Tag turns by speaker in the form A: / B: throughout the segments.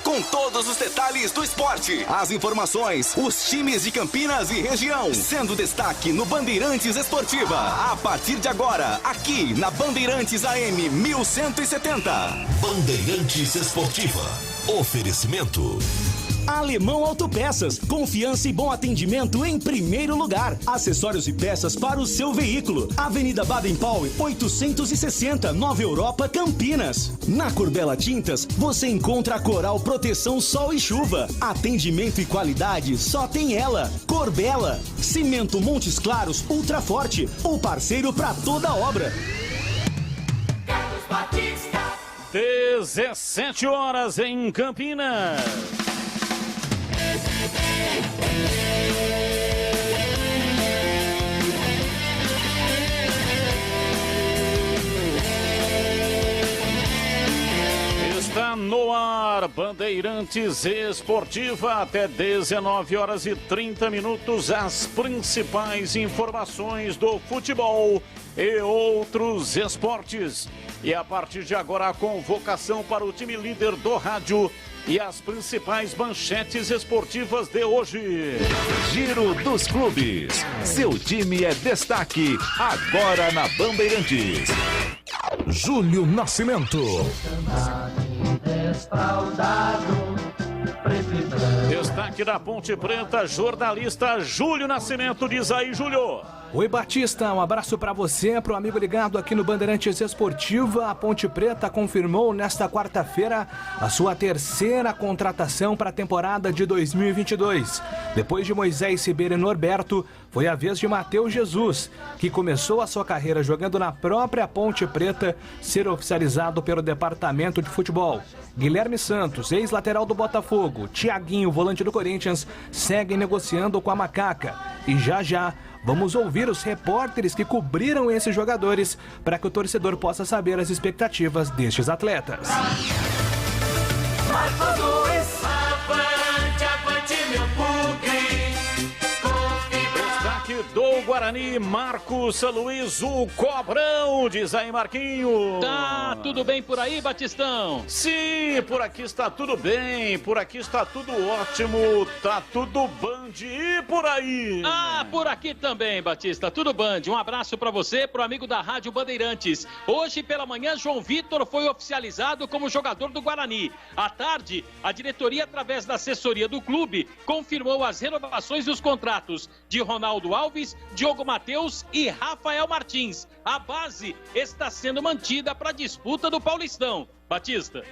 A: Com todos os detalhes do esporte, as informações, os times de Campinas e região, sendo destaque no Bandeirantes Esportiva. A partir de agora, aqui na Bandeirantes AM 1170.
B: Bandeirantes Esportiva. Oferecimento.
C: Alemão Autopeças, confiança e bom atendimento em primeiro lugar. Acessórios e peças para o seu veículo. Avenida Baden-Powell, 860, Nova Europa, Campinas. Na Corbella Tintas, você encontra a Coral Proteção Sol e Chuva. Atendimento e qualidade só tem ela. Corbella. Cimento Montes Claros Ultra Forte, o parceiro para toda obra.
D: Carlos Batista.
E: 17 horas em Campinas. Está no ar, Bandeirantes Esportiva, até 19 horas e 30 minutos, as principais informações do futebol e outros esportes. E a partir de agora, a convocação para o time líder do rádio e as principais manchetes esportivas de hoje.
B: Giro dos clubes. Seu time é destaque agora na Bandeirantes. Júlio Nascimento.
E: Destaque da Ponte Preta, jornalista Júlio Nascimento. Diz aí, Júlio.
F: Oi, Batista, um abraço para você, para o amigo ligado aqui no Bandeirantes Esportiva. A Ponte Preta confirmou nesta quarta-feira a sua terceira contratação para a temporada de 2022. Depois de Moisés Ribeiro e Norberto, foi a vez de Matheus Jesus, que começou a sua carreira jogando na própria Ponte Preta, ser oficializado pelo Departamento de Futebol. Guilherme Santos, ex-lateral do Botafogo, Thiaguinho, volante do Corinthians, seguem negociando com a Macaca. E já vamos ouvir os repórteres que cobriram esses jogadores para que o torcedor possa saber as expectativas destes atletas.
D: Marcos Luiz, avante, meu bugre.
E: Destaque do Guarani, Marcos Luiz, o Cobrão. Diz aí, Marquinho.
G: Tá tudo bem por aí, Batistão?
E: Sim, por aqui está tudo bem, por aqui está tudo ótimo, tá tudo Band e por aí.
G: Ah, por aqui também, Batista, tudo Band. Um abraço pra você, pro amigo da Rádio Bandeirantes. Hoje pela manhã, João Vitor foi oficializado como jogador do Guarani. À tarde, a diretoria, através da assessoria do clube, confirmou as renovações dos contratos de Ronaldo Alves, Diogo Matheus e Rafael Martins. A base está sendo mantida para a disputa do Paulistão. Batista.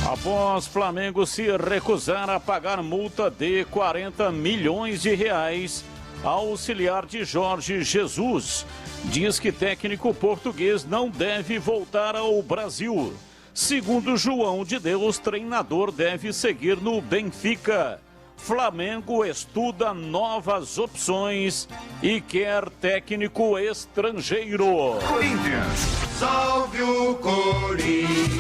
E: Após Flamengo se recusar a pagar multa de 40 milhões de reais, auxiliar de Jorge Jesus diz que técnico português não deve voltar ao Brasil. Segundo João de Deus, treinador deve seguir no Benfica. Flamengo estuda novas opções e quer técnico estrangeiro.
B: Corinthians.
D: Salve o Corinthians.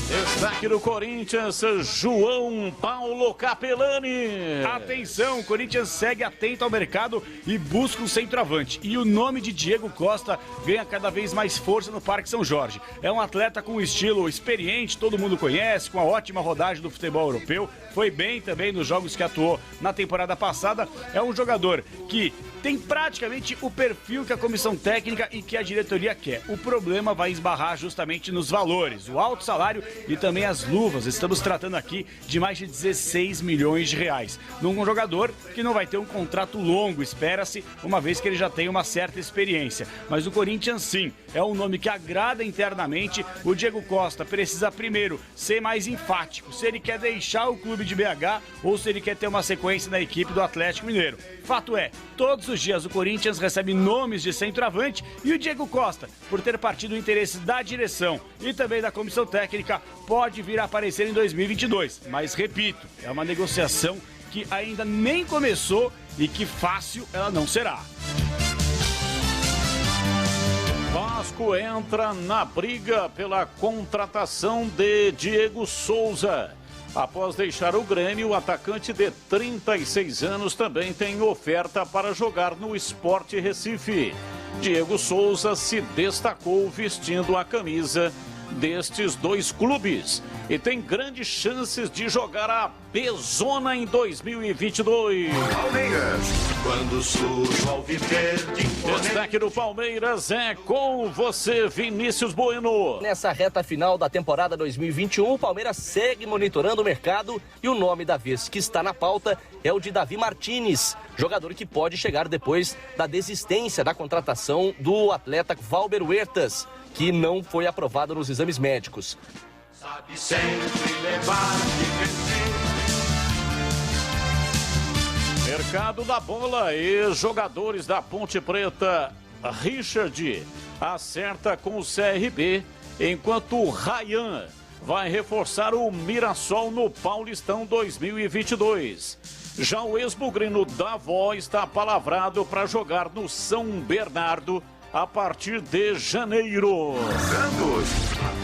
E: Destaque do Corinthians, João Paulo Capelani.
H: Atenção, o Corinthians segue atento ao mercado e busca um centroavante. E o nome de Diego Costa ganha cada vez mais força no Parque São Jorge. É um atleta com estilo experiente, todo mundo conhece, com a ótima rodagem do futebol europeu. Foi bem também nos jogos que atuou na temporada passada. É um jogador que tem praticamente o perfil que a comissão técnica e que a diretoria quer. O problema vai esbarrar justamente nos valores, o alto salário e também as luvas. Estamos tratando aqui de mais de 16 milhões de reais. Num jogador que não vai ter um contrato longo, espera-se, uma vez que ele já tem uma certa experiência. Mas o Corinthians, sim, é um nome que agrada internamente. O Diego Costa precisa primeiro ser mais enfático, se ele quer deixar o clube de BH ou se ele quer ter uma sequência na equipe do Atlético Mineiro. Fato é, todos os dias o Corinthians recebe nomes de centroavante e o Diego Costa, por ter partido o interesse da direção e também da comissão técnica, pode vir a aparecer em 2022. Mas, repito, é uma negociação que ainda nem começou e que fácil ela não será.
E: Vasco entra na briga pela contratação de Diego Souza. Após deixar o Grêmio, o atacante de 36 anos também tem oferta para jogar no Sport Recife. Diego Souza se destacou vestindo a camisa destes dois clubes e tem grandes chances de jogar a Bezona em 2022.
B: Palmeiras.
D: Quando surge o alviverde imponente.
E: Destaque do Palmeiras é com você, Vinícius Bueno.
I: Nessa reta final da temporada 2021, o Palmeiras segue monitorando o mercado e o nome da vez que está na pauta é o de Davi Martínez, jogador que pode chegar depois da desistência da contratação do atleta Valber Huertas, que não foi aprovado nos exames médicos.
D: Sabe sempre levar de vencer.
E: Mercado da bola e jogadores da Ponte Preta. Richard acerta com o CRB, enquanto o Ryan vai reforçar o Mirassol no Paulistão 2022. Já o ex-bugrino Davó está palavrado para jogar no São Bernardo a partir de janeiro.
B: Santos.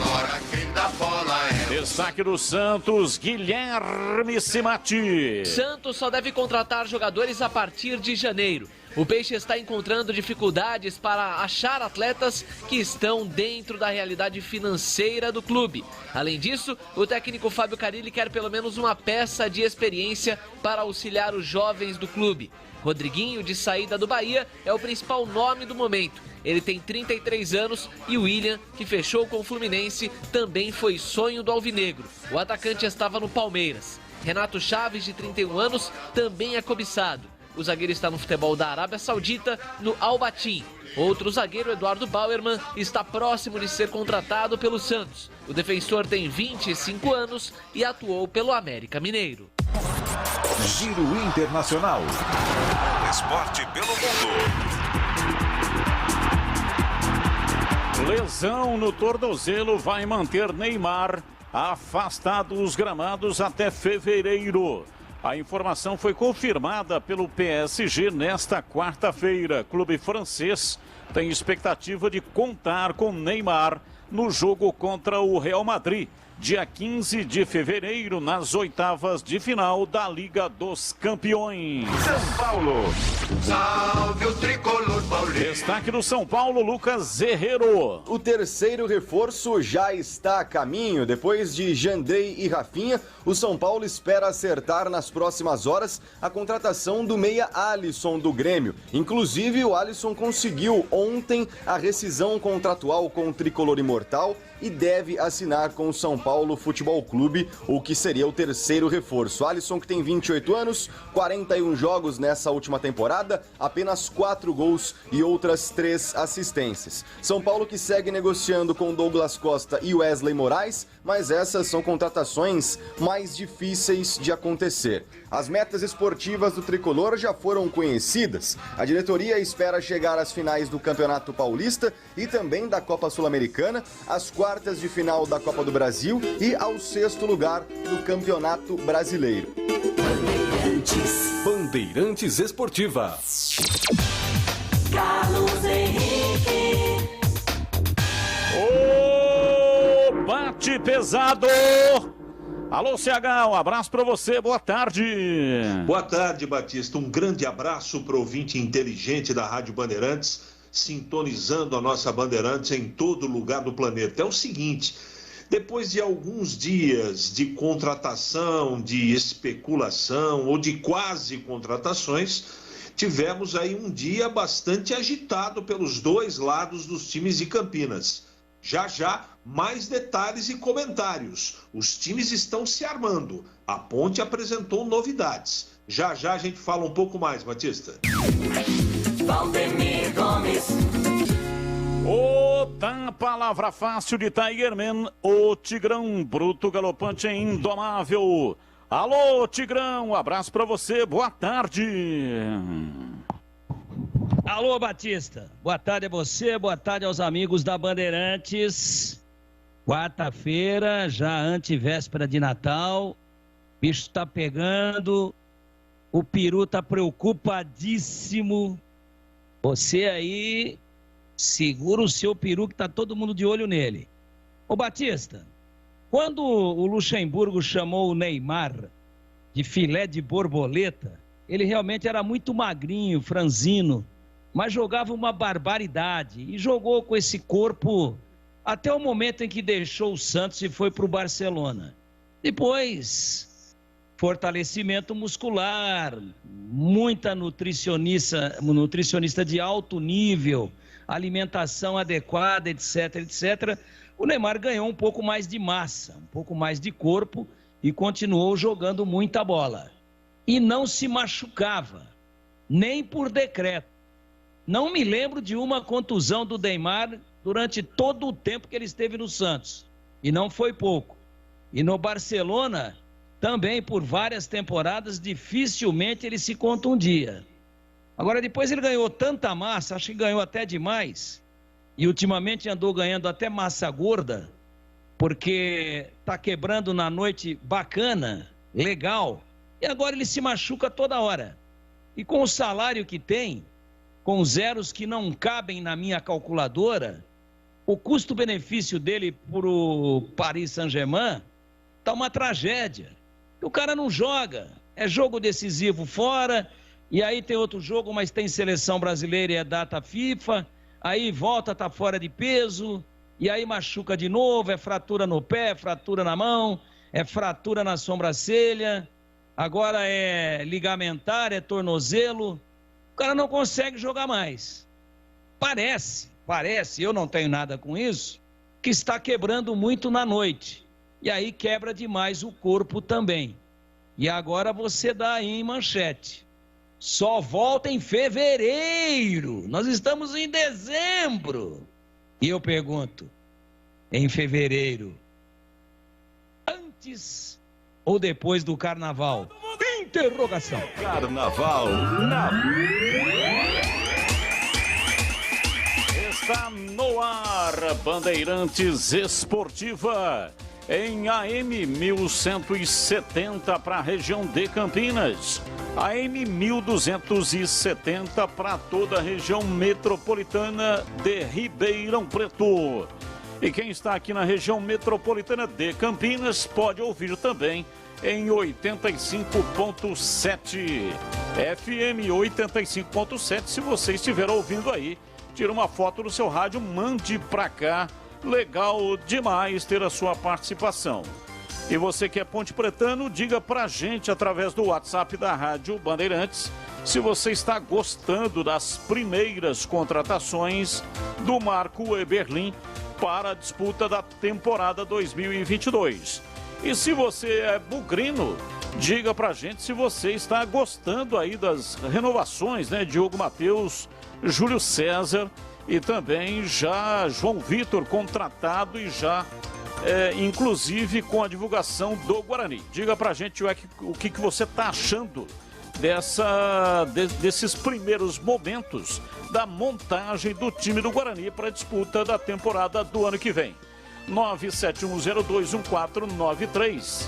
D: Agora quem dá bola é
E: Destaque do Santos, Guilherme Cimati.
J: Santos só deve contratar jogadores a partir de janeiro. O Peixe está encontrando dificuldades para achar atletas que estão dentro da realidade financeira do clube. Além disso, o técnico Fábio Carille quer pelo menos uma peça de experiência para auxiliar os jovens do clube. Rodriguinho, de saída do Bahia, é o principal nome do momento. Ele tem 33 anos e o William, que fechou com o Fluminense, também foi sonho do alvinegro. O atacante estava no Palmeiras. Renato Chaves, de 31 anos, também é cobiçado. O zagueiro está no futebol da Arábia Saudita, no Al-Batin. Outro zagueiro, Eduardo Bauerman, está próximo de ser contratado pelo Santos. O defensor tem 25 anos e atuou pelo América Mineiro.
B: Giro Internacional. Esporte pelo mundo.
E: Lesão no tornozelo vai manter Neymar afastado dos gramados até fevereiro. A informação foi confirmada pelo PSG nesta quarta-feira. Clube francês tem expectativa de contar com Neymar no jogo contra o Real Madrid, dia 15 de fevereiro, nas oitavas de final da Liga dos Campeões.
B: São Paulo.
D: Salve o tricolor paulista.
E: Destaque do São Paulo, Lucas Herrero.
K: O terceiro reforço já está a caminho. Depois de Jandrei e Rafinha, o São Paulo espera acertar nas próximas horas a contratação do meia Alisson do Grêmio. Inclusive, o Alisson conseguiu ontem a rescisão contratual com o tricolor imortal e deve assinar com o São Paulo Futebol Clube, o que seria o terceiro reforço. Alisson, que tem 28 anos, 41 jogos nessa última temporada, apenas 4 gols e outras 3 assistências. São Paulo que segue negociando com Douglas Costa e Wesley Moraes, mas essas são contratações mais difíceis de acontecer. As metas esportivas do tricolor já foram conhecidas. A diretoria espera chegar às finais do Campeonato Paulista e também da Copa Sul-Americana, às quartas de final da Copa do Brasil e ao 6º lugar do Campeonato Brasileiro.
B: Bandeirantes Esportiva.
D: Carlos Henrique.
E: Ô, bate pesado! Alô, CH, um abraço para você, boa tarde.
L: Boa tarde, Batista. Um grande abraço para o ouvinte inteligente da Rádio Bandeirantes, sintonizando a nossa Bandeirantes em todo lugar do planeta. É o seguinte, depois de alguns dias de contratação, de especulação ou de quase contratações, tivemos aí um dia bastante agitado pelos dois lados dos times de Campinas. Já já, mais detalhes e comentários. Os times estão se armando. A Ponte apresentou novidades. Já já a gente fala um pouco mais, Batista.
D: Valdemir Gomes.
E: Outra palavra fácil de Tigerman, o Tigrão, bruto, galopante e indomável. Alô, Tigrão, um abraço pra você, boa tarde.
M: Alô, Batista, boa tarde a você, boa tarde aos amigos da Bandeirantes. Quarta-feira, já antevéspera de Natal, o bicho tá pegando, o peru tá preocupadíssimo. Você aí, segura o seu peru que tá todo mundo de olho nele. Ô Batista, quando o Luxemburgo chamou o Neymar de filé de borboleta, ele realmente era muito magrinho, franzino, mas jogava uma barbaridade e jogou com esse corpo até o momento em que deixou o Santos e foi para o Barcelona. Depois, fortalecimento muscular, muita nutricionista de alto nível, alimentação adequada, etc, etc. O Neymar ganhou um pouco mais de massa, um pouco mais de corpo e continuou jogando muita bola. E não se machucava, nem por decreto. Não me lembro de uma contusão do Neymar durante todo o tempo que ele esteve no Santos. E não foi pouco. E no Barcelona, também por várias temporadas, dificilmente ele se contundia. Agora, depois ele ganhou tanta massa, acho que ganhou até demais. E ultimamente andou ganhando até massa gorda, porque está quebrando na noite bacana, legal. E agora ele se machuca toda hora. E com o salário que tem, com zeros que não cabem na minha calculadora, o custo-benefício dele para o Paris Saint-Germain está uma tragédia. O cara não joga, é jogo decisivo fora, e aí tem outro jogo, mas tem seleção brasileira e é data FIFA, aí volta, tá fora de peso, e aí machuca de novo, é fratura no pé, fratura na mão, é fratura na sobrancelha, agora é ligamentar, é tornozelo, o cara não consegue jogar mais. Parece, eu não tenho nada com isso, que está quebrando muito na noite. E aí quebra demais o corpo também. E agora você dá aí em manchete. Só volta em fevereiro. Nós estamos em dezembro. E eu pergunto, em fevereiro, antes ou depois do carnaval? Interrogação.
B: Carnaval na...
E: Está no ar, Bandeirantes Esportiva, em AM 1170 para a região de Campinas, AM 1270 para toda a região metropolitana de Ribeirão Preto. E quem está aqui na região metropolitana de Campinas pode ouvir também em 85.7, FM 85.7, se você estiver ouvindo aí. Tira uma foto do seu rádio, mande pra cá. Legal demais ter a sua participação. E você que é ponte-pretano, diga pra gente através do WhatsApp da Rádio Bandeirantes se você está gostando das primeiras contratações do Marco Eberlin para a disputa da temporada 2022. E se você é bugrino, diga pra gente se você está gostando aí das renovações, né? Diogo Matheus, Júlio César e também já João Vitor contratado e já inclusive com a divulgação do Guarani. Diga pra gente o que você tá achando desses primeiros momentos da montagem do time do Guarani para a disputa da temporada do ano que vem. 971021493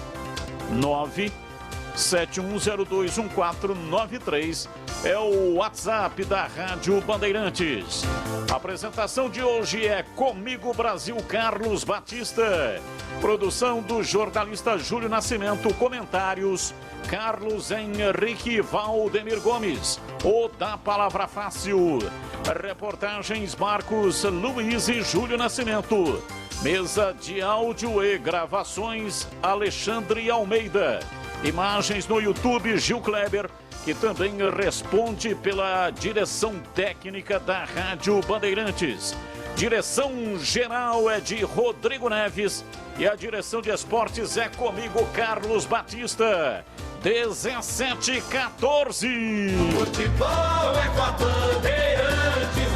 E: 971021493 é o WhatsApp da Rádio Bandeirantes. A apresentação de hoje é Comigo Brasil, Carlos Batista. Produção do jornalista Júlio Nascimento. Comentários Carlos Henrique Valdemir Gomes. O da Palavra Fácil. Reportagens Marcos Luiz e Júlio Nascimento. Mesa de áudio e gravações Alexandre Almeida. Imagens no YouTube Gil Kleber, que também responde pela direção técnica da Rádio Bandeirantes. Direção geral é de Rodrigo Neves e a direção de esportes é comigo, Carlos Batista. 17h14.
D: Futebol é com a Bandeirantes.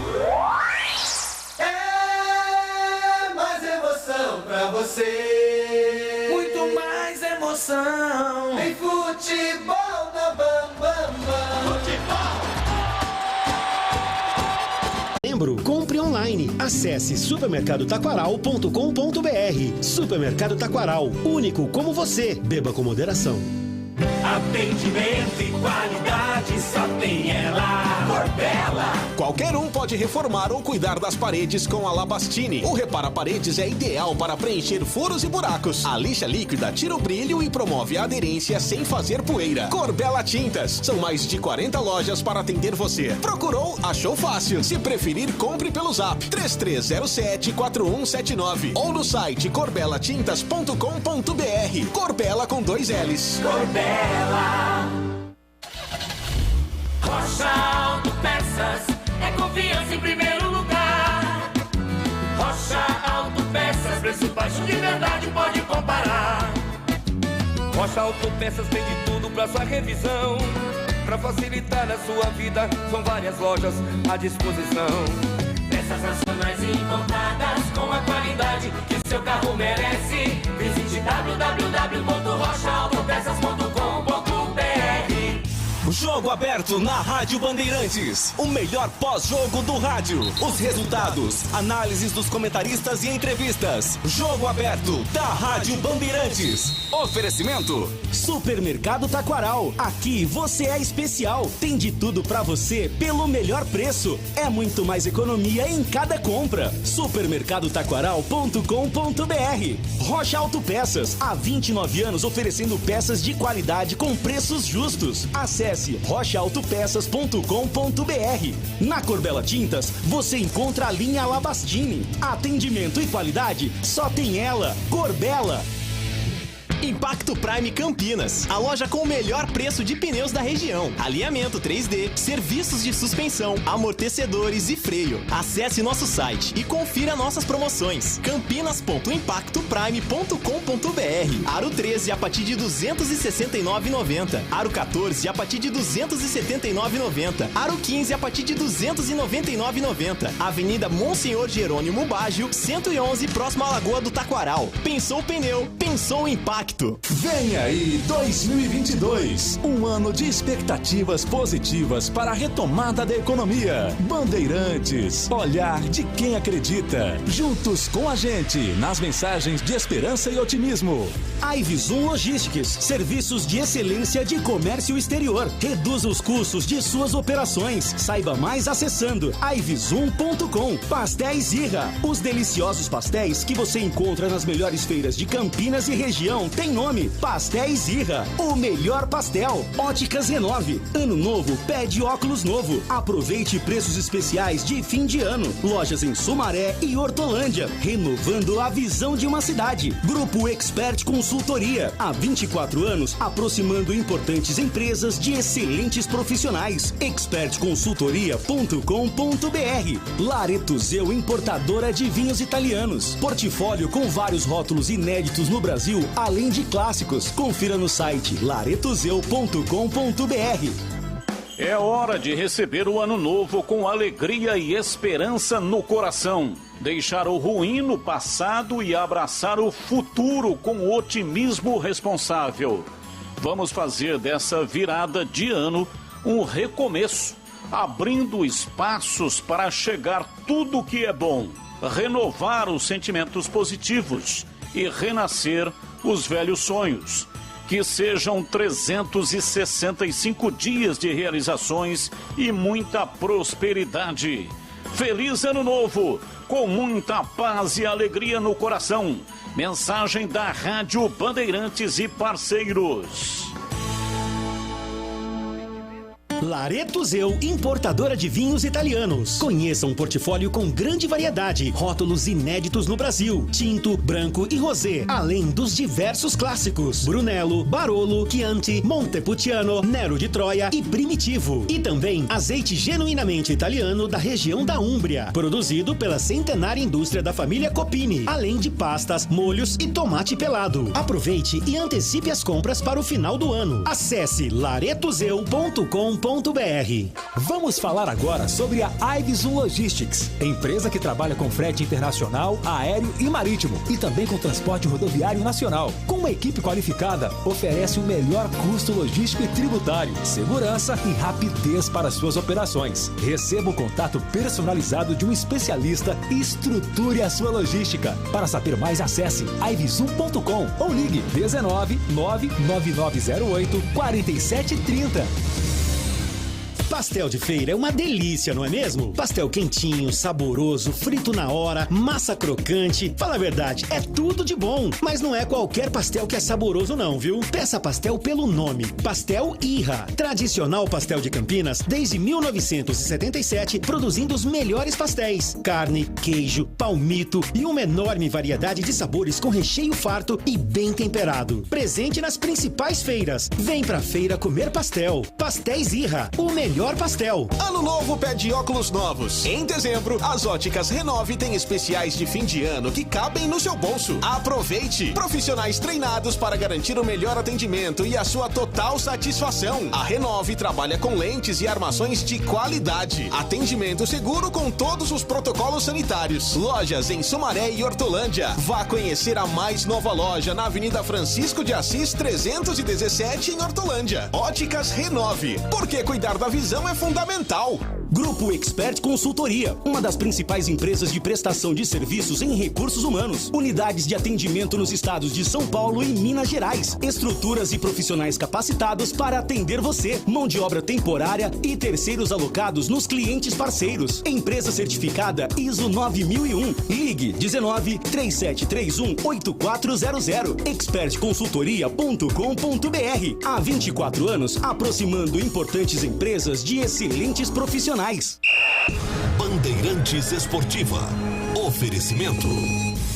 D: É mais emoção pra você.
N: Muito mais emoção.
D: Em futebol na Bambambam. Futebol.
C: Compre online. Acesse supermercadotaquaral.com.br. Supermercado Taquaral, único como você. Beba com moderação.
N: Atendimento e qualidade só tem ela. Corbella.
O: Qualquer um pode reformar ou cuidar das paredes com a Labastini. O Repara Paredes é ideal para preencher furos e buracos. A lixa líquida tira o brilho e promove a aderência sem fazer poeira. Corbella Tintas. São mais de 40 lojas para atender você. Procurou? Achou fácil. Se preferir, compre pelo Zap 3307-4179 ou no site corbelatintas.com.br. Corbella com 2 L's.
N: Corbella. Rocha Autopeças é confiança em primeiro lugar. Rocha Autopeças, preço baixo de verdade, pode comparar.
P: Rocha Autopeças tem de tudo pra sua revisão. Pra facilitar a sua vida, são várias lojas à disposição.
N: Peças nacionais e importadas com a qualidade que seu carro merece. Visite www.rochaautopeças.com.br.
A: Jogo aberto na Rádio Bandeirantes. O melhor pós-jogo do rádio. Os resultados, análises dos comentaristas e entrevistas. Jogo aberto da Rádio Bandeirantes. Oferecimento:
C: Supermercado Taquaral. Aqui você é especial. Tem de tudo pra você pelo melhor preço. É muito mais economia em cada compra. Supermercadotaquaral.com.br. Rocha Autopeças. Há 29 anos oferecendo peças de qualidade com preços justos. Acesse rochaautopeças.com.br. Na Corbella Tintas, você encontra a linha Labastini. Atendimento e qualidade, só tem ela. Corbella.
Q: Impacto Prime Campinas, a loja com o melhor preço de pneus da região. Alinhamento 3D, serviços de suspensão, amortecedores e freio. Acesse nosso site e confira nossas promoções. campinas.impactoprime.com.br. Aro 13 a partir de R$ 269,90. Aro 14 a partir de R$ 279,90. Aro 15 a partir de R$ 299,90. Avenida Monsenhor Jerônimo Baggio, 111, próximo à Lagoa do Taquaral. Pensou pneu, pensou impacto.
R: Vem aí 2022, um ano de expectativas positivas para a retomada da economia. Bandeirantes, olhar de quem acredita. Juntos com a gente, nas mensagens de esperança e otimismo.
C: Ivisum Logistics, serviços de excelência de comércio exterior. Reduza os custos de suas operações. Saiba mais acessando ivisum.com. Pastéis Irra, os deliciosos pastéis que você encontra nas melhores feiras de Campinas e região. Tem nome, Pastéis Irra, o melhor pastel. Óticas Renove, ano novo pede óculos novo. Aproveite preços especiais de fim de ano. Lojas em Sumaré e Hortolândia, renovando a visão de uma cidade. Grupo Expert Consultoria, há 24 anos aproximando importantes empresas de excelentes profissionais. expertconsultoria.com.br. Laretuzeu, importadora de vinhos italianos. Portfólio com vários rótulos inéditos no Brasil, além de clássicos. Confira no site laretuzeu.com.br.
E: É hora de receber o ano novo com alegria e esperança no coração. Deixar o ruim no passado e abraçar o futuro com otimismo responsável. Vamos fazer dessa virada de ano um recomeço, abrindo espaços para chegar tudo que é bom, renovar os sentimentos positivos e renascer os velhos sonhos. Que sejam 365 dias de realizações e muita prosperidade. Feliz Ano Novo, com muita paz e alegria no coração. Mensagem da Rádio Bandeirantes e parceiros.
C: Laretuzeu, importadora de vinhos italianos. Conheça um portfólio com grande variedade, rótulos inéditos no Brasil, tinto, branco e rosé, além dos diversos clássicos, Brunello, Barolo, Chianti, Montepulciano, Nero de Troia e Primitivo. E também azeite genuinamente italiano da região da Úmbria, produzido pela centenária indústria da família Copini, além de pastas, molhos e tomate pelado. Aproveite e antecipe as compras para o final do ano. Acesse laretuzeu.com.br.
R: Vamos falar agora sobre a Ivisum Logistics, empresa que trabalha com frete internacional, aéreo e marítimo e também com transporte rodoviário nacional. Com uma equipe qualificada, oferece o melhor custo logístico e tributário, segurança e rapidez para suas operações. Receba o contato personalizado de um especialista e estruture a sua logística. Para saber mais, acesse ivisum.com ou ligue 19 99908 4730.
C: Pastel de feira é uma delícia, não é mesmo? Pastel quentinho, saboroso, frito na hora, massa crocante. Fala a verdade, é tudo de bom. Mas não é qualquer pastel que é saboroso não, viu? Peça pastel pelo nome. Pastel Irra. Tradicional pastel de Campinas desde 1977, produzindo os melhores pastéis. Carne, queijo, palmito e uma enorme variedade de sabores com recheio farto e bem temperado. Presente nas principais feiras. Vem pra feira comer pastel. Pastéis Irra, o melhor pastel.
O: Ano novo pede óculos novos. Em dezembro, as óticas Renove têm especiais de fim de ano que cabem no seu bolso. Aproveite! Profissionais treinados para garantir o melhor atendimento e a sua total satisfação. A Renove trabalha com lentes e armações de qualidade. Atendimento seguro com todos os protocolos sanitários. Lojas em Sumaré e Hortolândia. Vá conhecer a mais nova loja na Avenida Francisco de Assis 317 em Hortolândia. Óticas Renove. Porque cuidar da visão é fundamental.
C: Grupo Expert Consultoria, uma das principais empresas de prestação de serviços em recursos humanos. Unidades de atendimento nos estados de São Paulo e Minas Gerais. Estruturas e profissionais capacitados para atender você. Mão de obra temporária e terceiros alocados nos clientes parceiros. Empresa certificada ISO 9001. Ligue 19 3731 8400. expertconsultoria.com.br. Há 24 anos, aproximando importantes empresas de excelentes profissionais.
A: Bandeirantes Esportiva. Oferecimento.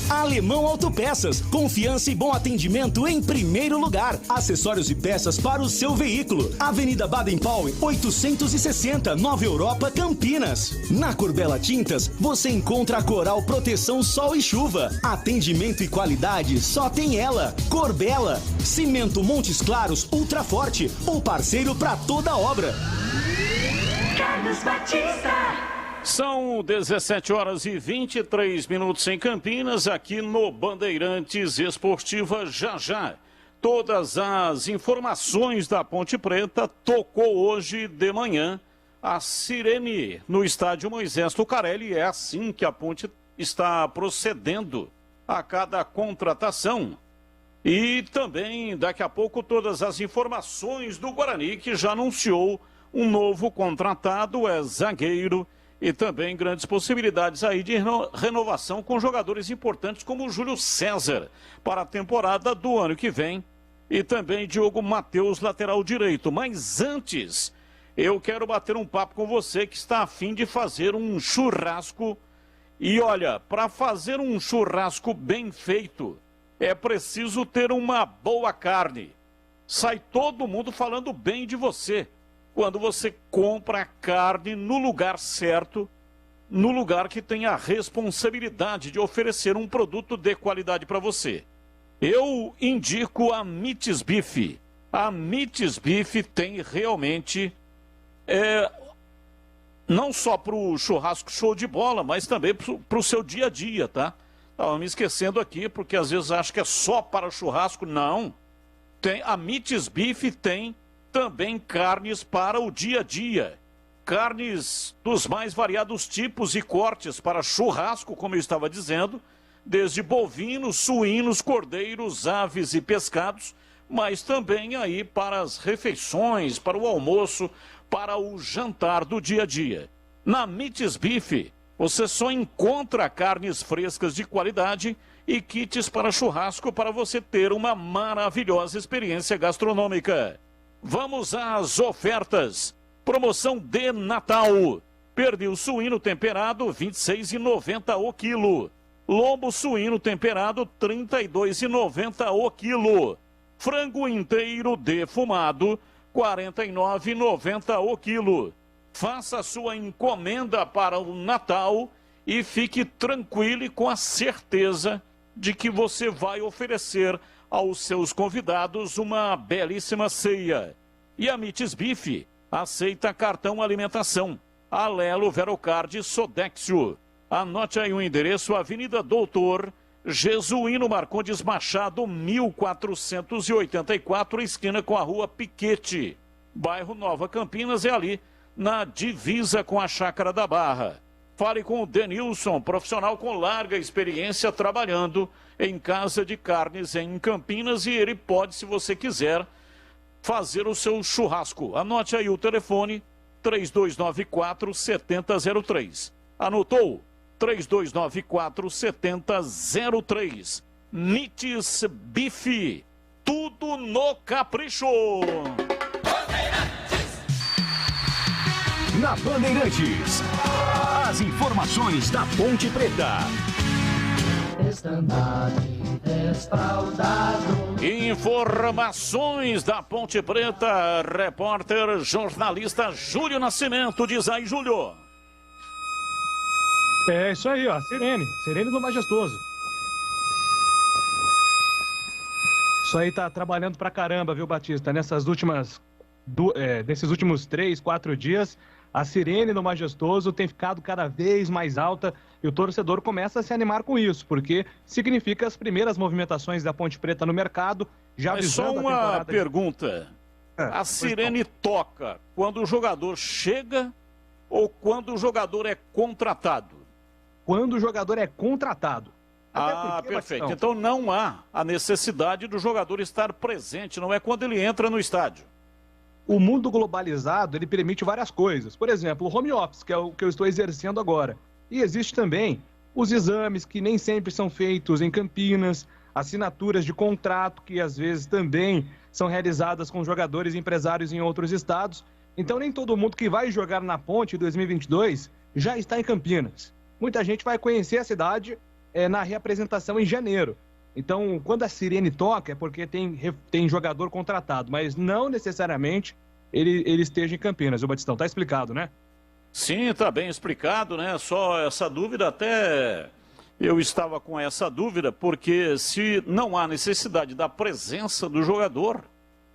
C: Alemão Autopeças, confiança e bom atendimento em primeiro lugar. Acessórios e peças para o seu veículo. Avenida Baden-Powell, 860, Nova Europa, Campinas. Na Corbela Tintas, você encontra a Coral Proteção Sol e Chuva. Atendimento e qualidade só tem ela. Corbela, Cimento Montes Claros Ultra Forte, o parceiro para toda obra.
N: Carlos Batista.
E: São 17 horas e 23 minutos em Campinas, aqui no Bandeirantes Esportiva. Já. Todas as informações da Ponte Preta. Tocou hoje de manhã a sirene no estádio Moisés Lucarelli. É assim que a Ponte está procedendo a cada contratação. E também, daqui a pouco, todas as informações do Guarani, que já anunciou um novo contratado, é zagueiro. E também grandes possibilidades aí de renovação com jogadores importantes como o Júlio César para a temporada do ano que vem. E também Diogo Matheus, lateral direito. Mas antes, eu quero bater um papo com você que está a fim de fazer um churrasco. E olha, para fazer um churrasco bem feito, é preciso ter uma boa carne. Sai todo mundo falando bem de você. Quando você compra a carne no lugar certo, no lugar que tem a responsabilidade de oferecer um produto de qualidade para você. Eu indico a Mites Beef. A Mites Beef tem realmente, não só para o churrasco show de bola, mas também para o seu dia a dia, tá? Estava me esquecendo aqui, porque às vezes acho que é só para churrasco. Não. A Mites Beef tem também carnes para o dia a dia. Carnes dos mais variados tipos e cortes para churrasco, como eu estava dizendo, desde bovinos, suínos, cordeiros, aves e pescados, mas também aí para as refeições, para o almoço, para o jantar do dia a dia. Na Mites Beef, você só encontra carnes frescas de qualidade e kits para churrasco para você ter uma maravilhosa experiência gastronômica. Vamos às ofertas. Promoção de Natal. Pernil suíno temperado, R$ 26,90 o quilo. Lombo suíno temperado, R$ 32,90 o quilo. Frango inteiro defumado, R$ 49,90 o quilo. Faça sua encomenda para o Natal e fique tranquilo e com a certeza de que você vai oferecer aos seus convidados uma belíssima ceia. E a Mites Beef aceita cartão alimentação. Alelo, Verocard, Sodexo. Anote aí o endereço: Avenida Doutor Jesuíno Marcondes Machado, 1484, esquina com a Rua Piquete. Bairro Nova Campinas, é ali na divisa com a Chácara da Barra. Fale com o Denilson, profissional com larga experiência trabalhando em casa de carnes em Campinas, e ele pode, se você quiser, fazer o seu churrasco. Anote aí o telefone: 3294-7003. Anotou? 3294-7003. Nites Bife. Tudo no capricho.
C: Na Bandeirantes, as informações da Ponte Preta.
E: Informações da Ponte Preta, repórter, jornalista Júlio Nascimento. Diz aí, Júlio.
F: É isso aí, ó, Sirene do Majestoso. Isso aí tá trabalhando pra caramba, viu, Batista? Desses últimos 3, 4 dias, a sirene do Majestoso tem ficado cada vez mais alta e o torcedor começa a se animar com isso, porque significa as primeiras movimentações da Ponte Preta no mercado, já visando a temporada.
E: Só uma pergunta. A sirene toca quando o jogador chega ou quando o jogador é contratado?
F: Quando o jogador é contratado.
E: Perfeito. Então não há a necessidade do jogador estar presente, não é quando ele entra no estádio.
F: O mundo globalizado, ele permite várias coisas. Por exemplo, o home office, que é o que eu estou exercendo agora. E existe também os exames que nem sempre são feitos em Campinas, assinaturas de contrato que às vezes também são realizadas com jogadores e empresários em outros estados. Então nem todo mundo que vai jogar na Ponte 2022 já está em Campinas. Muita gente vai conhecer a cidade na reapresentação em janeiro. Então, quando a sirene toca, é porque tem jogador contratado, mas não necessariamente ele esteja em Campinas. O Batistão, tá explicado, né?
E: Sim, tá bem explicado, né? Só essa dúvida, até eu estava com essa dúvida, porque se não há necessidade da presença do jogador,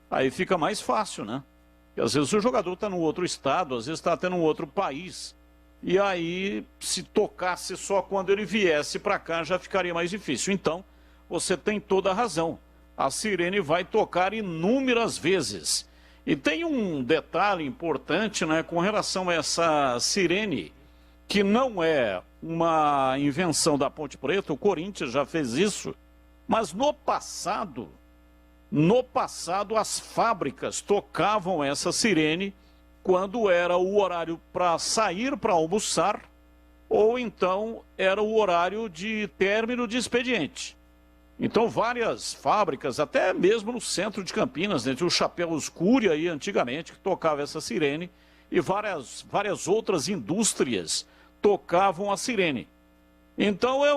E: aí fica mais fácil, né? Porque às vezes o jogador está num outro estado, às vezes está até num outro país. E aí, se tocasse só quando ele viesse para cá, já ficaria mais difícil. Então, você tem toda a razão. A sirene vai tocar inúmeras vezes. E tem um detalhe importante, né, com relação a essa sirene, que não é uma invenção da Ponte Preta, o Corinthians já fez isso, mas no passado as fábricas tocavam essa sirene quando era o horário para sair para almoçar, ou então era o horário de término de expediente. Então várias fábricas, até mesmo no centro de Campinas, né, tinha o Chapéu Escuro aí antigamente, que tocava essa sirene, e várias outras indústrias tocavam a sirene. Então é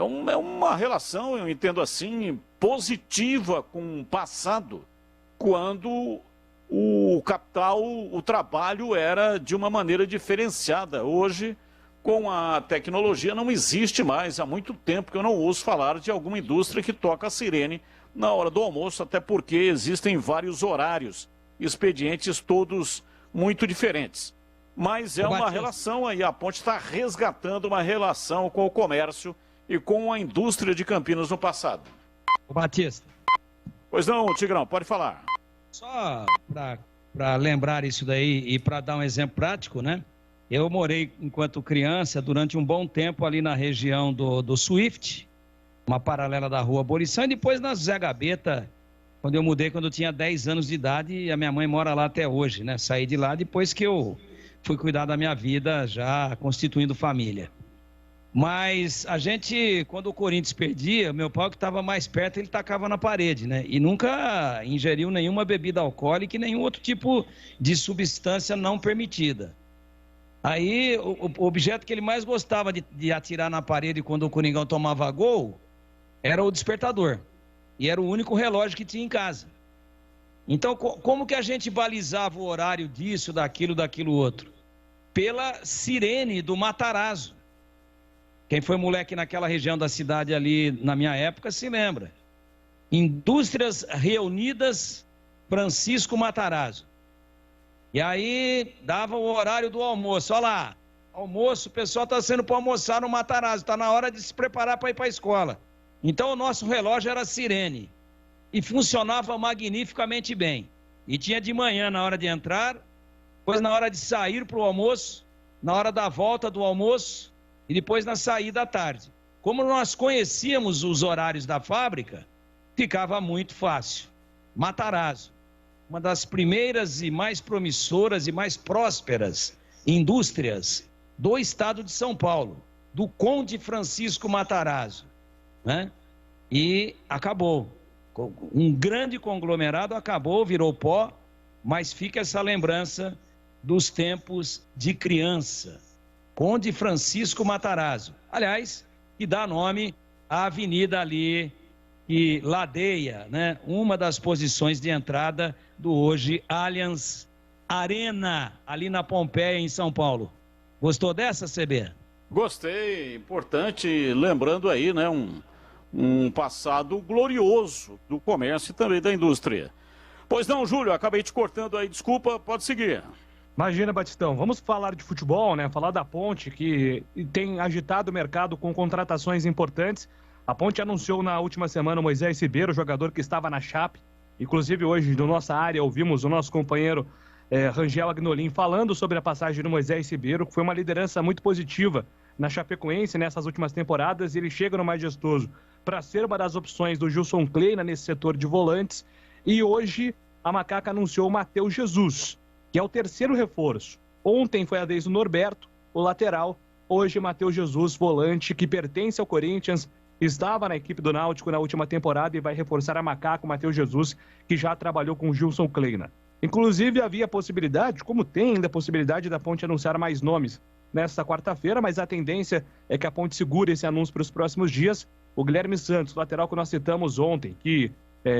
E: uma relação, eu entendo assim, positiva com o passado, quando o capital, o trabalho era de uma maneira diferenciada. Hoje, com a tecnologia, não existe mais. Há muito tempo que eu não ouço falar de alguma indústria que toca a sirene na hora do almoço, até porque existem vários horários, expedientes todos muito diferentes. Mas é uma relação aí, a Ponte está resgatando uma relação com o comércio e com a indústria de Campinas no passado.
M: O Batista.
E: Pois não, Tigrão, pode falar.
M: Só para lembrar isso daí e para dar um exemplo prático, né? Eu morei, enquanto criança, durante um bom tempo ali na região do Swift, uma paralela da rua Abolição, e depois na Zé Gabeta, quando eu mudei, quando eu tinha 10 anos de idade, e a minha mãe mora lá até hoje, né? Saí de lá depois que eu fui cuidar da minha vida, já constituindo família. Mas a gente, quando o Corinthians perdia, meu pai que estava mais perto, ele tacava na parede, né? E nunca ingeriu nenhuma bebida alcoólica e nenhum outro tipo de substância não permitida. Aí, o objeto que ele mais gostava de atirar na parede quando o Coringão tomava gol era o despertador. E era o único relógio que tinha em casa. Então, como que a gente balizava o horário disso, daquilo outro? Pela sirene do Matarazzo. Quem foi moleque naquela região da cidade ali, na minha época, se lembra. Indústrias Reunidas Francisco Matarazzo. E aí, dava o horário do almoço. Olha lá, almoço, o pessoal está saindo para almoçar no Matarazzo. Está na hora de se preparar para ir para a escola. Então, o nosso relógio era sirene. E funcionava magnificamente bem. E tinha de manhã na hora de entrar, depois na hora de sair para o almoço, na hora da volta do almoço, e depois na saída à tarde. Como nós conhecíamos os horários da fábrica, ficava muito fácil. Matarazzo. uma das primeiras e mais promissoras e mais prósperas indústrias do estado de São Paulo, do Conde Francisco Matarazzo, né? E acabou. Um grande conglomerado acabou, virou pó, mas fica essa lembrança dos tempos de criança. Conde Francisco Matarazzo, aliás, que dá nome à avenida ali que ladeia, né, uma das posições de entrada do hoje Allianz Arena, ali na Pompeia, em São Paulo. Gostou dessa, CB?
E: Gostei, importante, lembrando aí, né, um passado glorioso do comércio e também da indústria. Pois não, Júlio, acabei te cortando aí, desculpa, pode seguir.
F: Imagina, Batistão, vamos falar de futebol, né? Falar da Ponte, que tem agitado o mercado com contratações importantes. A Ponte anunciou na última semana o Moisés Ribeiro, jogador que estava na Chape. Inclusive hoje, na nossa área, ouvimos o nosso companheiro Rangel Agnolin falando sobre a passagem do Moisés Ribeiro, que foi uma liderança muito positiva na Chapecoense nessas últimas temporadas. Ele chega no Majestoso para ser uma das opções do Gilson Kleina nesse setor de volantes. E hoje a Macaca anunciou o Matheus Jesus, que é o terceiro reforço. Ontem foi a vez do Norberto, o lateral. Hoje, Matheus Jesus, volante, que pertence ao Corinthians, estava na equipe do Náutico na última temporada e vai reforçar a Macaca, o Matheus Jesus, que já trabalhou com o Gilson Kleina. Inclusive, havia possibilidade, como tem ainda a possibilidade da Ponte anunciar mais nomes nesta quarta-feira, mas a tendência é que a Ponte segure esse anúncio para os próximos dias. O Guilherme Santos, lateral que nós citamos ontem, que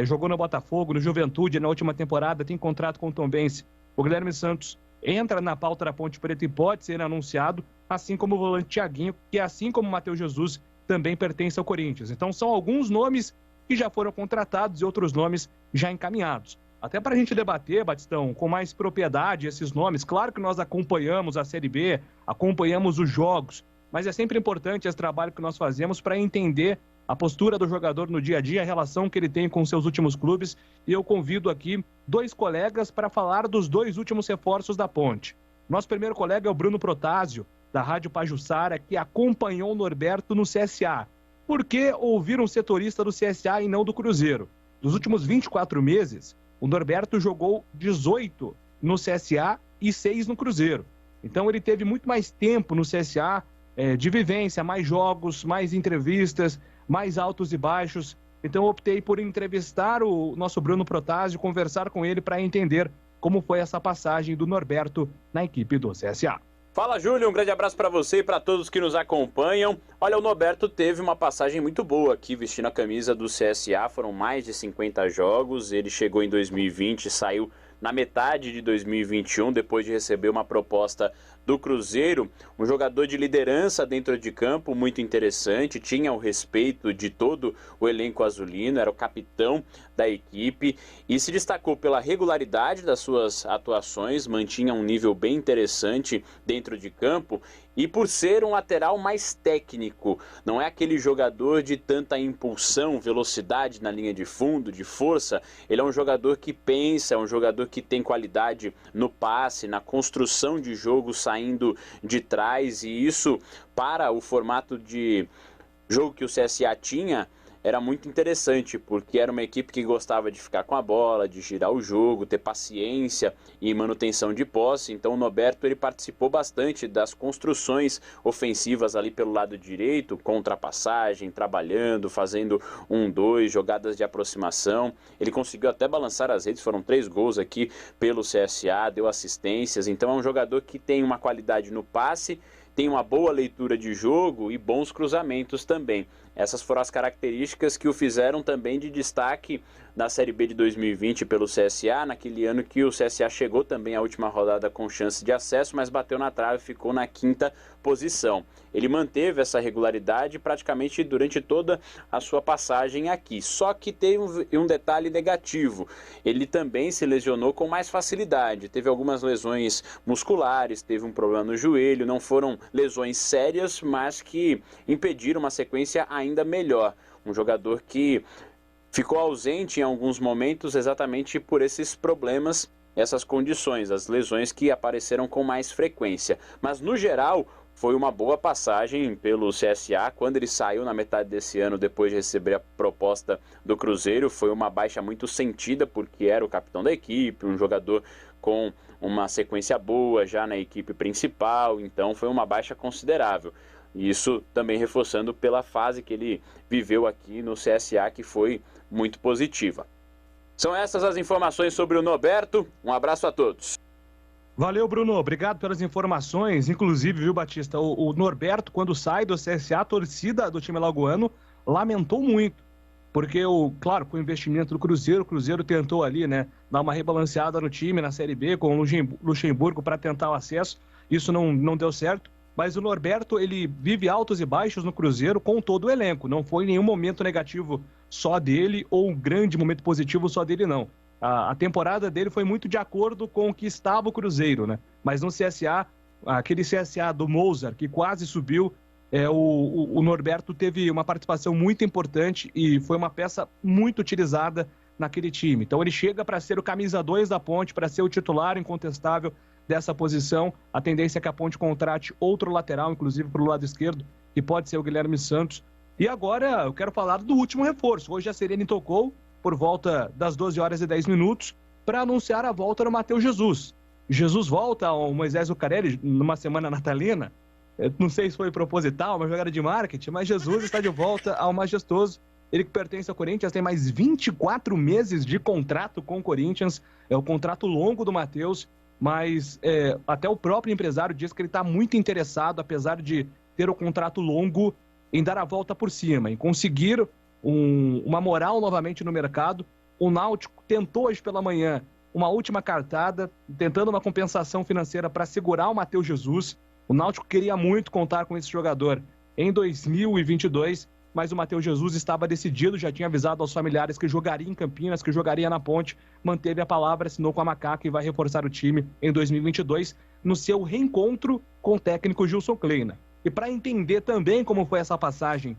F: jogou no Botafogo, no Juventude, na última temporada, tem contrato com o Tombense. O Guilherme Santos entra na pauta da Ponte Preta e pode ser anunciado, assim como o volante Thiaguinho, que assim como o Matheus Jesus, também pertence ao Corinthians. Então são alguns nomes que já foram contratados e outros nomes já encaminhados. Até para a gente debater, Batistão, com mais propriedade esses nomes. Claro que nós acompanhamos a Série B, acompanhamos os jogos, mas é sempre importante esse trabalho que nós fazemos para entender a postura do jogador no dia a dia, a relação que ele tem com seus últimos clubes. E eu convido aqui dois colegas para falar dos dois últimos reforços da Ponte. Nosso primeiro colega é o Bruno Protásio, da Rádio Pajuçara, que acompanhou o Norberto no CSA. Por que ouvir um setorista do CSA e não do Cruzeiro? Nos últimos 24 meses, o Norberto jogou 18 no CSA e 6 no Cruzeiro. Então ele teve muito mais tempo no CSA, de vivência, mais jogos, mais entrevistas, mais altos e baixos. Então eu optei por entrevistar o nosso Bruno Protásio, conversar com ele para entender como foi essa passagem do Norberto na equipe do CSA.
S: Fala, Júlio, um grande abraço para você e para todos que nos acompanham. Olha, o Norberto teve uma passagem muito boa aqui vestindo a camisa do CSA, foram mais de 50 jogos, ele chegou em 2020 e saiu na metade de 2021, depois de receber uma proposta do Cruzeiro, um jogador de liderança dentro de campo, muito interessante, tinha o respeito de todo o elenco azulino, era o capitão da equipe e se destacou pela regularidade das suas atuações, mantinha um nível bem interessante dentro de campo e por ser um lateral mais técnico, não é aquele jogador de tanta impulsão, velocidade na linha de fundo, de força, ele é um jogador que pensa, é um jogador que tem qualidade no passe, na construção de jogo, saindo de trás, e isso para o formato de jogo que o CSA tinha era muito interessante, porque era uma equipe que gostava de ficar com a bola, de girar o jogo, ter paciência e manutenção de posse. Então o Norberto ele participou bastante das construções ofensivas ali pelo lado direito, com ultrapassagem, trabalhando, fazendo 1-2, jogadas de aproximação. Ele conseguiu até balançar as redes, foram 3 gols aqui pelo CSA, deu assistências. Então é um jogador que tem uma qualidade no passe, tem uma boa leitura de jogo e bons cruzamentos também. Essas foram as características que o fizeram também de destaque na Série B de 2020 pelo CSA, naquele ano que o CSA chegou também à última rodada com chance de acesso, mas bateu na trave e ficou na 5ª posição. Ele manteve essa regularidade praticamente durante toda a sua passagem aqui, só que teve um detalhe negativo, ele também se lesionou com mais facilidade, teve algumas lesões musculares, teve um problema no joelho, não foram lesões sérias, mas que impediram uma sequência ainda melhor. Um jogador que ficou ausente em alguns momentos exatamente por esses problemas, essas condições, as lesões que apareceram com mais frequência. Mas no geral, foi uma boa passagem pelo CSA. Quando ele saiu na metade desse ano, depois de receber a proposta do Cruzeiro, foi uma baixa muito sentida, porque era o capitão da equipe, um jogador com uma sequência boa já na equipe principal, então foi uma baixa considerável. Isso também reforçando pela fase que ele viveu aqui no CSA, que foi muito positiva. São essas as informações sobre o Norberto. Um abraço a todos.
F: Valeu, Bruno. Obrigado pelas informações. Inclusive, viu, Batista, o Norberto, quando sai do CSA, a torcida do time alagoano lamentou muito. Porque, claro, com o investimento do Cruzeiro, o Cruzeiro tentou ali, né, dar uma rebalanceada no time, na Série B, com o Luxemburgo para tentar o acesso. Isso não deu certo. Mas o Norberto, ele vive altos e baixos no Cruzeiro com todo o elenco. Não foi nenhum momento negativo só dele ou um grande momento positivo só dele, não. A temporada dele foi muito de acordo com o que estava o Cruzeiro, né? Mas no CSA, aquele CSA do Mozart, que quase subiu, o Norberto teve uma participação muito importante e foi uma peça muito utilizada naquele time. Então ele chega para ser o camisa 2 da Ponte, para ser o titular incontestável dessa posição. A tendência é que a Ponte contrate outro lateral, inclusive para o lado esquerdo, que pode ser o Guilherme Santos. E agora eu quero falar do último reforço. Hoje a Serena tocou por volta das 12 horas e 10 minutos para anunciar a volta do Matheus Jesus. Jesus volta ao Moisés Zuccarelli numa semana natalina. Não sei se foi proposital, uma jogada de marketing, mas Jesus está de volta ao majestoso. Ele que pertence ao Corinthians tem mais 24 meses de contrato com o Corinthians. É o contrato longo do Matheus, mas até o próprio empresário diz que ele está muito interessado, apesar de ter o contrato longo, em dar a volta por cima, em conseguir uma moral novamente no mercado. O Náutico tentou hoje pela manhã uma última cartada, tentando uma compensação financeira para segurar o Matheus Jesus. O Náutico queria muito contar com esse jogador em 2022, mas o Matheus Jesus estava decidido, já tinha avisado aos familiares que jogaria em Campinas, que jogaria na Ponte, manteve a palavra, assinou com a Macaca e vai reforçar o time em 2022 no seu reencontro com o técnico Gilson Kleina. E para entender também como foi essa passagem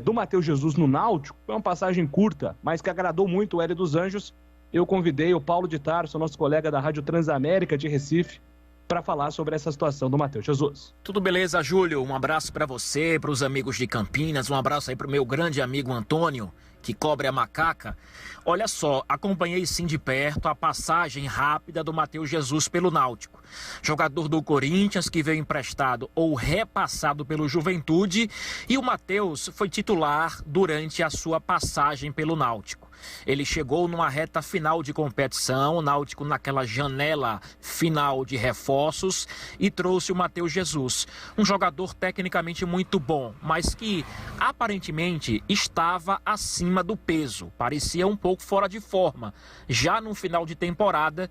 F: do Matheus Jesus no Náutico, foi uma passagem curta, mas que agradou muito o Hélio dos Anjos, eu convidei o Paulo de Tarso, nosso colega da Rádio Transamérica de Recife, para falar sobre essa situação do Matheus Jesus.
T: Tudo beleza, Júlio? Um abraço para você, para os amigos de Campinas, um abraço aí para o meu grande amigo Antônio, que cobre a Macaca. Olha só, acompanhei sim de perto a passagem rápida do Matheus Jesus pelo Náutico. Jogador do Corinthians que veio emprestado ou repassado pelo Juventude, e o Matheus foi titular durante a sua passagem pelo Náutico. Ele chegou numa reta final de competição, o Náutico naquela janela final de reforços, e trouxe o Matheus Jesus, um jogador tecnicamente muito bom, mas que aparentemente estava acima do peso, parecia um pouco fora de forma. Já no final de temporada,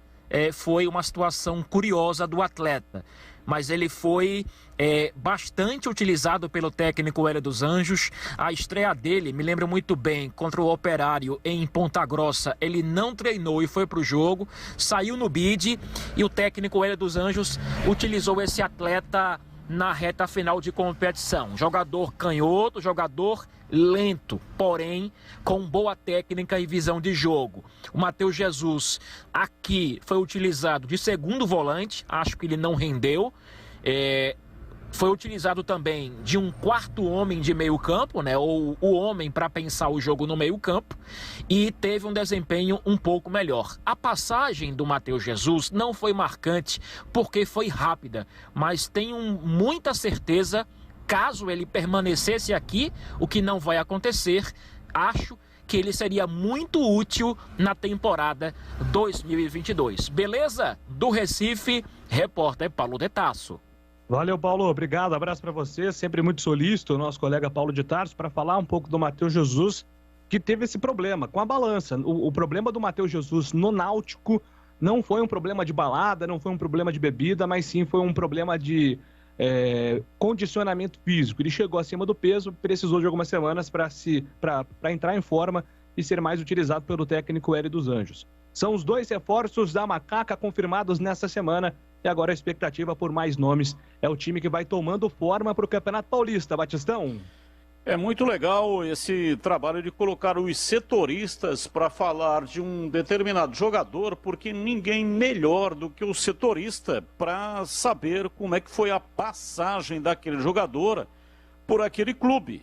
T: foi uma situação curiosa do atleta, mas ele foi bastante utilizado pelo técnico Hélio dos Anjos. A estreia dele, me lembro muito bem, contra o Operário em Ponta Grossa, ele não treinou e foi para o jogo, saiu no bid, e o técnico Hélio dos Anjos utilizou esse atleta na reta final de competição. Jogador canhoto, jogador lento, porém com boa técnica e visão de jogo. O Matheus Jesus aqui foi utilizado de segundo volante, acho que ele não rendeu. Foi utilizado também de um quarto homem de meio campo, né? Ou o homem para pensar o jogo no meio campo, e teve um desempenho um pouco melhor. A passagem do Matheus Jesus não foi marcante porque foi rápida, mas tenho muita certeza, caso ele permanecesse aqui, o que não vai acontecer, acho que ele seria muito útil na temporada 2022. Beleza? Do Recife, repórter Paulo de Tarso.
F: Valeu, Paulo. Obrigado. Abraço para você. Sempre muito solícito, o nosso colega Paulo de Tarso, para falar um pouco do Matheus Jesus, que teve esse problema com a balança. O problema do Matheus Jesus no Náutico não foi um problema de balada, não foi um problema de bebida, mas sim foi um problema de condicionamento físico. Ele chegou acima do peso, precisou de algumas semanas para entrar em forma e ser mais utilizado pelo técnico Hélio dos Anjos. São os 2 reforços da Macaca confirmados nessa semana, e agora a expectativa por mais nomes. É o time que vai tomando forma para o Campeonato Paulista, Batistão.
E: É muito legal esse trabalho de colocar os setoristas para falar de um determinado jogador, porque ninguém melhor do que o setorista para saber como é que foi a passagem daquele jogador por aquele clube.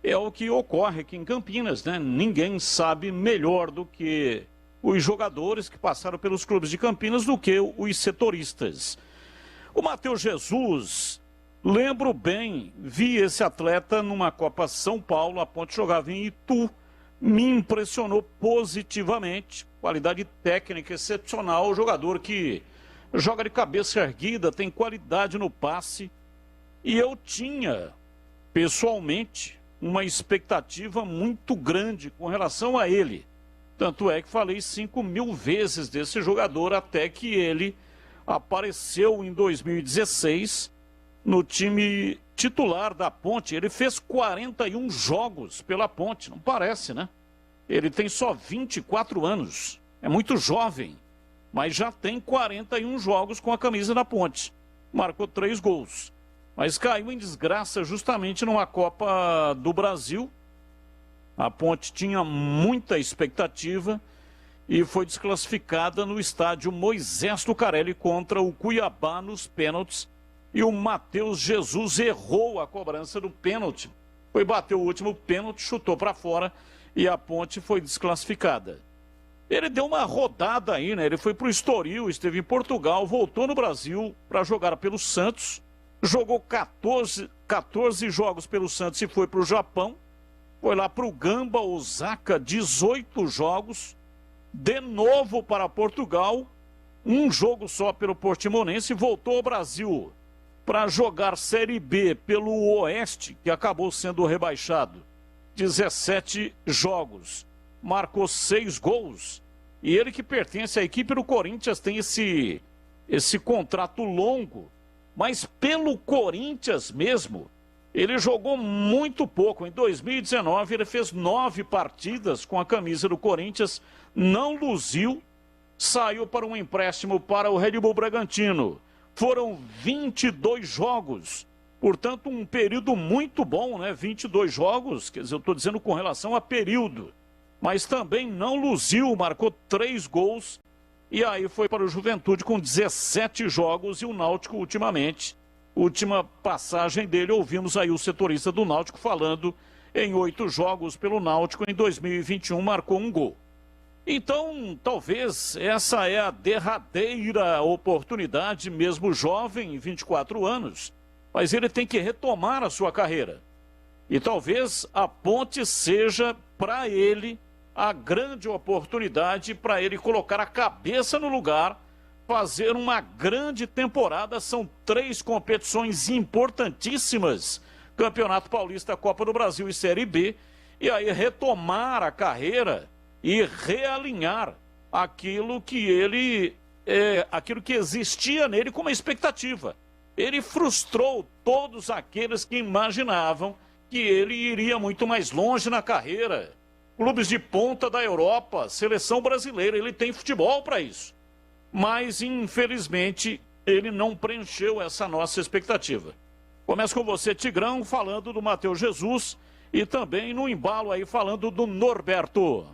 E: É o que ocorre aqui em Campinas, né? Ninguém sabe melhor do que os jogadores que passaram pelos clubes de Campinas do que os setoristas. O Matheus Jesus, lembro bem, vi esse atleta numa Copa São Paulo, a Ponte jogava em Itu, me impressionou positivamente, qualidade técnica excepcional, jogador que joga de cabeça erguida, tem qualidade no passe, e eu tinha, pessoalmente, uma expectativa muito grande com relação a ele. Tanto é que falei 5.000 vezes desse jogador até que ele apareceu em 2016 no time titular da Ponte. Ele fez 41 jogos pela Ponte, não parece, né? Ele tem só 24 anos, é muito jovem, mas já tem 41 jogos com a camisa da Ponte. Marcou 3 gols, mas caiu em desgraça justamente numa Copa do Brasil. A Ponte tinha muita expectativa e foi desclassificada no estádio Moisés Lucarelli contra o Cuiabá nos pênaltis. E o Matheus Jesus errou a cobrança do pênalti. Foi bater o último pênalti, chutou para fora e a Ponte foi desclassificada. Ele deu uma rodada aí, né? Ele foi para o Estoril, esteve em Portugal, voltou no Brasil para jogar pelo Santos. Jogou 14 jogos pelo Santos e foi para o Japão. Foi lá para o Gamba Osaka, 18 jogos. De novo para Portugal, um jogo só pelo Portimonense, voltou ao Brasil para jogar Série B pelo Oeste, que acabou sendo rebaixado. 17 jogos, marcou 6 gols. E ele que pertence à equipe do Corinthians tem esse contrato longo, mas pelo Corinthians mesmo, ele jogou muito pouco. Em 2019, ele fez 9 partidas com a camisa do Corinthians, não luziu, saiu para um empréstimo para o Red Bull Bragantino. Foram 22 jogos, portanto, um período muito bom, né? 22 jogos, quer dizer, eu estou dizendo com relação a período, mas também não luziu, marcou 3 gols, e aí foi para o Juventude com 17 jogos, e o Náutico ultimamente. Última passagem dele, ouvimos aí o setorista do Náutico falando em 8 jogos pelo Náutico, em 2021 marcou 1 gol. Então, talvez essa é a derradeira oportunidade, mesmo jovem, 24 anos, mas ele tem que retomar a sua carreira. E talvez a Ponte seja, para ele, a grande oportunidade para ele colocar a cabeça no lugar, fazer uma grande temporada. São 3 competições importantíssimas, Campeonato Paulista, Copa do Brasil e Série B, e aí retomar a carreira e realinhar aquilo que existia nele como expectativa. Ele frustrou todos aqueles que imaginavam que ele iria muito mais longe na carreira. Clubes de ponta da Europa, seleção brasileira, ele tem futebol para isso. Mas, infelizmente, ele não preencheu essa nossa expectativa. Começo com você, Tigrão, falando do Matheus Jesus e também no embalo aí falando do Norberto.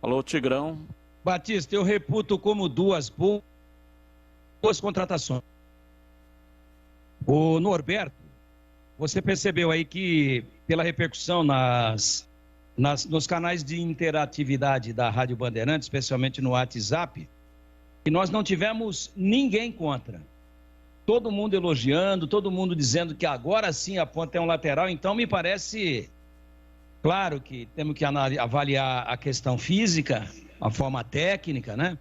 E: Alô, Tigrão.
M: Batista, eu reputo como 2 boas contratações. O Norberto, você percebeu aí que pela repercussão nos canais de interatividade da Rádio Bandeirantes, especialmente no WhatsApp, que nós não tivemos ninguém contra. Todo mundo elogiando, todo mundo dizendo que agora sim a Ponte é um lateral, então me parece... Claro que temos que avaliar a questão física, a forma técnica, né?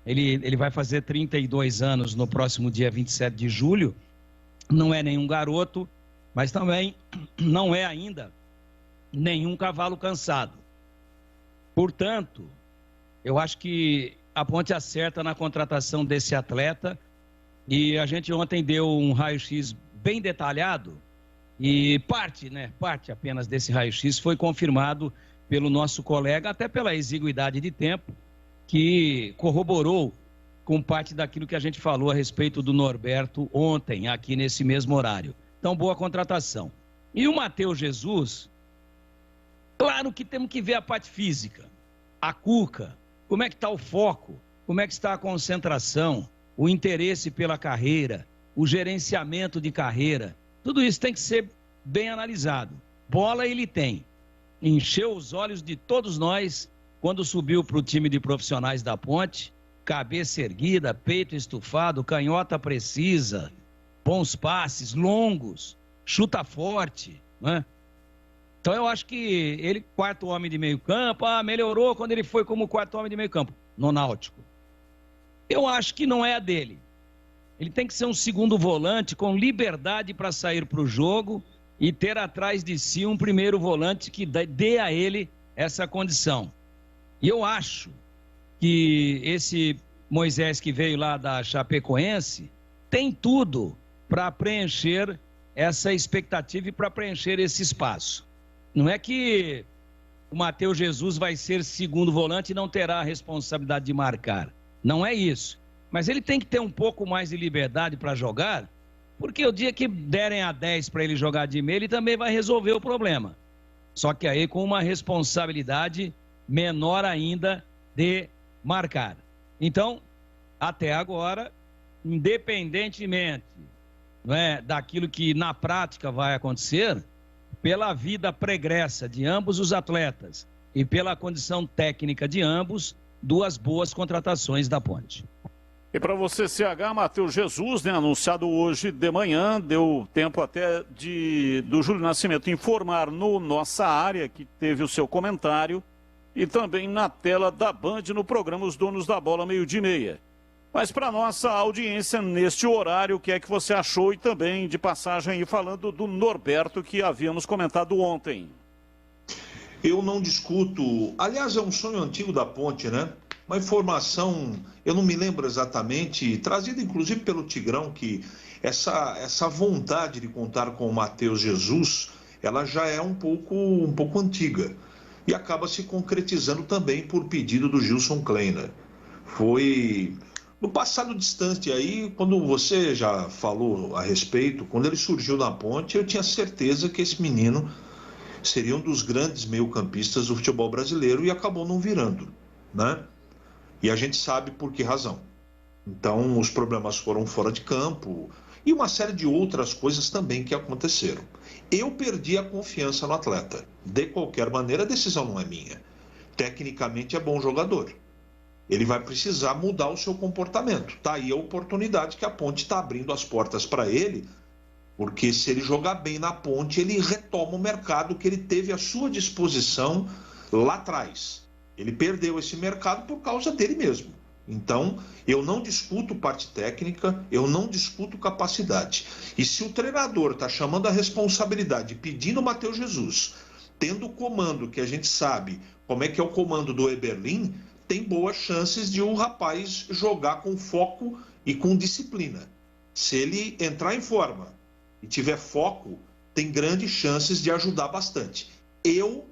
M: Ele vai fazer 32 anos no próximo dia 27 de julho, não é nenhum garoto, mas também não é ainda nenhum cavalo cansado. Portanto, eu acho que a Ponte acerta na contratação desse atleta e a gente ontem deu um raio-x bem detalhado. E parte apenas desse raio-x foi confirmado pelo nosso colega, até pela exiguidade de tempo, que corroborou com parte daquilo que a gente falou a respeito do Norberto ontem, aqui nesse mesmo horário. Então, boa contratação. E o Matheus Jesus, claro que temos que ver a parte física, a cuca, como é que está o foco, como é que está a concentração, o interesse pela carreira, o gerenciamento de carreira. Tudo isso tem que ser bem analisado. Bola ele tem. Encheu os olhos de todos nós quando subiu para o time de profissionais da Ponte. Cabeça erguida, peito estufado, canhota precisa, bons passes, longos, chuta forte, né? Então eu acho que ele, quarto homem de meio campo, melhorou quando ele foi como quarto homem de meio campo, no Náutico. Eu acho que não é a dele. Ele tem que ser um segundo volante com liberdade para sair para o jogo e ter atrás de si um primeiro volante que dê a ele essa condição. E eu acho que esse Moisés que veio lá da Chapecoense tem tudo para preencher essa expectativa e para preencher esse espaço. Não é que o Matheus Jesus vai ser segundo volante e não terá a responsabilidade de marcar. Não é isso. Mas ele tem que ter um pouco mais de liberdade para jogar, porque o dia que derem a 10 para ele jogar de meio, ele também vai resolver o problema. Só que aí com uma responsabilidade menor ainda de marcar. Então, até agora, independentemente, não é, daquilo que na prática vai acontecer, pela vida pregressa de ambos os atletas e pela condição técnica de ambos, duas boas contratações da Ponte.
E: E para você, CH, Matheus Jesus, né, anunciado hoje de manhã, deu tempo até do Júlio Nascimento informar no Nossa Área, que teve o seu comentário, e também na tela da Band, no programa Os Donos da Bola, 12h30. Mas para nossa audiência, neste horário, o que é que você achou? E também, de passagem aí, falando do Norberto, que havíamos comentado ontem.
L: Eu não discuto, aliás, é um sonho antigo da Ponte, né? Uma informação, eu não me lembro exatamente, trazida inclusive pelo Tigrão, que essa vontade de contar com o Matheus Jesus, ela já é um pouco antiga. E acaba se concretizando também por pedido do Gilson Kleiner. Foi no passado distante aí, quando você já falou a respeito, quando ele surgiu na Ponte, eu tinha certeza que esse menino seria um dos grandes meio-campistas do futebol brasileiro e acabou não virando, né? E a gente sabe por que razão. Então, os problemas foram fora de campo e uma série de outras coisas também que aconteceram. Eu perdi a confiança no atleta. De qualquer maneira, a decisão não é minha. Tecnicamente é bom jogador. Ele vai precisar mudar o seu comportamento. Está aí a oportunidade que a Ponte está abrindo as portas para ele, porque se ele jogar bem na Ponte, ele retoma o mercado que ele teve à sua disposição lá atrás. Ele perdeu esse mercado por causa dele mesmo. Então, eu não discuto parte técnica, eu não discuto capacidade. E se o treinador está chamando a responsabilidade, pedindo o Matheus Jesus, tendo o comando, que a gente sabe como é que é o comando do Eberlin, tem boas chances de o rapaz jogar com foco e com disciplina. Se ele entrar em forma e tiver foco, tem grandes chances de ajudar bastante. Eu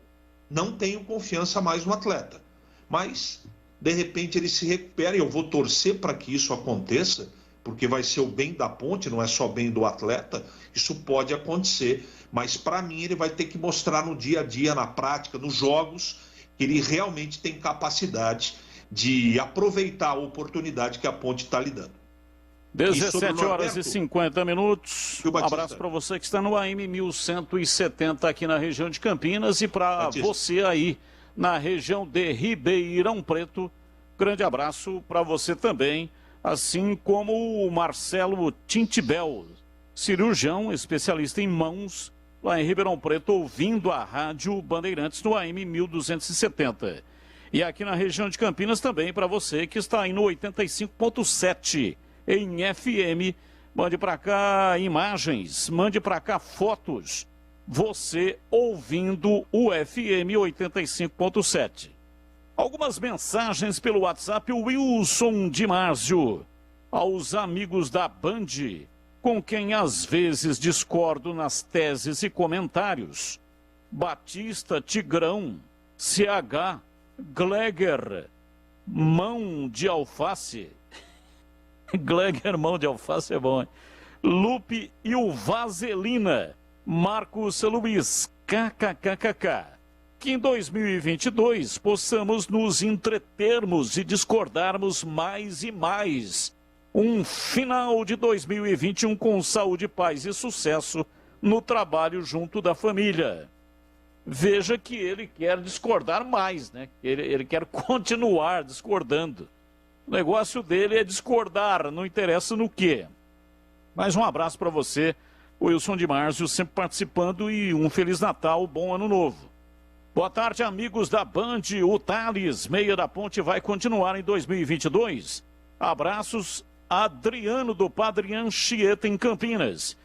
L: não tenho confiança mais no atleta, mas de repente ele se recupera e eu vou torcer para que isso aconteça, porque vai ser o bem da Ponte, não é só bem do atleta. Isso pode acontecer, mas para mim ele vai ter que mostrar no dia a dia, na prática, nos jogos, que ele realmente tem capacidade de aproveitar a oportunidade que a Ponte está lhe dando.
E: 17h50. Um abraço para você que está no AM 1170 aqui na região de Campinas e para você aí na região de Ribeirão Preto. Grande abraço para você também, assim como o Marcelo Tintibel, cirurgião, especialista em mãos, lá em Ribeirão Preto, ouvindo a Rádio Bandeirantes no AM 1270. E aqui na região de Campinas também para você que está aí no 85.7. Em FM, mande para cá imagens, mande para cá fotos, você ouvindo o FM 85.7. Algumas mensagens pelo WhatsApp, o Wilson Di Márcio, aos amigos da Band, com quem às vezes discordo nas teses e comentários. Batista, Tigrão, CH, Gleger, Mão de Alface. Gleger, mão de alface é bom, hein? Lupe e o Vaselina. Marcos Luiz, kkkk. Que em 2022 possamos nos entretermos e discordarmos mais e mais. Um final de 2021 com saúde, paz e sucesso no trabalho junto da família. Veja que ele quer discordar mais, né? Ele quer continuar discordando. O negócio dele é discordar, não interessa no quê. Mais um abraço para você, Wilson de Márcio, sempre participando, e um Feliz Natal, bom Ano Novo. Boa tarde, amigos da Band. O Thales, meia da ponte, vai continuar em 2022. Abraços, Adriano do Padre Anchieta, em Campinas.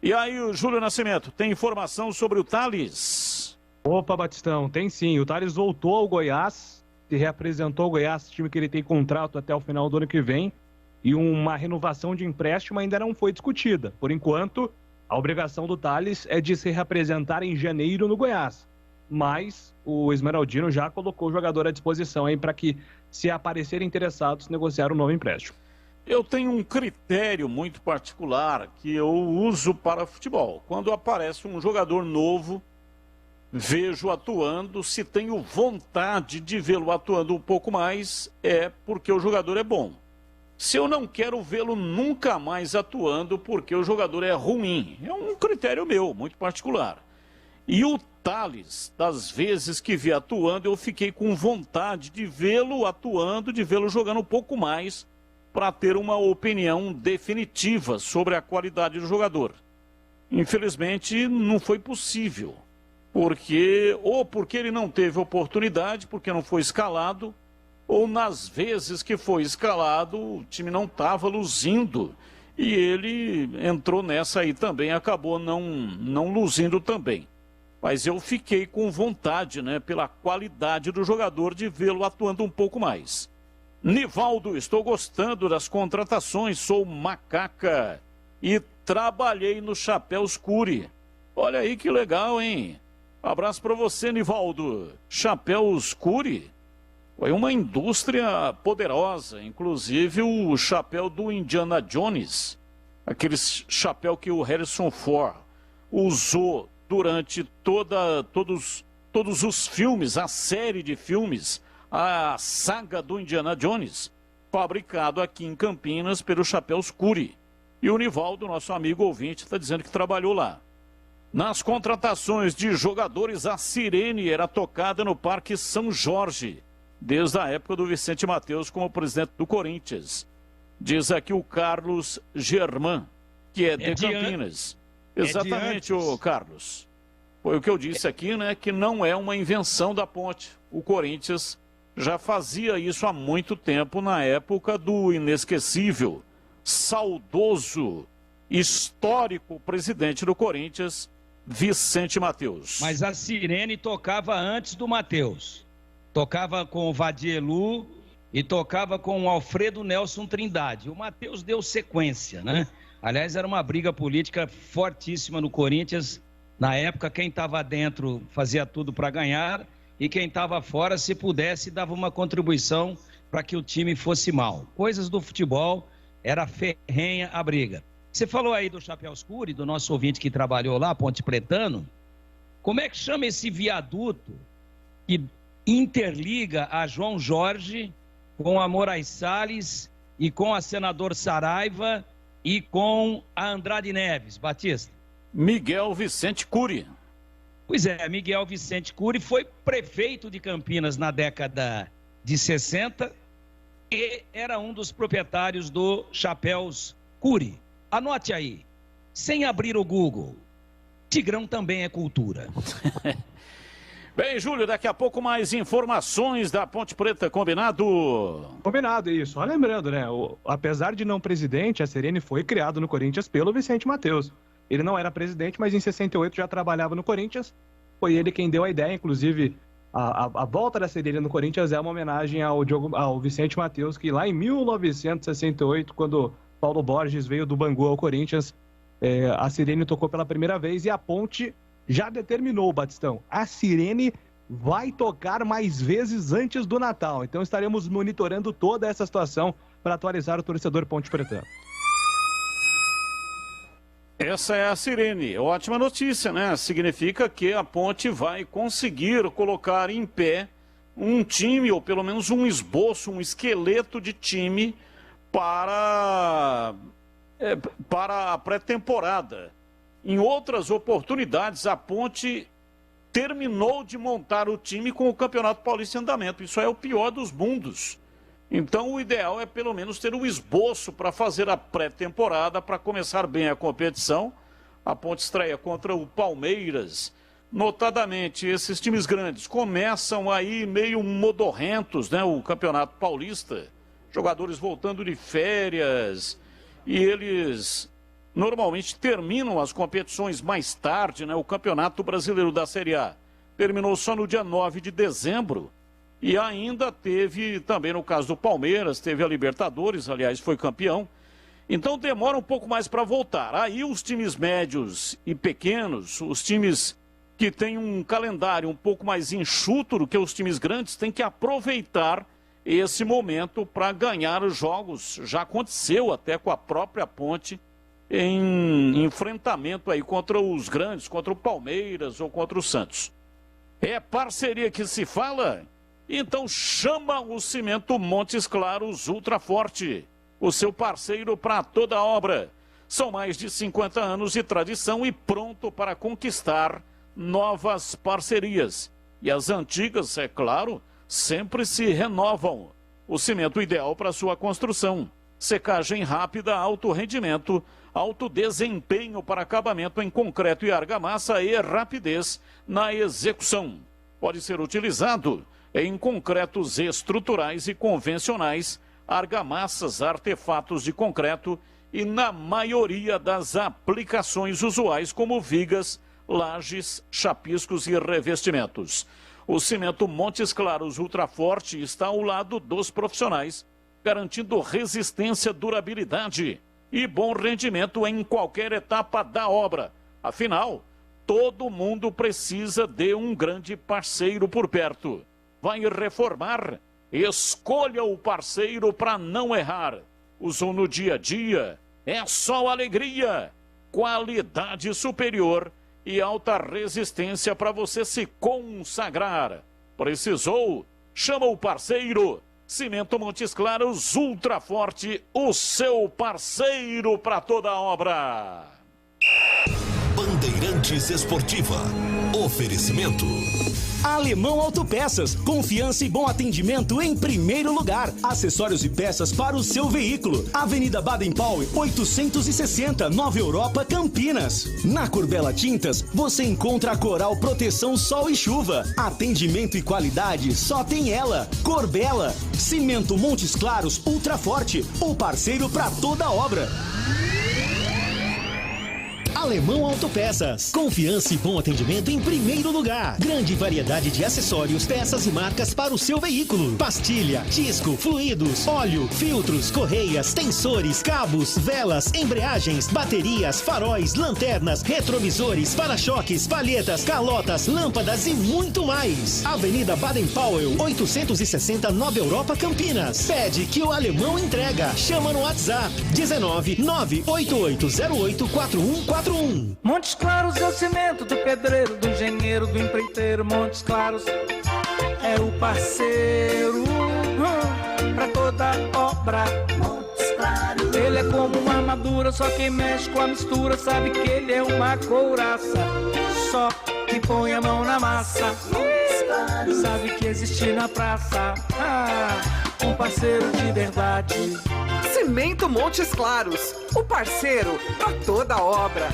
E: E aí, o Júlio Nascimento, tem informação sobre o Thales?
F: Opa, Batistão, tem sim. O Thales voltou ao Goiás, se reapresentou ao Goiás, time que ele tem contrato até o final do ano que vem, e uma renovação de empréstimo ainda não foi discutida. Por enquanto, a obrigação do Thales é de se reapresentar em janeiro no Goiás. Mas o Esmeraldino já colocou o jogador à disposição aí para que, se aparecerem interessados, negociar um novo empréstimo.
E: Eu tenho um critério muito particular que eu uso para futebol. Quando aparece um jogador novo, vejo atuando, se tenho vontade de vê-lo atuando um pouco mais, é porque o jogador é bom. Se eu não quero vê-lo nunca mais atuando porque o jogador é ruim, é um critério meu, muito particular. E o Thales, das vezes que vi atuando, eu fiquei com vontade de vê-lo atuando, de vê-lo jogando um pouco mais, para ter uma opinião definitiva sobre a qualidade do jogador. Infelizmente, não foi possível, porque ele não teve oportunidade, porque não foi escalado, ou nas vezes que foi escalado, o time não estava luzindo, e ele entrou nessa aí também, acabou não luzindo também. Mas eu fiquei com vontade, né, pela qualidade do jogador, de vê-lo atuando um pouco mais. Nivaldo, estou gostando das contratações, sou macaca e trabalhei no Chapéus Curi. Olha aí que legal, hein? Abraço para você, Nivaldo. Chapéus Curi foi uma indústria poderosa, inclusive o chapéu do Indiana Jones, aquele chapéu que o Harrison Ford usou durante todos os filmes, a série de filmes, a saga do Indiana Jones, fabricado aqui em Campinas pelo Chapéus Curi. E o Nivaldo, nosso amigo ouvinte, está dizendo que trabalhou lá. Nas contratações de jogadores, a sirene era tocada no Parque São Jorge, desde a época do Vicente Mateus como presidente do Corinthians. Diz aqui o Carlos Germán, que é de Campinas. Exatamente, o Carlos. Foi o que eu disse aqui, né? Que não é uma invenção da ponte. O Corinthians já fazia isso há muito tempo, na época do inesquecível, saudoso, histórico presidente do Corinthians, Vicente Mateus.
M: Mas a sirene tocava antes do Mateus. Tocava com o Vadielu e tocava com o Alfredo Nelson Trindade. O Mateus deu sequência, né? Aliás, era uma briga política fortíssima no Corinthians. Na época, quem estava dentro fazia tudo para ganhar e quem estava fora, se pudesse, dava uma contribuição para que o time fosse mal. Coisas do futebol, era ferrenha a briga. Você falou aí do Chapéu Escuro, do nosso ouvinte que trabalhou lá, Ponte Pretano. Como é que chama esse viaduto que interliga a João Jorge com a Moraes Salles e com a Senador Saraiva e com a Andrade Neves, Batista?
E: Miguel Vicente Cury.
M: Pois é, Miguel Vicente Cury foi prefeito de Campinas na década de 60 e era um dos proprietários do Chapéus Cury. Anote aí, sem abrir o Google, Tigrão também é cultura.
E: Bem, Júlio, daqui a pouco mais informações da Ponte Preta, combinado?
F: Combinado, isso. Só lembrando, né, apesar de não presidente, a Sirene foi criado no Corinthians pelo Vicente Mateus. Ele não era presidente, mas em 68 já trabalhava no Corinthians. Foi ele quem deu a ideia, inclusive a volta da Sirene no Corinthians é uma homenagem ao Vicente Mateus, que lá em 1968, quando Paulo Borges veio do Bangu ao Corinthians, a Sirene tocou pela primeira vez e a Ponte já determinou, Batistão. A Sirene vai tocar mais vezes antes do Natal. Então estaremos monitorando toda essa situação para atualizar o torcedor Ponte Preta.
E: Essa é a Sirene. Ótima notícia, né? Significa que a Ponte vai conseguir colocar em pé um time, ou pelo menos um esboço, um esqueleto de time para a pré-temporada. Em outras oportunidades, a Ponte terminou de montar o time com o Campeonato Paulista em andamento. Isso é o pior dos mundos. Então, o ideal é pelo menos ter um esboço para fazer a pré-temporada, para começar bem a competição. A Ponte estreia contra o Palmeiras. Notadamente, esses times grandes começam aí meio modorrentos, né? O Campeonato Paulista, jogadores voltando de férias, e eles normalmente terminam as competições mais tarde, né? O Campeonato Brasileiro da Série A terminou só no dia 9 de dezembro. E ainda teve, também no caso do Palmeiras, teve a Libertadores, aliás, foi campeão. Então demora um pouco mais para voltar. Aí os times médios e pequenos, os times que têm um calendário um pouco mais enxuto do que os times grandes, têm que aproveitar esse momento para ganhar os jogos. Já aconteceu até com a própria Ponte em enfrentamento aí contra os grandes, contra o Palmeiras ou contra o Santos. É parceria que se fala? Então chama o Cimento Montes Claros Ultra Forte, o seu parceiro para toda a obra. São mais de 50 anos de tradição e pronto para conquistar novas parcerias. E as antigas, é claro, sempre se renovam. O cimento ideal para sua construção. Secagem rápida, alto rendimento, alto desempenho para acabamento em concreto e argamassa e rapidez na execução. Pode ser utilizado em concretos estruturais e convencionais, argamassas, artefatos de concreto e na maioria das aplicações usuais como vigas, lajes, chapiscos e revestimentos. O cimento Montes Claros Ultra Forte está ao lado dos profissionais, garantindo resistência, durabilidade e bom rendimento em qualquer etapa da obra. Afinal, todo mundo precisa de um grande parceiro por perto. Vai reformar? Escolha o parceiro para não errar. Usou no dia a dia? É só alegria. Qualidade superior e alta resistência para você se consagrar. Precisou? Chama o parceiro. Cimento Montes Claros Ultra Forte, o seu parceiro para toda a obra.
O: Bandeirantes Esportiva. Oferecimento.
C: Alemão Autopeças, confiança e bom atendimento em primeiro lugar. Acessórios e peças para o seu veículo. Avenida Baden-Powell, 860, Nova Europa, Campinas. Na Corbella Tintas, você encontra a Coral Proteção Sol e Chuva. Atendimento e qualidade só tem ela. Corbella, Cimento Montes Claros Ultra Forte, o parceiro para toda obra. Alemão Autopeças. Confiança e bom atendimento em primeiro lugar. Grande variedade de acessórios, peças e marcas para o seu veículo. Pastilha, disco, fluidos, óleo, filtros, correias, tensores, cabos, velas, embreagens, baterias, faróis, lanternas, retrovisores, para-choques, palhetas, calotas, lâmpadas e muito mais. Avenida Baden-Powell, 860 Nova Europa, Campinas. Pede que o Alemão entrega. Chama no WhatsApp 19 98808 4141.
U: Montes Claros é o cimento do pedreiro, do engenheiro, do empreiteiro. Montes Claros é o parceiro pra toda obra. Montes Claros. Ele é como uma armadura, só quem mexe com a mistura sabe que ele é uma couraça. Só quem põe a mão na massa Montes Claros sabe que existe na praça um parceiro de verdade.
V: Cimento Montes Claros, o parceiro para toda obra.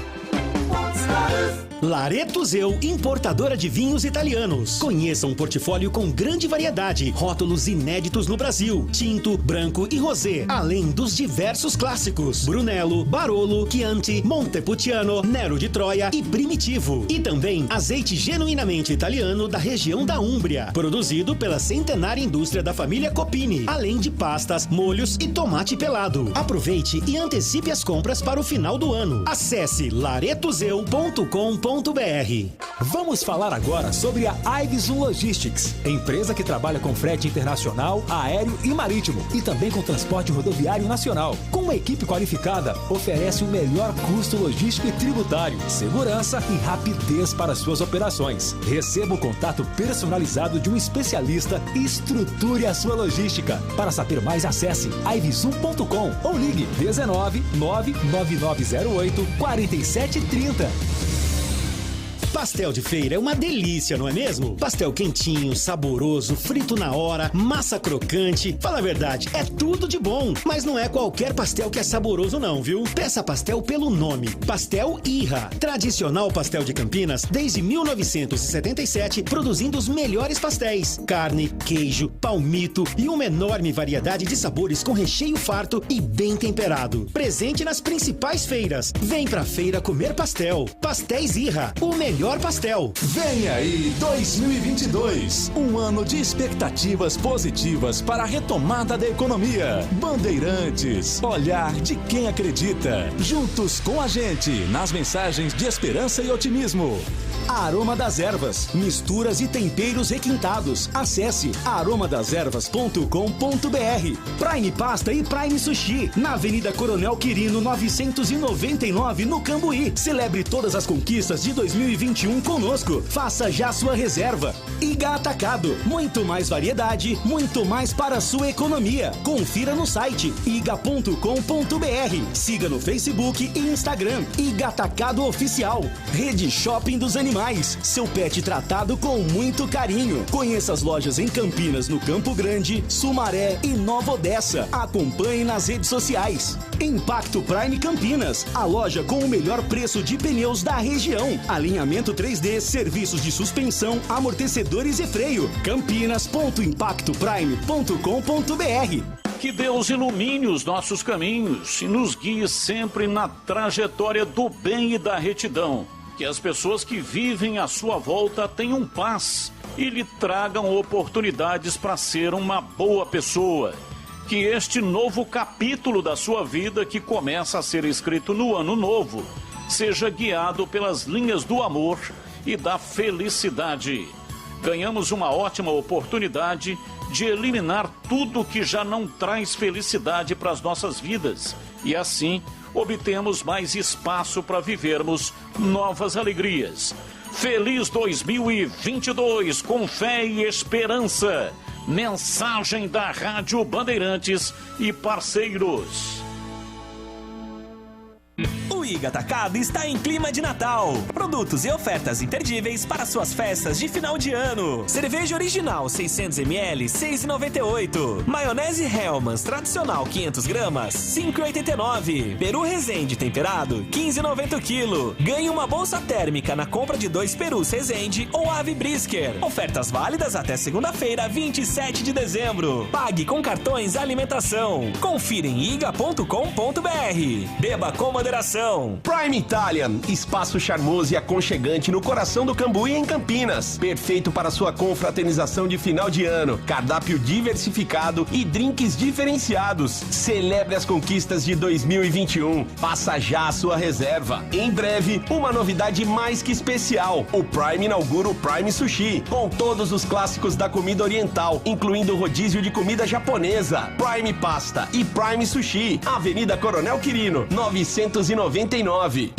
C: Lareto Zeu, importadora de vinhos italianos. Conheça um portfólio com grande variedade, rótulos inéditos no Brasil, tinto, branco e rosé, além dos diversos clássicos: Brunello, Barolo, Chianti, Montepulciano, Nero de Troia e Primitivo. E também azeite genuinamente italiano da região da Úmbria, produzido pela centenária indústria da família Copini, além de pastas, molhos e tomate pelado. Aproveite e antecipe as compras para o final do ano. Acesse laretozeu.com.br.
R: Vamos falar agora sobre a Iveson Logistics, empresa que trabalha com frete internacional, aéreo e marítimo e também com transporte rodoviário nacional. Com uma equipe qualificada, oferece o melhor custo logístico e tributário, segurança e rapidez para suas operações. Receba o contato personalizado de um especialista e estruture a sua logística. Para saber mais, acesse iveson.com ou ligue 19 99908 4730.
G: Pastel de feira é uma delícia, não é mesmo? Pastel quentinho, saboroso, frito na hora, massa crocante. Fala a verdade, é tudo de bom. Mas não é qualquer pastel que é saboroso não, viu? Peça pastel pelo nome. Pastel Irra. Tradicional pastel de Campinas desde 1977, produzindo os melhores pastéis. Carne, queijo, palmito e uma enorme variedade de sabores com recheio farto e bem temperado. Presente nas principais feiras. Vem pra feira comer pastel. Pastéis Irra, o melhor pastel.
C: Vem aí 2022, um ano de expectativas positivas para a retomada da economia. Bandeirantes, olhar de quem acredita. Juntos com a gente nas mensagens de esperança e otimismo. Aroma das Ervas, misturas e temperos requintados. Acesse aromadeservas.com.br. Prime Pasta e Prime Sushi, na Avenida Coronel Quirino 999, no Cambuí. Celebre todas as conquistas de 2021 conosco. Faça já sua reserva. Iga Atacado, muito mais variedade, muito mais para a sua economia. Confira no site iga.com.br. Siga no Facebook e Instagram. Iga Atacado Oficial. Rede Shopping dos Animais. Seu pet tratado com muito carinho. Conheça as lojas em Campinas, no Campo Grande, Sumaré e Nova Odessa. Acompanhe nas redes sociais. Impacto Prime Campinas, a loja com o melhor preço de pneus da região. Alinhamento 3D, serviços de suspensão, amortecedores e freio. campinas.impactoprime.com.br.
E: Que Deus ilumine os nossos caminhos e nos guie sempre na trajetória do bem e da retidão. Que as pessoas que vivem à sua volta tenham paz e lhe tragam oportunidades para ser uma boa pessoa. Que este novo capítulo da sua vida, que começa a ser escrito no ano novo, seja guiado pelas linhas do amor e da felicidade. Ganhamos uma ótima oportunidade de eliminar tudo que já não traz felicidade para as nossas vidas e assim obtemos mais espaço para vivermos novas alegrias. Feliz 2022 com fé e esperança. Mensagem da Rádio Bandeirantes e parceiros.
H: O Iga Atacado está em clima de Natal. Produtos e ofertas imperdíveis para suas festas de final de ano. Cerveja original 600ml, 6,98. Maionese Hellmann's tradicional 500 gramas, 5,89. Peru Resende temperado, 15,90 kg. Ganhe uma bolsa térmica na compra de 2 perus Resende ou ave Brisker. Ofertas válidas até segunda-feira, 27 de dezembro. Pague com cartões alimentação. Confira em iga.com.br. Beba com moderação.
W: Prime Italian, espaço charmoso e aconchegante no coração do Cambuí, em Campinas. Perfeito para sua confraternização de final de ano. Cardápio diversificado e drinks diferenciados. Celebre as conquistas de 2021. Faça já a sua reserva. Em breve, uma novidade mais que especial. O Prime inaugura o Prime Sushi, com todos os clássicos da comida oriental, incluindo o rodízio de comida japonesa. Prime Pasta e Prime Sushi, Avenida Coronel Quirino, 999.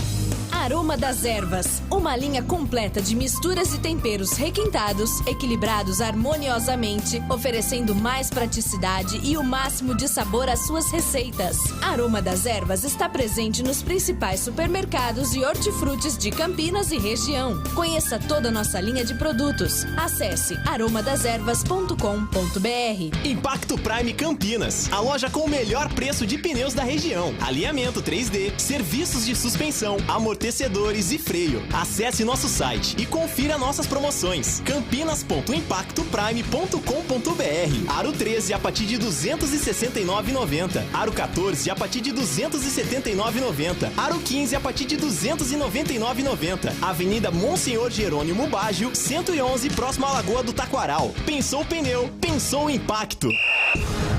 X: Aroma das Ervas, uma linha completa de misturas e temperos requintados, equilibrados harmoniosamente, oferecendo mais praticidade e o máximo de sabor às suas receitas. Aroma das Ervas está presente nos principais supermercados e hortifrutis de Campinas e região. Conheça toda a nossa linha de produtos. Acesse aromadeservas.com.br.
Q: Impacto Prime Campinas, a loja com o melhor preço de pneus da região. Alinhamento 3D, serviços de suspensão, amortecedores e freio. Acesse nosso site e confira nossas promoções. campinas.impactoprime.com.br. Aro 13 a partir de 269,90. Aro 14 a partir de 279,90. Aro 15 a partir de 299,90. Avenida Monsenhor Jerônimo Baggio, 111, próximo à Lagoa do Taquaral. Pensou pneu, pensou impacto.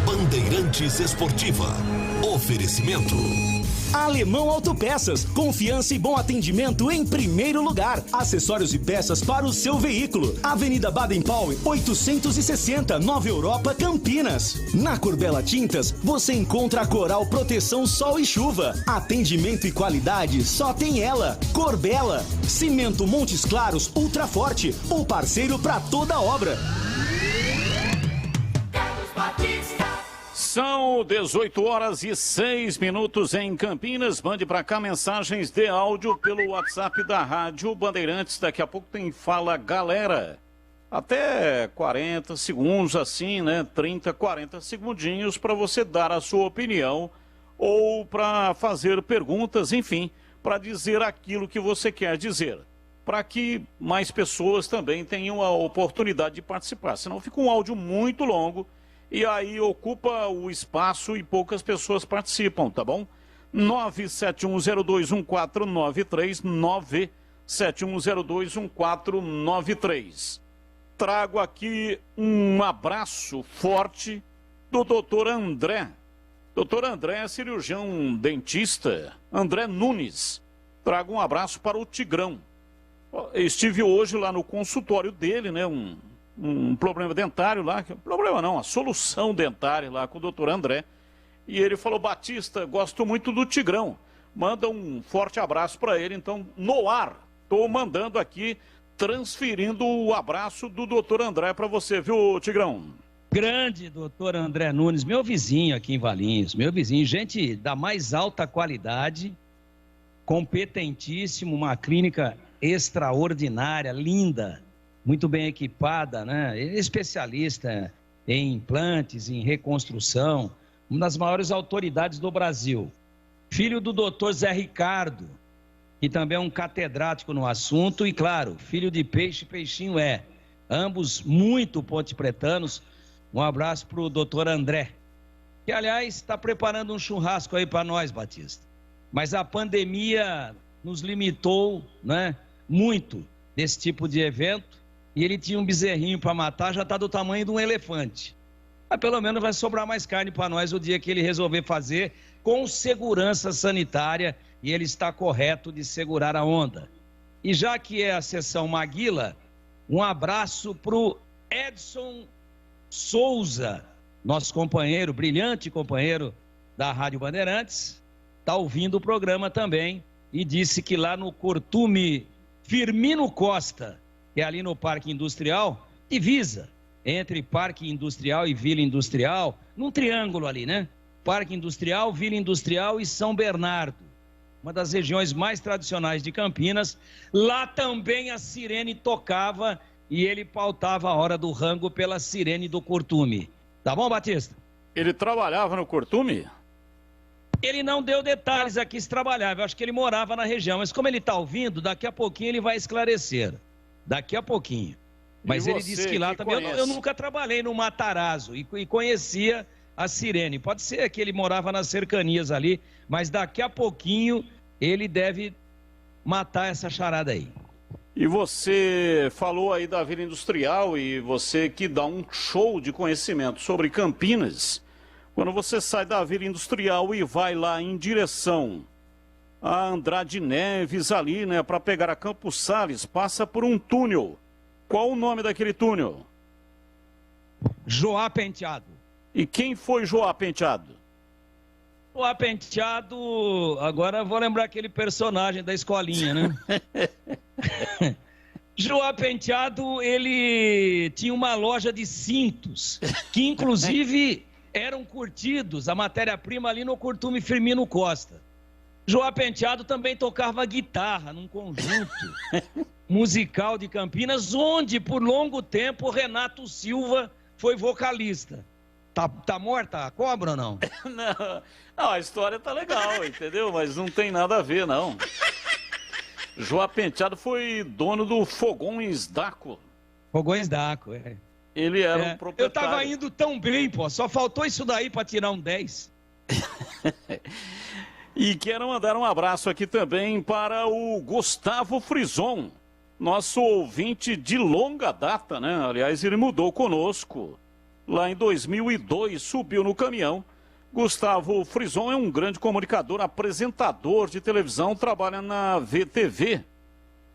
A: Bandeirantes Esportiva. Oferecimento
C: Alemão Autopeças, confiança e bom atendimento em primeiro lugar. Acessórios e peças para o seu veículo. Avenida Baden-Powell, 860, Nova Europa, Campinas. Na Corbella Tintas, você encontra a Coral Proteção Sol e Chuva. Atendimento e qualidade só tem ela. Corbella, Cimento Montes Claros Ultra Forte, o parceiro para toda obra.
E: São 18h06 em Campinas. Mande para cá mensagens de áudio pelo WhatsApp da Rádio Bandeirantes. Daqui a pouco tem Fala Galera. Até 40 segundos assim, né? 30, 40 segundinhos para você dar a sua opinião ou para fazer perguntas, enfim, para dizer aquilo que você quer dizer. Para que mais pessoas também tenham a oportunidade de participar. Senão fica um áudio muito longo. E aí ocupa o espaço e poucas pessoas participam, tá bom? 971021493, 971021493. Trago aqui um abraço forte do doutor André. Doutor André é cirurgião dentista, André Nunes. Trago um abraço para o Tigrão. Estive hoje lá no consultório dele, né? Um problema dentário lá, problema não, a solução dentária lá com o doutor André. E ele falou: Batista, gosto muito do Tigrão. Manda um forte abraço para ele. Então, no ar, estou mandando aqui, transferindo o abraço do doutor André para você, viu, Tigrão?
M: Grande doutor André Nunes, meu vizinho aqui em Valinhos, meu vizinho, gente da mais alta qualidade, competentíssimo, uma clínica extraordinária, linda, muito bem equipada, né? Ele é especialista em implantes, em reconstrução, uma das maiores autoridades do Brasil. Filho do doutor Zé Ricardo, que também é um catedrático no assunto, e claro, filho de peixe, peixinho é. Ambos muito pontepretanos. Um abraço para o doutor André, que aliás está preparando um churrasco aí para nós, Batista. Mas a pandemia nos limitou, né, muito desse tipo de evento. E ele tinha um bezerrinho para matar, já está do tamanho de um elefante. Mas pelo menos vai sobrar mais carne para nós o dia que ele resolver fazer com segurança sanitária, e ele está correto de segurar a onda. E já que é a sessão Maguila, um abraço para o Edson Souza, nosso companheiro, brilhante companheiro da Rádio Bandeirantes, está ouvindo o programa também e disse que lá no Curtume Firmino Costa, que é ali no Parque Industrial, divisa entre Parque Industrial e Vila Industrial, num triângulo ali, né? Parque Industrial, Vila Industrial e São Bernardo, uma das regiões mais tradicionais de Campinas. Lá também a sirene tocava e ele pautava a hora do rango pela sirene do Curtume. Tá bom, Batista?
E: Ele trabalhava no Curtume?
M: Ele não deu detalhes aqui se trabalhava, eu acho que ele morava na região, mas como ele está ouvindo, daqui a pouquinho ele vai esclarecer. Daqui a pouquinho. Mas ele disse que lá também... Eu nunca trabalhei no Matarazzo e conhecia a sirene. Pode ser que ele morava nas cercanias ali, mas daqui a pouquinho ele deve matar essa charada aí.
E: E você falou aí da Vila Industrial e você que dá um show de conhecimento sobre Campinas. Quando você sai da Vila Industrial e vai lá em direção a Andrade Neves ali, né, para pegar a Campos Sales, passa por um túnel. Qual o nome daquele túnel?
M: Joá Penteado.
E: E quem foi Joá Penteado?
M: Joá Penteado, agora eu vou lembrar aquele personagem da escolinha, né? Joá Penteado, ele tinha uma loja de cintos, que inclusive eram curtidos, a matéria-prima ali no Curtume Firmino Costa. Joá Penteado também tocava guitarra num conjunto musical de Campinas, onde por longo tempo Renato Silva foi vocalista. Tá morta a cobra ou não?
E: Não, a história tá legal, entendeu? Mas não tem nada a ver, não. Joá Penteado foi dono do Fogões Daco.
M: Fogões Daco, é.
E: Ele era um proprietário.
M: Eu tava indo tão bem, pô, só faltou isso daí pra tirar um 10.
E: E quero mandar um abraço aqui também para o Gustavo Frison, nosso ouvinte de longa data, né? Aliás, ele mudou conosco lá em 2002, subiu no caminhão, Gustavo Frison é um grande comunicador, apresentador de televisão, trabalha na VTV.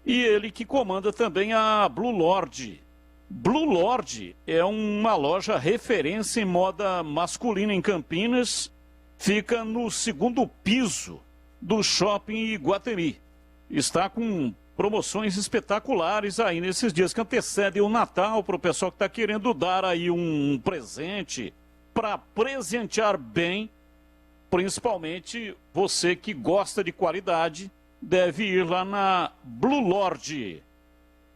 E: E ele que comanda também a Blue Lord. Blue Lord é uma loja referência em moda masculina em Campinas. Fica no segundo piso do Shopping Iguatemi. Está com promoções espetaculares aí nesses dias que antecedem o Natal, para o pessoal que está querendo dar aí um presente, para presentear bem, principalmente você que gosta de qualidade, deve ir lá na Blue Lord.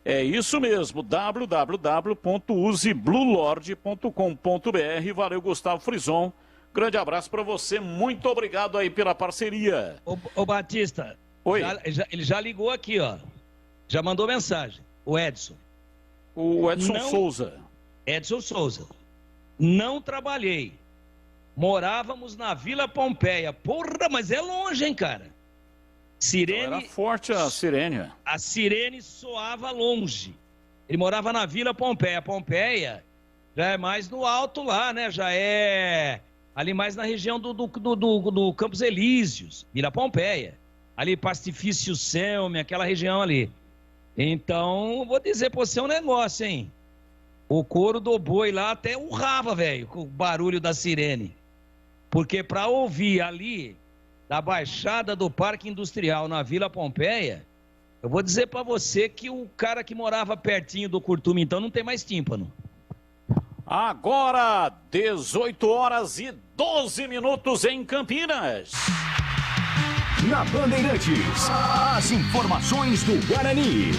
E: É isso mesmo, www.usebluelord.com.br. Valeu, Gustavo Frison. Grande abraço para você, muito obrigado aí pela parceria.
M: Ô Batista,
E: oi.
M: Ele já ligou aqui, ó. Já mandou mensagem. O Edson.
E: O Edson Souza.
M: Edson Souza. Não trabalhei. Morávamos na Vila Pompeia. Porra, mas é longe, hein, cara? Sirene.
E: Era forte a sirene.
M: A sirene soava longe. Ele morava na Vila Pompeia. Pompeia já é mais no alto lá, né? Já é ali mais na região do Campos Elíseos, Vila Pompeia. Ali, Pacifício Selme, aquela região ali. Então, vou dizer pra você um negócio, hein? O couro do boi lá até urrava, velho, com o barulho da sirene. Porque pra ouvir ali, da Baixada do Parque Industrial, na Vila Pompeia, eu vou dizer pra você que o cara que morava pertinho do Curtume, então, não tem mais tímpano.
E: Agora, 18h12 em Campinas.
C: Na Bandeirantes, as informações do Guarani.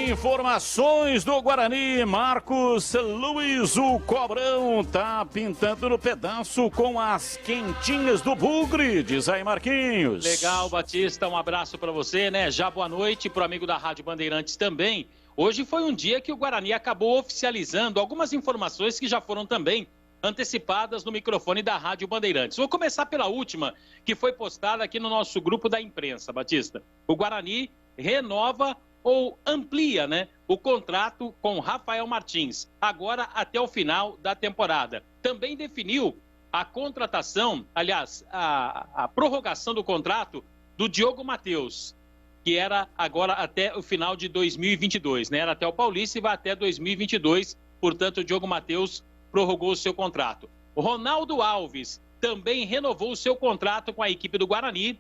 E: Informações do Guarani, Marcos Luiz, o Cobrão tá pintando no pedaço com as quentinhas do Bugre, diz aí Marquinhos.
B: Legal, Batista, um abraço para você, né? Já boa noite pro amigo da Rádio Bandeirantes também. Hoje foi um dia que o Guarani acabou oficializando algumas informações que já foram também antecipadas no microfone da Rádio Bandeirantes. Vou começar pela última, que foi postada aqui no nosso grupo da imprensa, Batista. O Guarani renova ou amplia, né, o contrato com Rafael Martins, agora até o final da temporada. Também definiu a contratação, aliás, a prorrogação do contrato do Diogo Matheus, que era agora até o final de 2022, né? Era até o Paulista e vai até 2022, portanto o Diogo Matheus prorrogou o seu contrato. O Ronaldo Alves também renovou o seu contrato com a equipe do Guarani,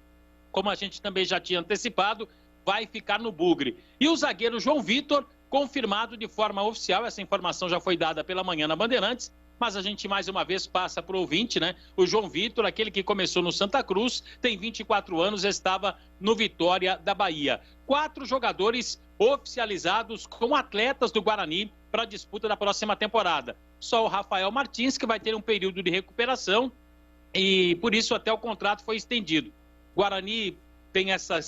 B: como a gente também já tinha antecipado, vai ficar no Bugre. E o zagueiro João Vitor, confirmado de forma oficial, essa informação já foi dada pela manhã na Bandeirantes, mas a gente mais uma vez passa para o ouvinte, né? O João Vitor, aquele que começou no Santa Cruz, tem 24 anos, estava no Vitória da Bahia. 4 jogadores oficializados com atletas do Guarani para a disputa da próxima temporada. Só o Rafael Martins, que vai ter um período de recuperação e por isso até o contrato foi estendido. Guarani tem essa,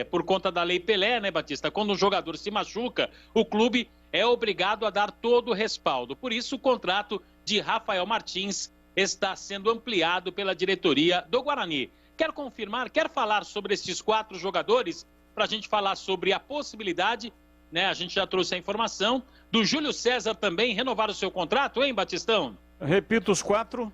B: por conta da Lei Pelé, né, Batista? Quando um jogador se machuca, o clube é obrigado a dar todo o respaldo. Por isso, o contrato de Rafael Martins está sendo ampliado pela diretoria do Guarani. Quer confirmar, quer falar sobre esses 4 jogadores, para a gente falar sobre a possibilidade, né? A gente já trouxe a informação, do Júlio César também renovar o seu contrato, hein, Batistão?
E: Repita os 4.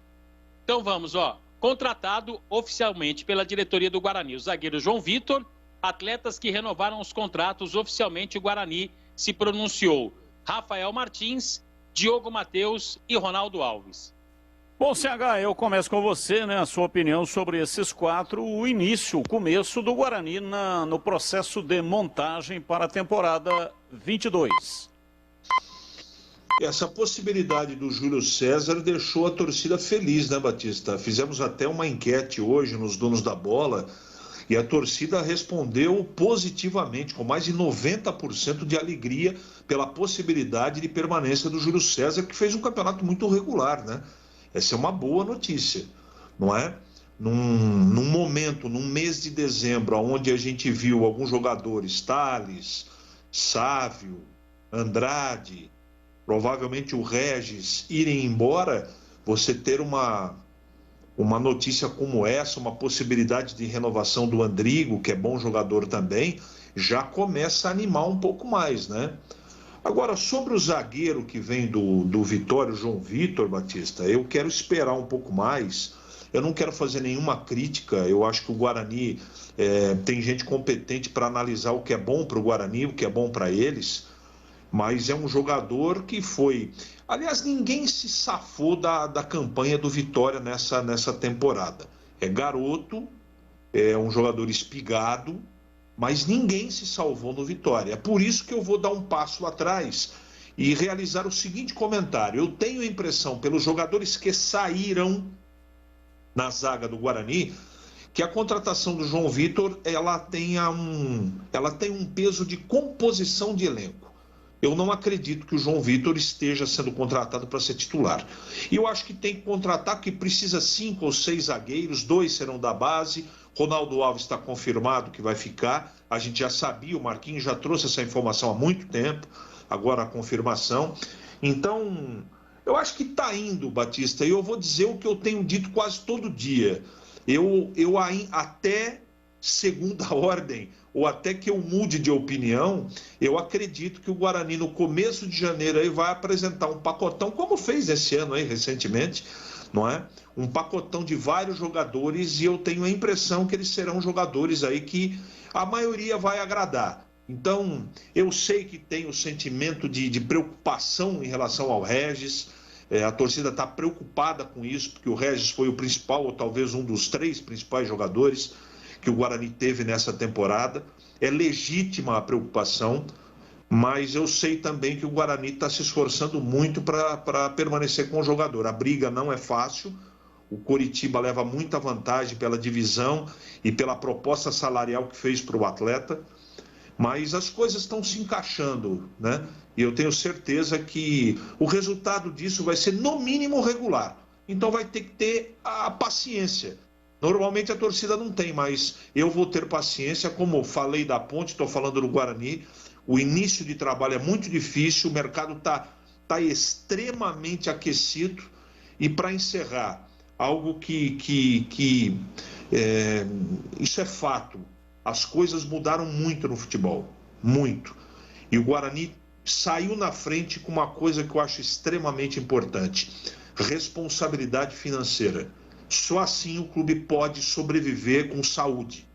B: Então vamos, ó. Contratado oficialmente pela diretoria do Guarani, o zagueiro João Vitor, atletas que renovaram os contratos oficialmente, o Guarani se pronunciou: Rafael Martins, Diogo Matheus e Ronaldo Alves.
E: Bom, CH, eu começo com você, né? A sua opinião sobre esses 4, o início, o começo do Guarani no processo de montagem para a temporada 22.
L: Essa possibilidade do Júlio César deixou a torcida feliz, né, Batista? Fizemos até uma enquete hoje nos Donos da Bola e a torcida respondeu positivamente, com mais de 90% de alegria pela possibilidade de permanência do Júlio César, que fez um campeonato muito regular, né? Essa é uma boa notícia, não é? Num momento, num mês de dezembro, onde a gente viu alguns jogadores, Thales, Sávio, Andrade, provavelmente o Regis, irem embora, você ter uma notícia como essa, uma possibilidade de renovação do Andrigo, que é bom jogador também, já começa a animar um pouco mais, né? Agora, sobre o zagueiro que vem do Vitória, o João Vitor, Batista, eu quero esperar um pouco mais. Eu não quero fazer nenhuma crítica. Eu acho que o Guarani tem gente competente para analisar o que é bom para o Guarani, o que é bom para eles. Mas é um jogador que foi... Aliás, ninguém se safou da campanha do Vitória nessa temporada. É garoto, é um jogador espigado, mas ninguém se salvou no Vitória. É por isso que eu vou dar um passo atrás e realizar o seguinte comentário. Eu tenho a impressão, pelos jogadores que saíram na zaga do Guarani, que a contratação do João Vitor ela tem um peso de composição de elenco. Eu não acredito que o João Vitor esteja sendo contratado para ser titular. E eu acho que tem que contratar, que precisa 5 ou 6 zagueiros, 2 serão da base. Ronaldo Alves está confirmado que vai ficar. A gente já sabia, o Marquinhos já trouxe essa informação há muito tempo, agora a confirmação. Então, eu acho que está indo, Batista, e eu vou dizer o que eu tenho dito quase todo dia. Eu até segunda ordem, ou até que eu mude de opinião, eu acredito que o Guarani, no começo de janeiro, aí, vai apresentar um pacotão, como fez esse ano aí, recentemente, não é? Um pacotão de vários jogadores, e eu tenho a impressão que eles serão jogadores aí que a maioria vai agradar. Então, eu sei que tem o sentimento de preocupação em relação ao Regis, a torcida está preocupada com isso, porque o Regis foi o principal, ou talvez um dos 3 principais jogadores que o Guarani teve nessa temporada. É legítima a preocupação, mas eu sei também que o Guarani está se esforçando muito para permanecer com o jogador. A briga não é fácil, o Coritiba leva muita vantagem pela divisão e pela proposta salarial que fez para o atleta, mas as coisas estão se encaixando, né? E eu tenho certeza que o resultado disso vai ser, no mínimo, regular. Então vai ter que ter a paciência. Normalmente a torcida não tem, mas eu vou ter paciência. Como falei da Ponte, estou falando do Guarani. O início de trabalho é muito difícil, o mercado está extremamente aquecido. E para encerrar, algo isso é fato. As coisas mudaram muito no futebol, muito. E o Guarani saiu na frente com uma coisa que eu acho extremamente importante: responsabilidade financeira. Só assim o clube pode sobreviver com saúde.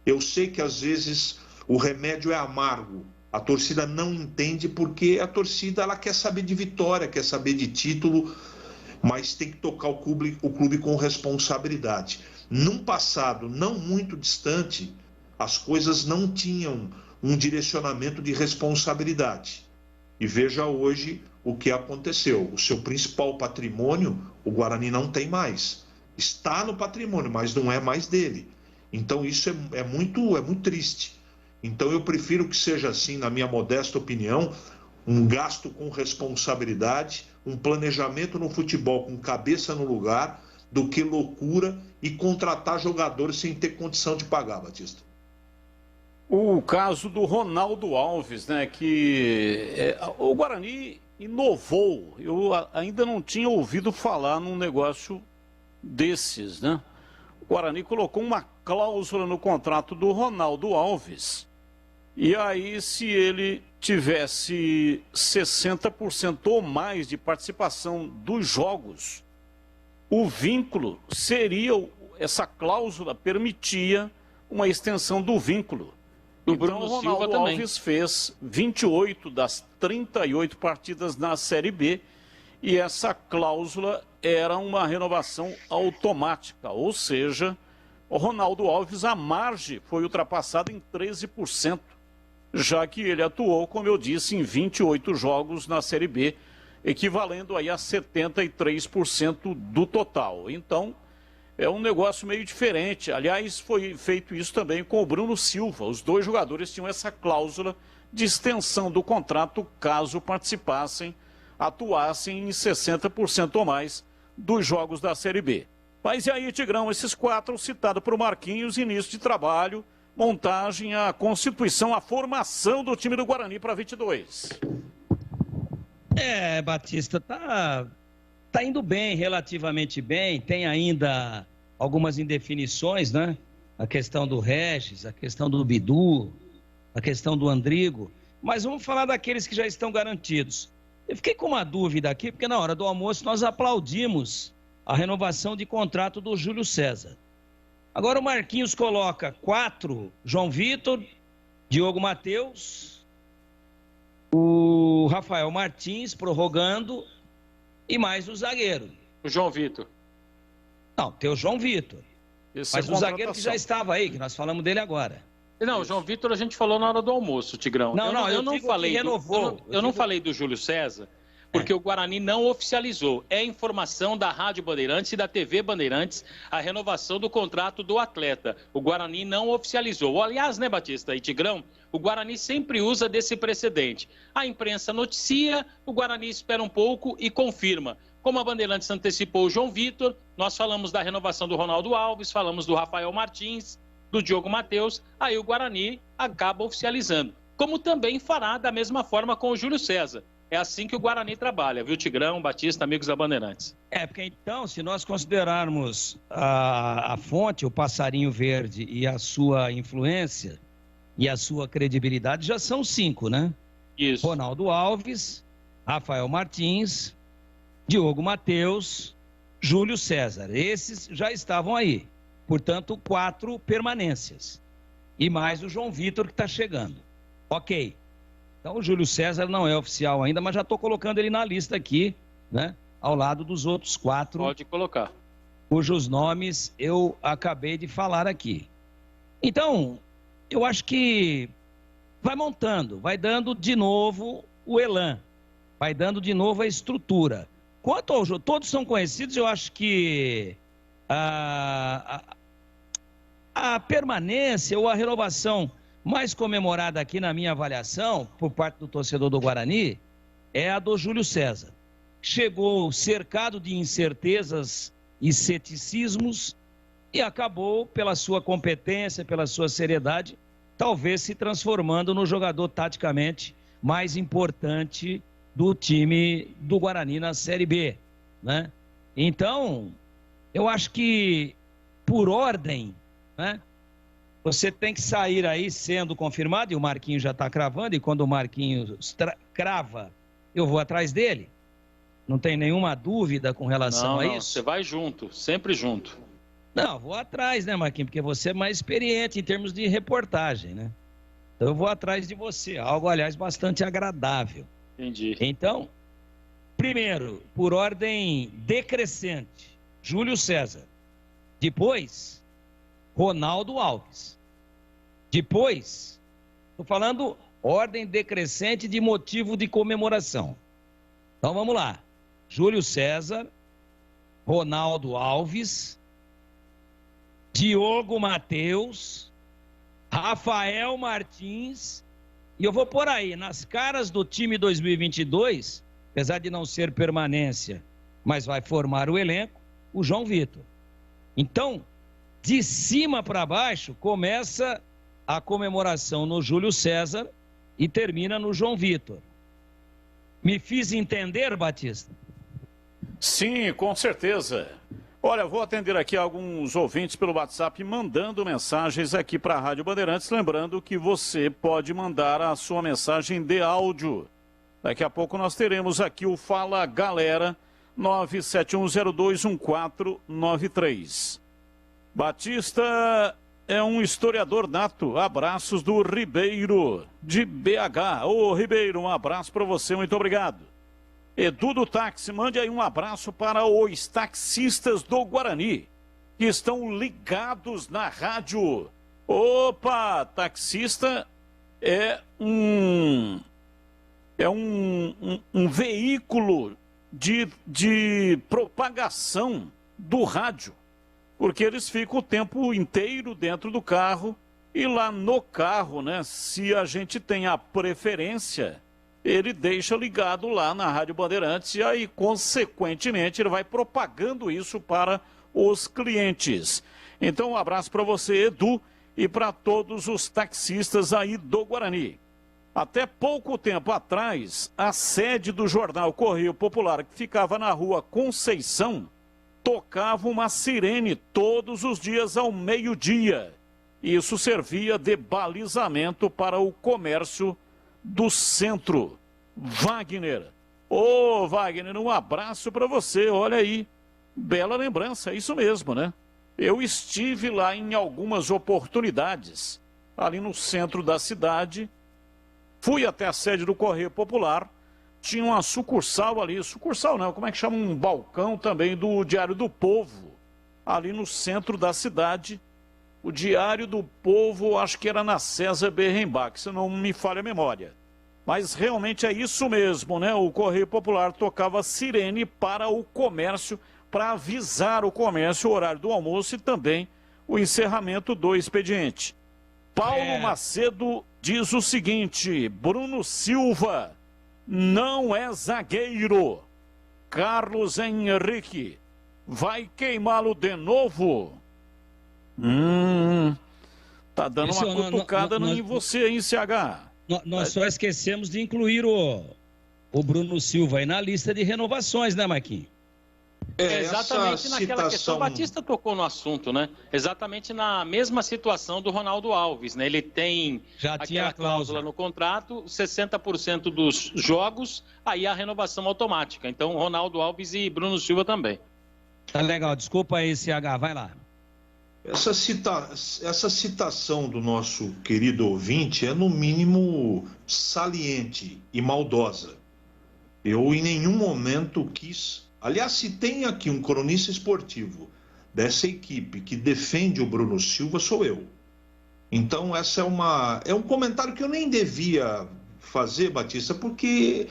L: Eu sei que às vezes o remédio é amargo, a torcida não entende, porque a torcida ela quer saber de vitória, quer saber de título, mas tem que tocar o clube com responsabilidade. Num passado não muito distante, as coisas não tinham um direcionamento de responsabilidade. E veja hoje o que aconteceu. O seu principal patrimônio, o Guarani não tem mais. Está no patrimônio, mas não é mais dele. Então isso é muito triste. Então eu prefiro que seja assim, na minha modesta opinião, um gasto com responsabilidade, um planejamento no futebol com cabeça no lugar, do que loucura e contratar jogadores sem ter condição de pagar, Batista.
E: O caso do Ronaldo Alves, né, que o Guarani inovou. Eu ainda não tinha ouvido falar num negócio desses, né? O Guarani colocou uma cláusula no contrato do Ronaldo Alves. E aí, se ele tivesse 60% ou mais de participação dos jogos, o vínculo seria, essa cláusula permitia uma extensão do vínculo. Então, o Ronaldo Alves fez 28 das 38 partidas na Série B, e essa cláusula era uma renovação automática, ou seja, o Ronaldo Alves, a margem foi ultrapassada em 13%, já que ele atuou, como eu disse, em 28 jogos na Série B, equivalendo aí a 73% do total. Então, é um negócio meio diferente. Aliás, foi feito isso também com o Bruno Silva. Os 2 jogadores tinham essa cláusula de extensão do contrato caso participassem, atuassem em 60% ou mais dos jogos da Série B. Mas e aí, Tigrão, esses 4 citados por Marquinhos, início de trabalho, montagem, a constituição, a formação do time do Guarani para 22.
M: Batista, tá indo bem, relativamente bem. Tem ainda algumas indefinições, né? A questão do Regis, a questão do Bidu, a questão do Andrigo. Mas vamos falar daqueles que já estão garantidos. Eu fiquei com uma dúvida aqui, porque na hora do almoço nós aplaudimos a renovação de contrato do Júlio César. Agora o Marquinhos coloca 4, João Vitor, Diogo Matheus, o Rafael Martins prorrogando e mais o zagueiro.
B: O João Vitor.
M: Não, tem o João Vitor.
B: Isso
M: mas
B: é
M: o zagueiro que já estava aí, que nós falamos dele agora.
B: Não, o João Vitor a gente falou na hora do almoço, Tigrão. Eu não falei
M: renovou.
B: Eu não falei do Júlio César, porque o Guarani não oficializou. É informação da Rádio Bandeirantes e da TV Bandeirantes a renovação do contrato do atleta. O Guarani não oficializou. Aliás, né, Batista e Tigrão, o Guarani sempre usa desse precedente. A imprensa noticia, o Guarani espera um pouco e confirma. Como a Bandeirantes antecipou o João Vitor, nós falamos da renovação do Ronaldo Alves, falamos do Rafael Martins, do Diogo Matheus, aí o Guarani acaba oficializando. Como também fará da mesma forma com o Júlio César. É assim que o Guarani trabalha, viu, Tigrão, Batista, amigos da Bandeirantes?
M: Porque então, se nós considerarmos a fonte, o passarinho verde e a sua influência e a sua credibilidade, já são 5, né?
B: Isso.
M: Ronaldo Alves, Rafael Martins, Diogo Matheus, Júlio César. Esses já estavam aí. Portanto, 4 permanências. E mais o João Vitor que está chegando. Ok. Então, o Júlio César não é oficial ainda, mas já estou colocando ele na lista aqui, né? Ao lado dos outros 4.
B: Pode colocar.
M: Cujos nomes eu acabei de falar aqui. Então, eu acho que vai montando, vai dando de novo o elan, vai dando de novo a estrutura. Quanto ao jogo, todos são conhecidos, eu acho que a permanência ou a renovação mais comemorada aqui na minha avaliação, por parte do torcedor do Guarani, é a do Júlio César. Chegou cercado de incertezas e ceticismos e acabou, pela sua competência, pela sua seriedade, talvez se transformando no jogador taticamente mais importante do time do Guarani na Série B, né? Então, eu acho que, por ordem, né, você tem que sair aí sendo confirmado, e o Marquinhos já está cravando, e quando o Marquinhos crava, eu vou atrás dele. Não tem nenhuma dúvida com relação a isso?
B: Você vai junto, sempre junto.
M: Não, vou atrás, né, Marquinhos? Porque você é mais experiente em termos de reportagem, né? Então eu vou atrás de você. Algo, aliás, bastante agradável.
B: Entendi.
M: Então, primeiro, por ordem decrescente, Júlio César. Depois, Ronaldo Alves. Depois, estou falando ordem decrescente de motivo de comemoração. Então vamos lá. Júlio César, Ronaldo Alves, Diogo Matheus, Rafael Martins, e eu vou por aí, nas caras do time 2022, apesar de não ser permanência, mas vai formar o elenco, o João Vitor. Então, de cima para baixo, começa a comemoração no Júlio César e termina no João Vitor. Me fiz entender, Batista?
E: Sim, com certeza. Olha, vou atender aqui alguns ouvintes pelo WhatsApp mandando mensagens aqui para a Rádio Bandeirantes. Lembrando que você pode mandar a sua mensagem de áudio. Daqui a pouco nós teremos aqui o Fala Galera 971021493. Batista é um historiador nato. Abraços do Ribeiro, de BH. Ô, Ribeiro, um abraço para você, muito obrigado. Edu do Táxi, mande aí um abraço para os taxistas do Guarani, que estão ligados na rádio. Opa, taxista é um veículo de propagação do rádio, porque eles ficam o tempo inteiro dentro do carro e lá no carro, né, se a gente tem a preferência, ele deixa ligado lá na Rádio Bandeirantes e aí, consequentemente, ele vai propagando isso para os clientes. Então, um abraço para você, Edu, e para todos os taxistas aí do Guarani. Até pouco tempo atrás, a sede do jornal Correio Popular, que ficava na rua Conceição, tocava uma sirene todos os dias ao meio-dia. Isso servia de balizamento para o comércio do Centro, Wagner. Ô, Wagner, um abraço para você, olha aí. Bela lembrança, é isso mesmo, né? Eu estive lá em algumas oportunidades, ali no centro da cidade, fui até a sede do Correio Popular, tinha uma sucursal ali, sucursal não, como é que chama? Um balcão também do Diário do Povo, ali no centro da cidade. O Diário do Povo, acho que era na César Berrenbach, se não me falha a memória. Mas realmente é isso mesmo, né? O Correio Popular tocava sirene para o comércio, para avisar o comércio o horário do almoço e também o encerramento do expediente. Paulo Macedo diz o seguinte: Bruno Silva não é zagueiro. Carlos Henrique vai queimá-lo de novo? Tá dando uma cutucada em você, hein, CH?
M: Nós só esquecemos de incluir o Bruno Silva aí na lista de renovações, né, Marquinhos?
B: Exatamente naquela questão, o Batista tocou no assunto, né? Exatamente na mesma situação do Ronaldo Alves, né? Ele tem aquela cláusula no contrato, 60% dos jogos, aí a renovação automática. Então, Ronaldo Alves e Bruno Silva também.
M: Tá legal, desculpa aí, CH, vai lá.
L: Essa citação do nosso querido ouvinte é, no mínimo, saliente e maldosa. Eu, em nenhum momento, quis... Aliás, se tem aqui um cronista esportivo dessa equipe que defende o Bruno Silva, sou eu. Então, essa é um comentário que eu nem devia fazer, Batista, porque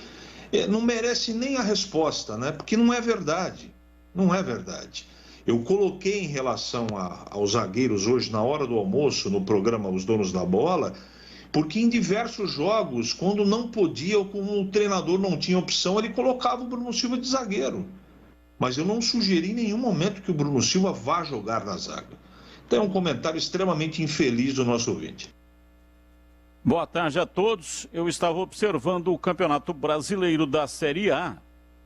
L: não merece nem a resposta, né? Porque não é verdade. Não é verdade. Eu coloquei em relação aos zagueiros hoje, na hora do almoço, no programa Os Donos da Bola, porque em diversos jogos, quando não podia ou como o treinador não tinha opção, ele colocava o Bruno Silva de zagueiro. Mas eu não sugeri em nenhum momento que o Bruno Silva vá jogar na zaga. Então é um comentário extremamente infeliz do nosso ouvinte.
E: Boa tarde a todos. Eu estava observando o Campeonato Brasileiro da Série A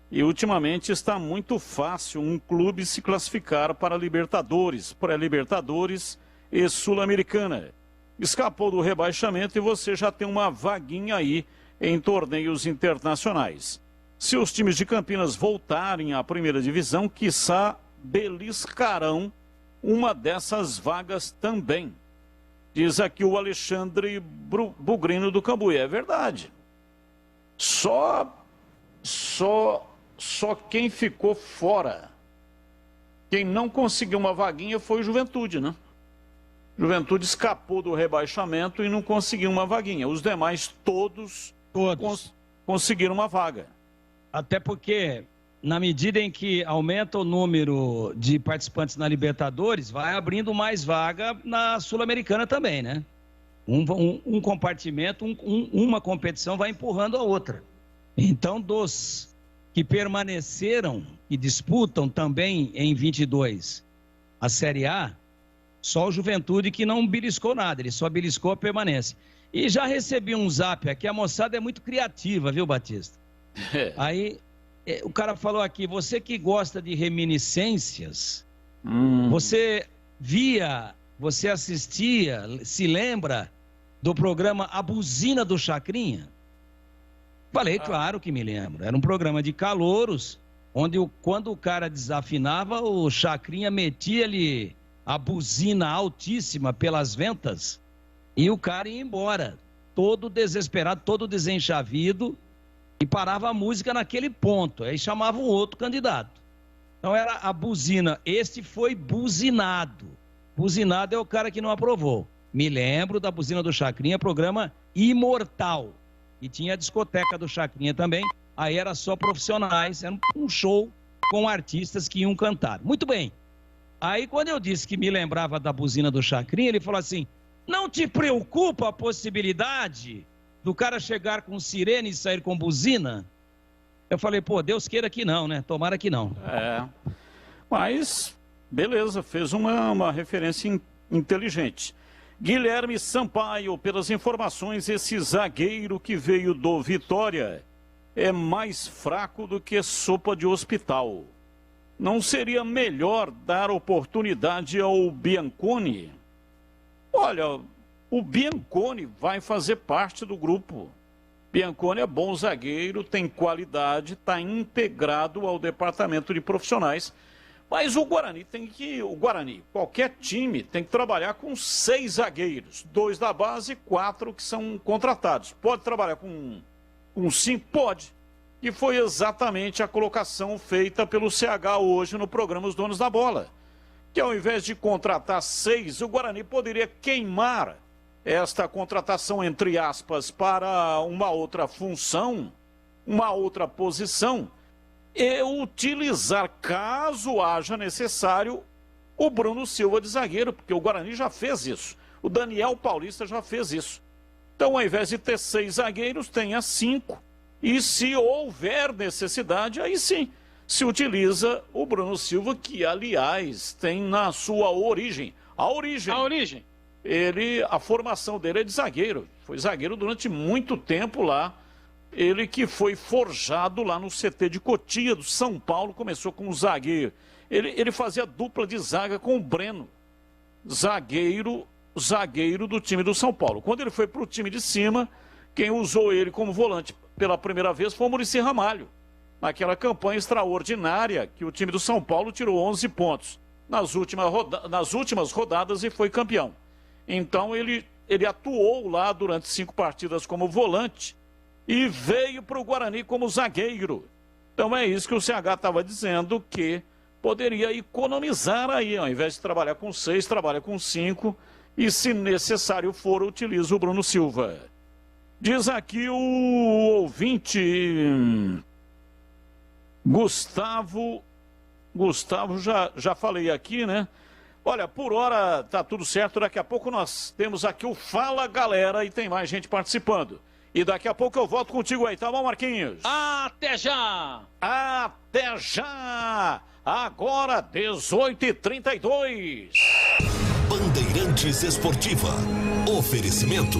E: e ultimamente está muito fácil um clube se classificar para Libertadores, pré-Libertadores e Sul-Americana. Escapou do rebaixamento e você já tem uma vaguinha aí em torneios internacionais. Se os times de Campinas voltarem à primeira divisão, quiçá beliscarão uma dessas vagas também. Diz aqui o Alexandre Bugrino do Cambuí. É verdade. Só quem ficou fora, quem não conseguiu uma vaguinha foi o Juventude, né? Juventude escapou do rebaixamento e não conseguiu uma vaguinha. Os demais todos. Conseguiram uma vaga.
M: Até porque, na medida em que aumenta o número de participantes na Libertadores, vai abrindo mais vaga na Sul-Americana também, né? Um compartimento, uma competição vai empurrando a outra. Então, dos que permaneceram e disputam também em 22 a Série A, só o Juventude que não beliscou nada, ele só beliscou a permanência. E já recebi um zap aqui, a moçada é muito criativa, viu, Batista? Aí, o cara falou aqui, você que gosta de reminiscências, você assistia, se lembra do programa A Buzina do Chacrinha? Falei, claro que me lembro. Era um programa de calouros, onde quando o cara desafinava, o Chacrinha metia-lhe a buzina altíssima pelas ventas e o cara ia embora, todo desesperado, todo desenchavido, e parava a música naquele ponto. Aí chamava um outro candidato. Então era a buzina. Este foi buzinado. Buzinado é o cara que não aprovou. Me lembro da Buzina do Chacrinha, programa imortal. E tinha a discoteca do Chacrinha também. Aí era só profissionais, era um show com artistas que iam cantar. Muito bem. Aí quando eu disse que me lembrava da Buzina do Chacrinha, ele falou assim, não te preocupa a possibilidade do cara chegar com sirene e sair com buzina? Eu falei, pô, Deus queira que não, né? Tomara que não.
E: Mas, beleza, fez uma referência inteligente. Guilherme Sampaio, pelas informações, esse zagueiro que veio do Vitória é mais fraco do que sopa de hospital. Não seria melhor dar oportunidade ao Bianconi? Olha, o Bianconi vai fazer parte do grupo. Bianconi é bom zagueiro, tem qualidade, está integrado ao departamento de profissionais. Mas o Guarani qualquer time tem que trabalhar com 6 zagueiros, 2 da base e 4 que são contratados. Pode trabalhar com 5? Pode. E foi exatamente a colocação feita pelo CH hoje no programa Os Donos da Bola. Que ao invés de contratar 6, o Guarani poderia queimar esta contratação, entre aspas, para uma outra função, uma outra posição, e utilizar, caso haja necessário, o Bruno Silva de zagueiro, porque o Guarani já fez isso. O Daniel Paulista já fez isso. Então, ao invés de ter 6 zagueiros, tenha 5. E se houver necessidade, aí sim, se utiliza o Bruno Silva, que, aliás, tem na sua origem. A origem. A formação dele é de zagueiro. Foi zagueiro durante muito tempo lá. Ele que foi forjado lá no CT de Cotia, do São Paulo, começou como zagueiro. Ele fazia dupla de zaga com o Breno, zagueiro do time do São Paulo. Quando ele foi para o time de cima, quem usou ele como volante pela primeira vez foi o Muricy Ramalho, naquela campanha extraordinária que o time do São Paulo tirou 11 pontos nas últimas rodadas e foi campeão. Então ele atuou lá durante 5 partidas como volante e veio para o Guarani como zagueiro. Então é isso que o CH estava dizendo, que poderia economizar aí, ao invés de trabalhar com 6, trabalha com 5 e, se necessário for, utiliza o Bruno Silva. Diz aqui o ouvinte Gustavo, já falei aqui, né? Olha, por hora tá tudo certo, daqui a pouco nós temos aqui o Fala Galera e tem mais gente participando. E daqui a pouco eu volto contigo aí, tá bom, Marquinhos?
B: Até já!
E: Até já! Agora, 18h32.
A: Bandeirantes Esportiva. Oferecimento.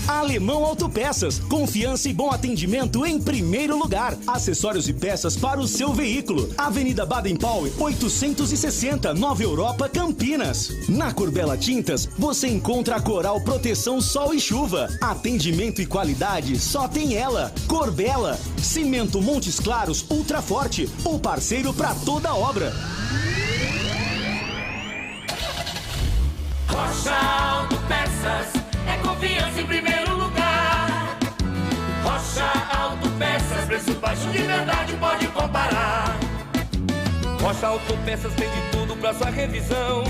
C: Alemão Autopeças, confiança e bom atendimento em primeiro lugar. Acessórios e peças para o seu veículo. Avenida Baden-Powell, 860, Nova Europa, Campinas. Na Corbella Tintas, você encontra a Coral Proteção Sol e Chuva. Atendimento e qualidade só tem ela. Corbella, Cimento Montes Claros Ultra Forte, o parceiro para toda obra.
N: Rocha Autopeças, é confiança em primeiro lugar. Rocha Autopeças, preço baixo de verdade, pode comparar.
P: Rocha Autopeças tem de tudo pra sua revisão.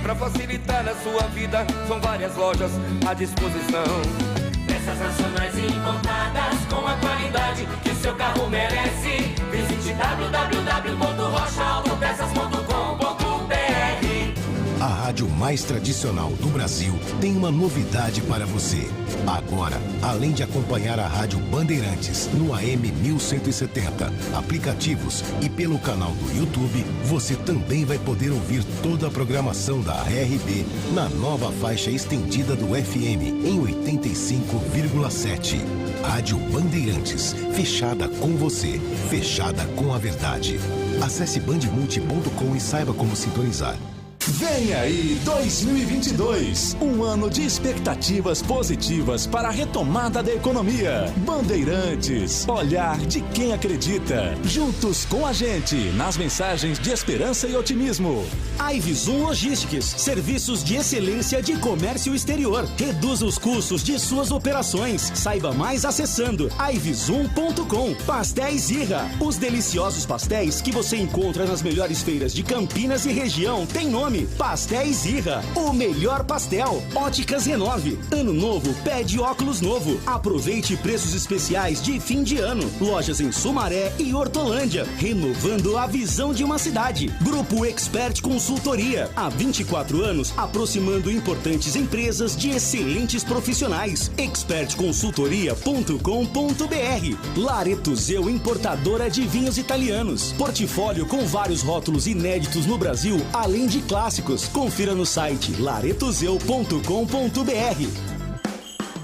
P: Pra facilitar a sua vida, são várias lojas à disposição.
N: Peças nacionais e importadas com a qualidade que o seu carro merece. Visite www.rochaautopeças.com.br.
D: A rádio mais tradicional do Brasil tem uma novidade para você. Agora, além de acompanhar a Rádio Bandeirantes no AM 1170, aplicativos e pelo canal do YouTube, você também vai poder ouvir toda a programação da RB na nova faixa estendida do FM em 85,7. Rádio Bandeirantes, fechada com você, fechada com a verdade. Acesse bandmulti.com e saiba como sintonizar.
R: Vem aí 2022, um ano de expectativas positivas para a retomada da economia. Bandeirantes, olhar de quem acredita. Juntos com a gente, nas mensagens de esperança e otimismo.
C: Ivisum Logistics, serviços de excelência de comércio exterior. Reduza os custos de suas operações. Saiba mais acessando ivisum.com. Pastéis Irra, os deliciosos pastéis que você encontra nas melhores feiras de Campinas e região tem nome. Pastéis Irra, o melhor pastel. Óticas Renove, ano novo pede óculos novo. Aproveite preços especiais de fim de ano. Lojas em Sumaré e Hortolândia, renovando a visão de uma cidade. Grupo Expert Consultoria, há 24 anos aproximando importantes empresas de excelentes profissionais. expertconsultoria.com.br. Laretuzeu, importadora de vinhos italianos. Portfólio com vários rótulos inéditos no Brasil, além de clássicos. Confira no site laretuzeu.com.br.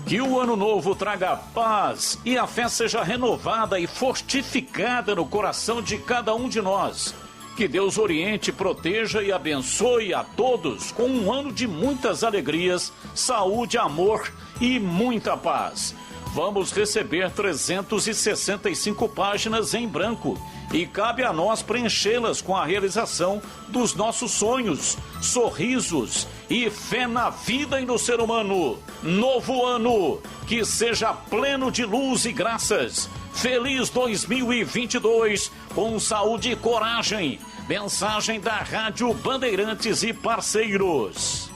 E: Que o ano novo traga paz e a fé seja renovada e fortificada no coração de cada um de nós. Que Deus oriente, proteja e abençoe a todos com um ano de muitas alegrias, saúde, amor e muita paz. vamos receber 365 páginas em branco e cabe a nós preenchê-las com a realização dos nossos sonhos, sorrisos e fé na vida e no ser humano. Novo ano, que seja pleno de luz e graças. Feliz 2022, com saúde e coragem. Mensagem da Rádio Bandeirantes e parceiros.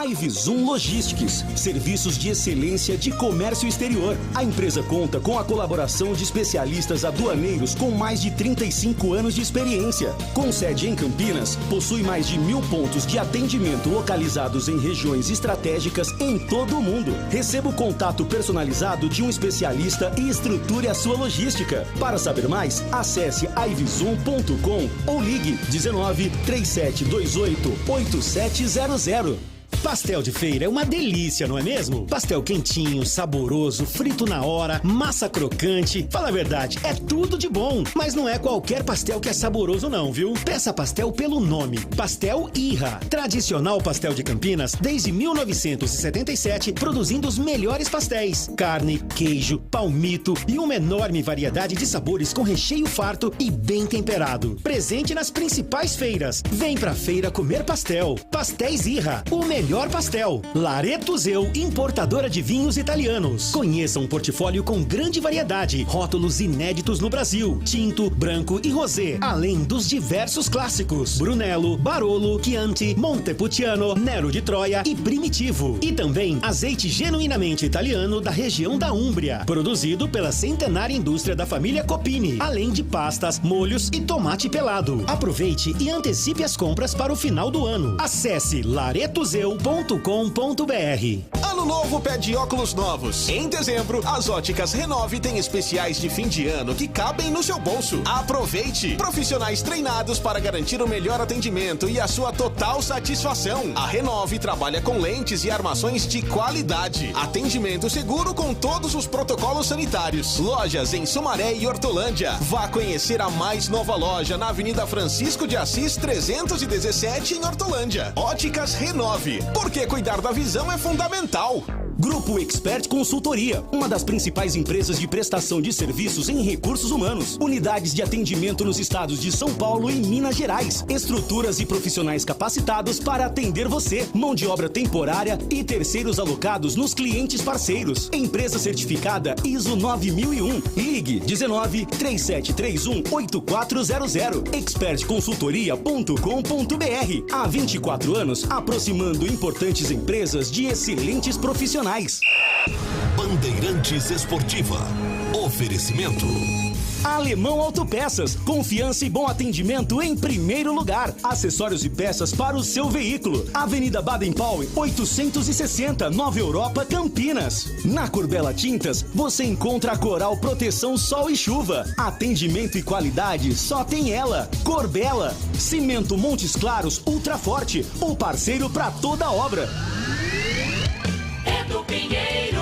C: Ivzoom Logistics, serviços de excelência de comércio exterior. A empresa conta com a colaboração de especialistas aduaneiros com mais de 35 anos de experiência. Com sede em Campinas, possui mais de 1.000 pontos de atendimento localizados em regiões estratégicas em todo o mundo. Receba o contato personalizado de um especialista e estruture a sua logística. Para saber mais, acesse ivzoom.com ou ligue 19 3728 8700.
G: Pastel de feira é uma delícia, não é mesmo? Pastel quentinho, saboroso, frito na hora, massa crocante. Fala a verdade, é tudo de bom. Mas não é qualquer pastel que é saboroso não, viu? Peça pastel pelo nome. Pastel Irra. Tradicional pastel de Campinas desde 1977, produzindo os melhores pastéis. Carne, queijo, palmito e uma enorme variedade de sabores com recheio farto e bem temperado. Presente nas principais feiras. Vem pra feira comer pastel. Pastéis Irra, o melhor pastel. Lareto Zeu, importadora de vinhos italianos. Conheça um portfólio com grande variedade, rótulos inéditos no Brasil, tinto, branco e rosé, além dos diversos clássicos: Brunello, Barolo, Chianti, Montepulciano, Nero de Troia e Primitivo. E também azeite genuinamente italiano da região da Úmbria, produzido pela centenária indústria da família Copini, além de pastas, molhos e tomate pelado. Aproveite e antecipe as compras para o final do ano. Acesse laretozeu.com.br.
O: Ano novo pede óculos novos. Em dezembro, as óticas Renove têm especiais de fim de ano que cabem no seu bolso. Aproveite! Profissionais treinados para garantir o melhor atendimento e a sua total satisfação. A Renove trabalha com lentes e armações de qualidade. Atendimento seguro com todos os protocolos sanitários. Lojas em Sumaré e Hortolândia. Vá conhecer a mais nova loja na Avenida Francisco de Assis 317 em Hortolândia. Óticas Renove. Porque cuidar da visão é fundamental.
C: Grupo Expert Consultoria, uma das principais empresas de prestação de serviços em recursos humanos. Unidades de atendimento nos estados de São Paulo e Minas Gerais. Estruturas e profissionais capacitados para atender você. Mão de obra temporária e terceiros alocados nos clientes parceiros. Empresa certificada ISO 9001. Ligue 19 3731 8400. expertconsultoria.com.br. Há 24 anos, aproximando importantes empresas de excelentes profissionais.
D: Bandeirantes Esportiva. Oferecimento.
C: Alemão Autopeças, confiança e bom atendimento em primeiro lugar. Acessórios e peças para o seu veículo. Avenida Baden-Powell, 860, Nova Europa, Campinas. Na Corbella Tintas, você encontra a Coral Proteção Sol e Chuva. Atendimento e qualidade só tem ela. Corbella, Cimento Montes Claros Ultra Forte, o parceiro para toda obra.
N: Do Pinheiro.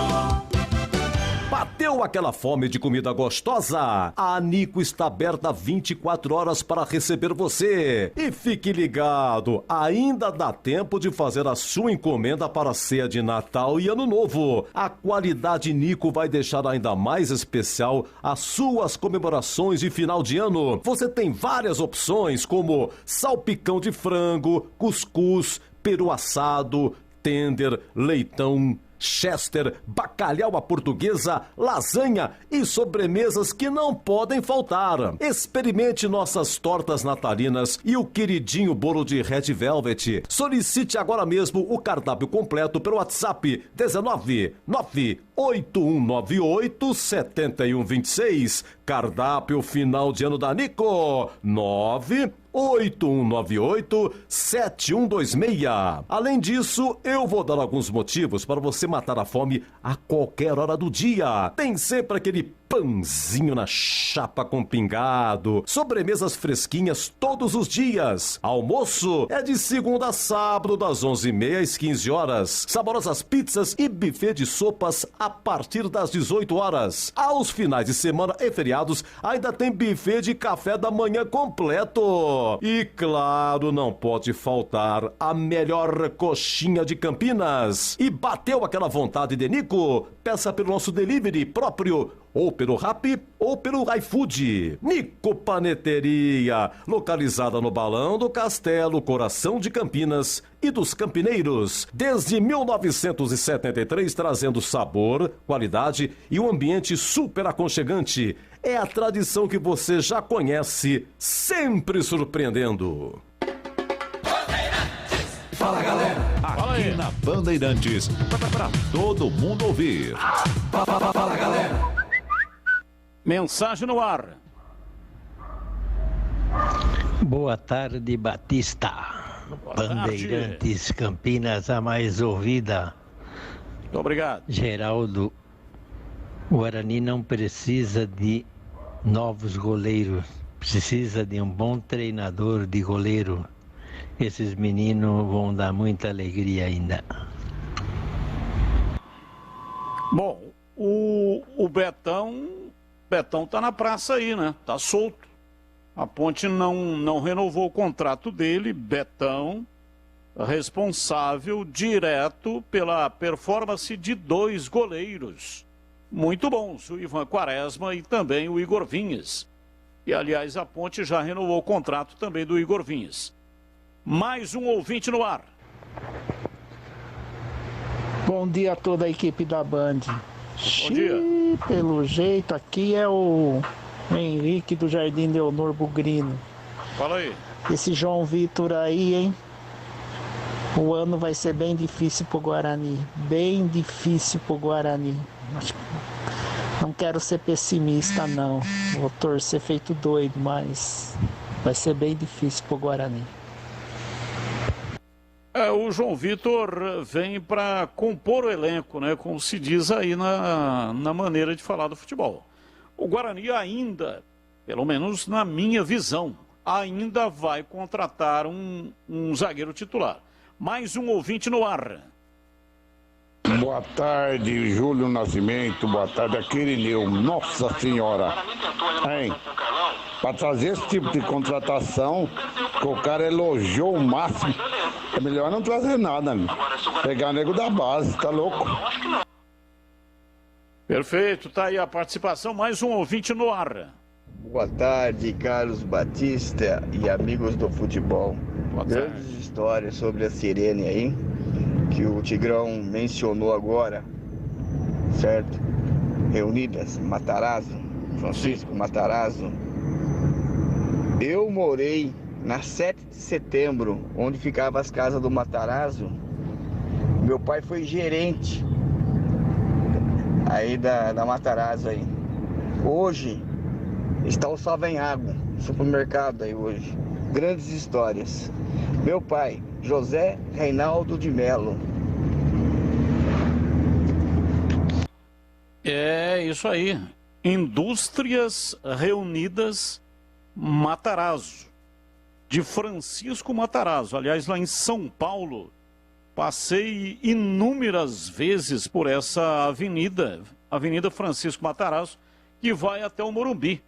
I: Bateu aquela fome de comida gostosa? A Nico está aberta 24 horas para receber você. E fique ligado, ainda dá tempo de fazer a sua encomenda para a ceia de Natal e Ano Novo. A qualidade Nico vai deixar ainda mais especial as suas comemorações de final de ano. Você tem várias opções como salpicão de frango, cuscuz, peru assado, tender, leitão, chester, bacalhau à portuguesa, lasanha e sobremesas que não podem faltar. Experimente nossas tortas natalinas e o queridinho bolo de Red Velvet. Solicite agora mesmo o cardápio completo pelo WhatsApp 19 98198 7126. Cardápio final de ano da Nico 98198-7126. Além disso, eu vou dar alguns motivos para você matar a fome a qualquer hora do dia. Tem sempre aquele pãozinho na chapa com pingado, sobremesas fresquinhas todos os dias. Almoço é de segunda a sábado, das 11h30 às 15 horas. Saborosas pizzas e buffet de sopas a partir das 18 horas. Aos finais de semana e feriados, ainda tem buffet de café da manhã completo. E claro, não pode faltar a melhor coxinha de Campinas. E bateu aquela vontade de Nico? Peça pelo nosso delivery próprio, ou pelo Rappi, ou pelo iFood. Nico Paneteria, localizada no Balão do Castelo, coração de Campinas e dos campineiros. Desde 1973, trazendo sabor, qualidade e um ambiente super aconchegante. É a tradição que você já conhece, sempre surpreendendo.
J: Fala, galera. Aqui na Bandeirantes, pra todo mundo ouvir.
R: Fala, galera.
E: Mensagem no ar.
K: Boa tarde, Batista.
E: Boa
K: Bandeirantes, tarde. Campinas, a mais ouvida.
E: Muito obrigado.
K: Geraldo, o Guarani não precisa de novos goleiros. Precisa de um bom treinador de goleiro. Esses meninos vão dar muita alegria ainda.
E: Bom, o Betão tá na praça aí, né? Tá solto. A Ponte não renovou o contrato dele. Betão, responsável direto pela performance de 2 goleiros muito bons, o Ivan Quaresma e também o Igor Vinhas. E, aliás, a Ponte já renovou o contrato também do Igor Vinhas. Mais um ouvinte no ar.
S: Bom dia a toda a equipe da Band.
E: Bom dia.
S: Pelo jeito, aqui é o Henrique do Jardim Leonor Bugrino.
E: Fala aí.
S: Esse João Vitor aí, hein? O ano vai ser bem difícil pro Guarani. Bem difícil pro Guarani. Não quero ser pessimista, não. Vou torcer feito doido, mas vai ser bem difícil pro Guarani.
E: O João Vitor vem para compor o elenco, né? Como se diz aí na maneira de falar do futebol. O Guarani ainda, pelo menos na minha visão, ainda vai contratar um zagueiro titular. Mais um ouvinte no ar.
T: Boa tarde, Júlio Nascimento. Boa tarde, aqui Irineu. Nossa Senhora. Hein? Para trazer esse tipo de contratação, que o cara elogiou o máximo, é melhor não trazer nada, amigo. Pegar nego da base, tá louco?
E: Perfeito, tá aí a participação. Mais um ouvinte no ar.
Y: Boa tarde, Carlos Batista e amigos do futebol. Grandes histórias sobre a Sirene aí, que o Tigrão mencionou agora, certo? Reunidas, Matarazzo, Francisco Matarazzo. Eu morei na 7 de setembro, onde ficavam as casas do Matarazzo. Meu pai foi gerente aí da Matarazzo aí. Hoje está o Savenhago, supermercado aí hoje. Grandes histórias. Meu pai, José Reinaldo de Melo.
E: É isso aí. Indústrias Reunidas Matarazzo, de Francisco Matarazzo. Aliás, lá em São Paulo, passei inúmeras vezes por essa avenida, Avenida Francisco Matarazzo, que vai até o Morumbi.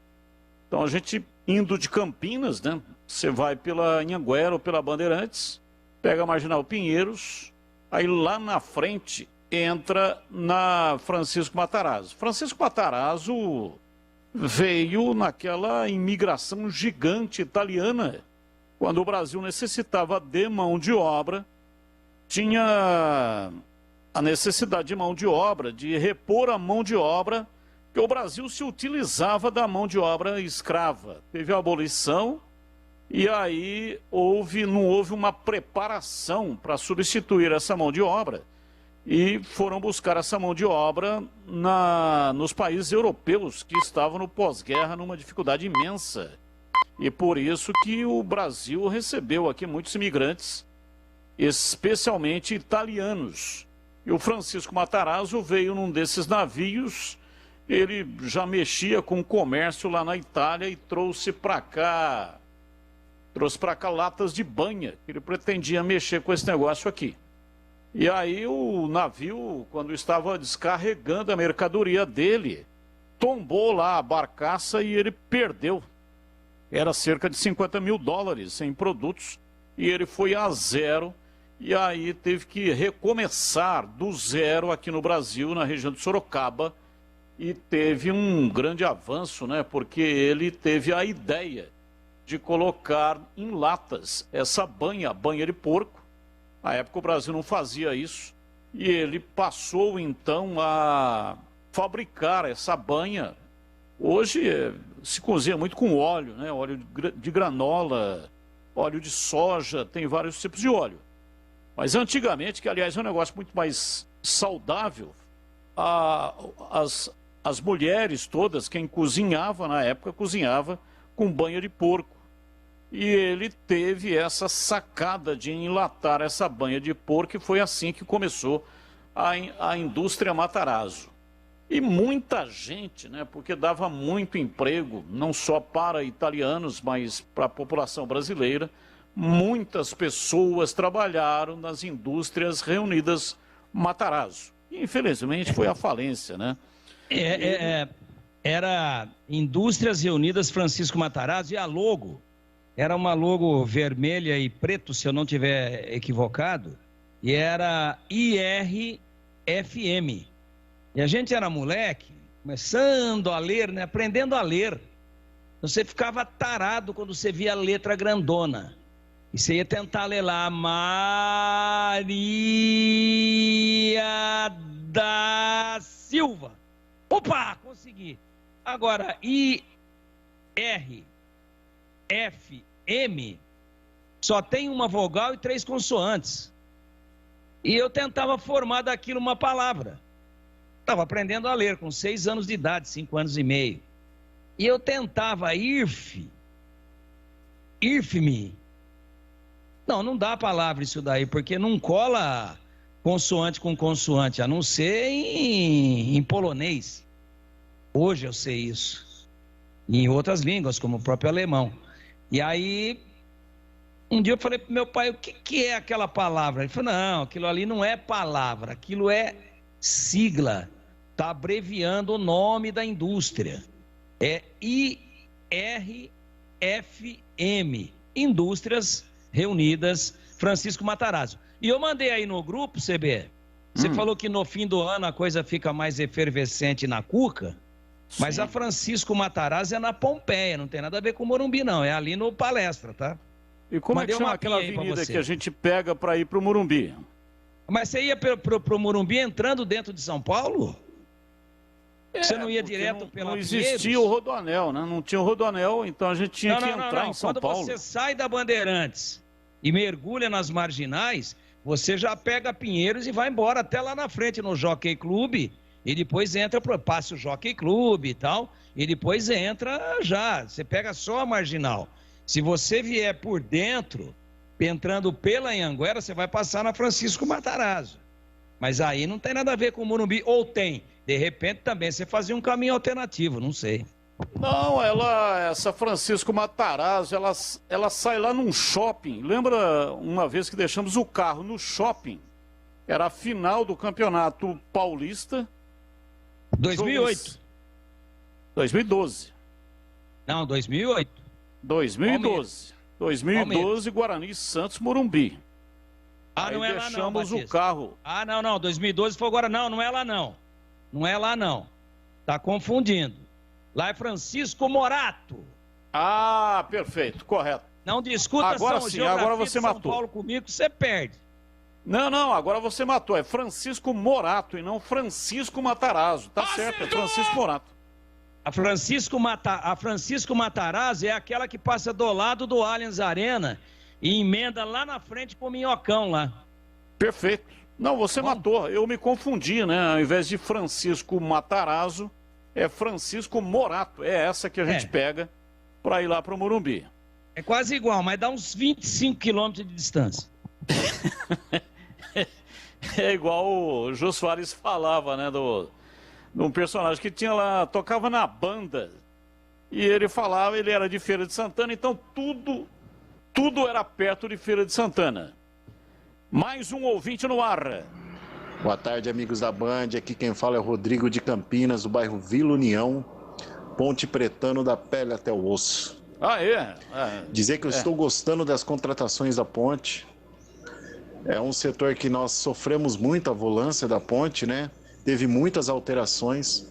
E: Então, a gente indo de Campinas, né? Você vai pela Anhanguera ou pela Bandeirantes, pega a Marginal Pinheiros, aí lá na frente entra na Francisco Matarazzo. Francisco Matarazzo veio naquela imigração gigante italiana, quando o Brasil necessitava de mão de obra, tinha a necessidade de mão de obra, de repor a mão de obra, que o Brasil se utilizava da mão de obra escrava. Teve a abolição e aí não houve uma preparação para substituir essa mão de obra e foram buscar essa mão de obra nos países europeus que estavam no pós-guerra numa dificuldade imensa. E por isso que o Brasil recebeu aqui muitos imigrantes, especialmente italianos. E o Francisco Matarazzo veio num desses navios. Ele já mexia com o comércio lá na Itália e trouxe para cá latas de banha. Ele pretendia mexer com esse negócio aqui. E aí o navio, quando estava descarregando a mercadoria dele, tombou lá a barcaça e ele perdeu. Era cerca de 50 mil dólares em produtos e ele foi a zero. E aí teve que recomeçar do zero aqui no Brasil, na região de Sorocaba. E teve um grande avanço, né? Porque ele teve a ideia de colocar em latas essa banha de porco. Na época o Brasil não fazia isso. E ele passou então a fabricar essa banha. Hoje se cozinha muito com óleo, né? Óleo de granola, óleo de soja, tem vários tipos de óleo. Mas antigamente, que aliás é um negócio muito mais saudável, as mulheres todas, quem cozinhava na época, cozinhava com banha de porco. E ele teve essa sacada de enlatar essa banha de porco e foi assim que começou a indústria Matarazzo. E muita gente, né, porque dava muito emprego, não só para italianos, mas para a população brasileira, muitas pessoas trabalharam nas indústrias reunidas Matarazzo. E, infelizmente, foi a falência, né?
M: Era Indústrias Reunidas Francisco Matarazzo e a logo era uma logo vermelha e preto, se eu não tiver equivocado, e era IRFM. E a gente era moleque, começando a ler, né? Aprendendo a ler. Você ficava tarado quando você via a letra grandona. E você ia tentar ler lá, Maria da Silva. Opa, consegui. Agora, IRFM só tem uma vogal e 3 consoantes. E eu tentava formar daquilo uma palavra. Estava aprendendo a ler com 6 anos de idade, 5 anos e meio. E eu tentava IRFME. Não dá a palavra isso daí, porque não cola consoante com consoante, a não ser em polonês. Hoje eu sei isso. E em outras línguas, como o próprio alemão. E aí, um dia eu falei para meu pai, o que é aquela palavra? Ele falou, não, aquilo ali não é palavra, aquilo é sigla. Está abreviando o nome da indústria. É IRFM, Indústrias Reunidas Francisco Matarazzo. E eu mandei aí no grupo, CB, você falou que no fim do ano a coisa fica mais efervescente na Cuca, mas a Francisco Matarazzo é na Pompeia, não tem nada a ver com o Morumbi não, é ali no Palestra, tá?
E: E como é que chama aquela avenida que a gente pega para ir para o Morumbi?
M: Mas você ia pro Morumbi entrando dentro de São Paulo? Você não ia direto pela
E: Não existia o Rodoanel, né? Não tinha o Rodoanel, então a gente tinha que entrar em São Paulo.
M: Quando você sai da Bandeirantes e mergulha nas marginais, você já pega Pinheiros e vai embora até lá na frente no Jockey Club e depois passa o Jockey Club e tal, e depois entra já, você pega só a marginal. Se você vier por dentro, entrando pela Anhanguera, você vai passar na Francisco Matarazzo. Mas aí não tem nada a ver com o Morumbi, ou tem? De repente também você fazia um caminho alternativo, não sei.
E: Não, essa Francisco Matarazzo, ela sai lá num shopping. Lembra uma vez que deixamos o carro no shopping? Era a final do Campeonato Paulista.
M: 2008.
E: 2012.
M: Não, 2008.
E: 2012. 2012, Guarani e Santos, Morumbi.
M: Ah, não é lá não,
E: deixamos
M: Batista.
E: o carro.
M: Ah, não, 2012 foi agora. Não é lá não. Não é lá não. Tá confundindo. Lá é Francisco Morato.
E: Ah, perfeito, correto.
M: Não discuta
E: agora
M: São
E: sim,
M: Geografia
E: agora você
M: de São
E: matou.
M: Paulo comigo, você perde.
E: Não, agora você matou. É Francisco Morato e não Francisco Matarazzo. Tá certo, é Francisco Morato.
M: A Francisco Matarazzo é aquela que passa do lado do Allianz Arena e emenda lá na frente pro Minhocão lá.
E: Perfeito. Não, você matou. Eu me confundi, né? Ao invés de Francisco Matarazzo, é Francisco Morato. É essa que a gente pega para ir lá pro Morumbi.
M: É quase igual, mas dá uns 25 quilômetros de distância.
E: É igual o Jô Soares falava, né? De um personagem que tinha lá, tocava na banda. E ele falava, ele era de Feira de Santana, então tudo era perto de Feira de Santana. Mais um ouvinte no ar.
F: Boa tarde, amigos da Band. Aqui quem fala é o Rodrigo de Campinas, do bairro Vila União, Ponte Pretano da pele até o osso. Dizer que eu estou gostando das contratações da Ponte. É um setor que nós sofremos muito a volância da Ponte, né? Teve muitas alterações.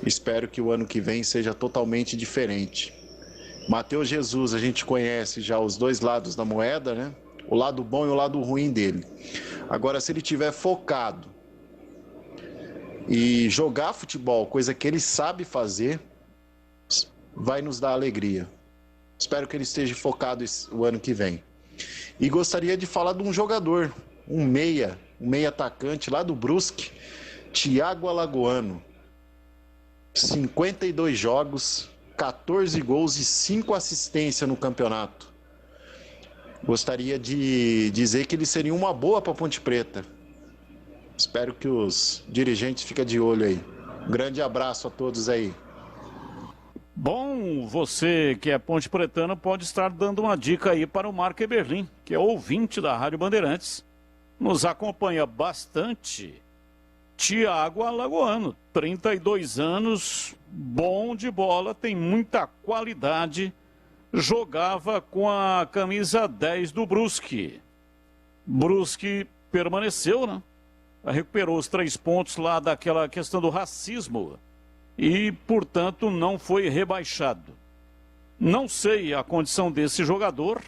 F: Espero que o ano que vem seja totalmente diferente. Matheus Jesus, a gente conhece já os dois lados da moeda, né? O lado bom e o lado ruim dele. Agora, se ele tiver focado e jogar futebol, coisa que ele sabe fazer, vai nos dar alegria. Espero que ele esteja focado o ano que vem. E gostaria de falar de um jogador, um meia atacante lá do Brusque, Thiago Alagoano. 52 jogos, 14 gols e 5 assistências no campeonato. Gostaria de dizer que ele seria uma boa para Ponte Preta. Espero que os dirigentes fiquem de olho aí. Um grande abraço a todos aí.
E: Bom, você que é Ponte Pretana pode estar dando uma dica aí para o Marco Eberlin, que é ouvinte da Rádio Bandeirantes. Nos acompanha bastante. Thiago Alagoano, 32 anos, bom de bola, tem muita qualidade. Jogava com a camisa 10 do Brusque. Brusque permaneceu, né? Recuperou os 3 pontos lá daquela questão do racismo e, portanto, não foi rebaixado. Não sei a condição desse jogador.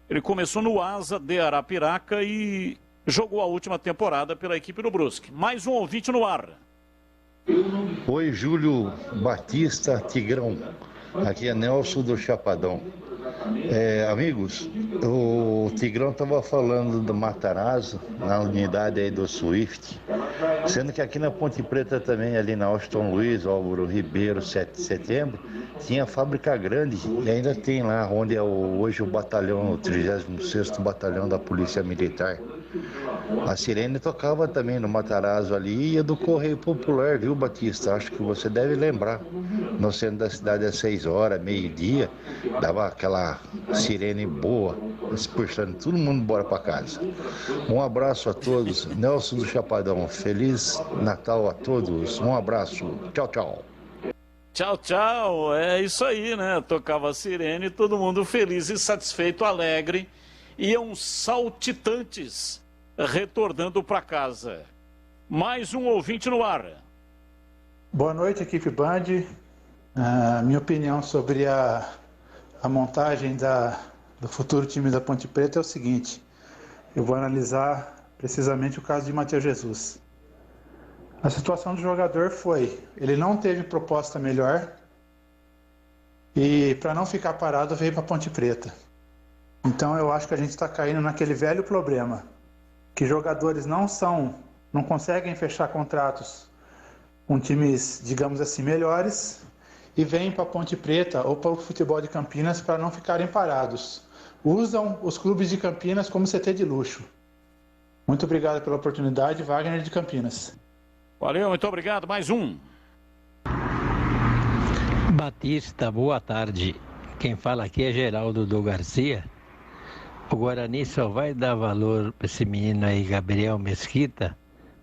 E: Ele começou no Asa de Arapiraca e jogou a última temporada pela equipe do Brusque. Mais um ouvinte no ar.
H: Oi, Júlio Batista Tigrão. Aqui é Nelson do Chapadão. Amigos, o Tigrão estava falando do Matarazzo, na unidade aí do Swift, sendo que aqui na Ponte Preta também, ali na Austin Luiz, Álvaro Ribeiro, 7 de setembro, tinha fábrica grande e ainda tem lá, onde é hoje o batalhão, o 36º Batalhão da Polícia Militar. A sirene tocava também no Matarazzo ali e a do Correio Popular, viu, Batista? Acho que você deve lembrar. No centro da cidade às 6 horas, meio-dia, dava aquela sirene boa, expulsando todo mundo embora para casa. Um abraço a todos. Nelson do Chapadão. Feliz Natal a todos. Um abraço. Tchau, tchau.
E: Tchau, tchau. É isso aí, né? Tocava a sirene, todo mundo feliz e satisfeito, alegre. Iam saltitantes retornando para casa. Mais um ouvinte no ar.
U: Boa noite, equipe Band. Minha opinião sobre a montagem do futuro time da Ponte Preta é o seguinte. Eu vou analisar precisamente o caso de Matheus Jesus. A situação do jogador foi, ele não teve proposta melhor e para não ficar parado veio para Ponte Preta. Então eu acho que a gente está caindo naquele velho problema, que jogadores não conseguem fechar contratos com times, digamos assim, melhores e vêm para Ponte Preta ou para o futebol de Campinas para não ficarem parados. Usam os clubes de Campinas como CT de luxo. Muito obrigado pela oportunidade, Wagner de Campinas.
E: Valeu, muito obrigado. Mais um.
K: Batista, boa tarde. Quem fala aqui é Geraldo do Garcia. O Guarani só vai dar valor para esse menino aí, Gabriel Mesquita,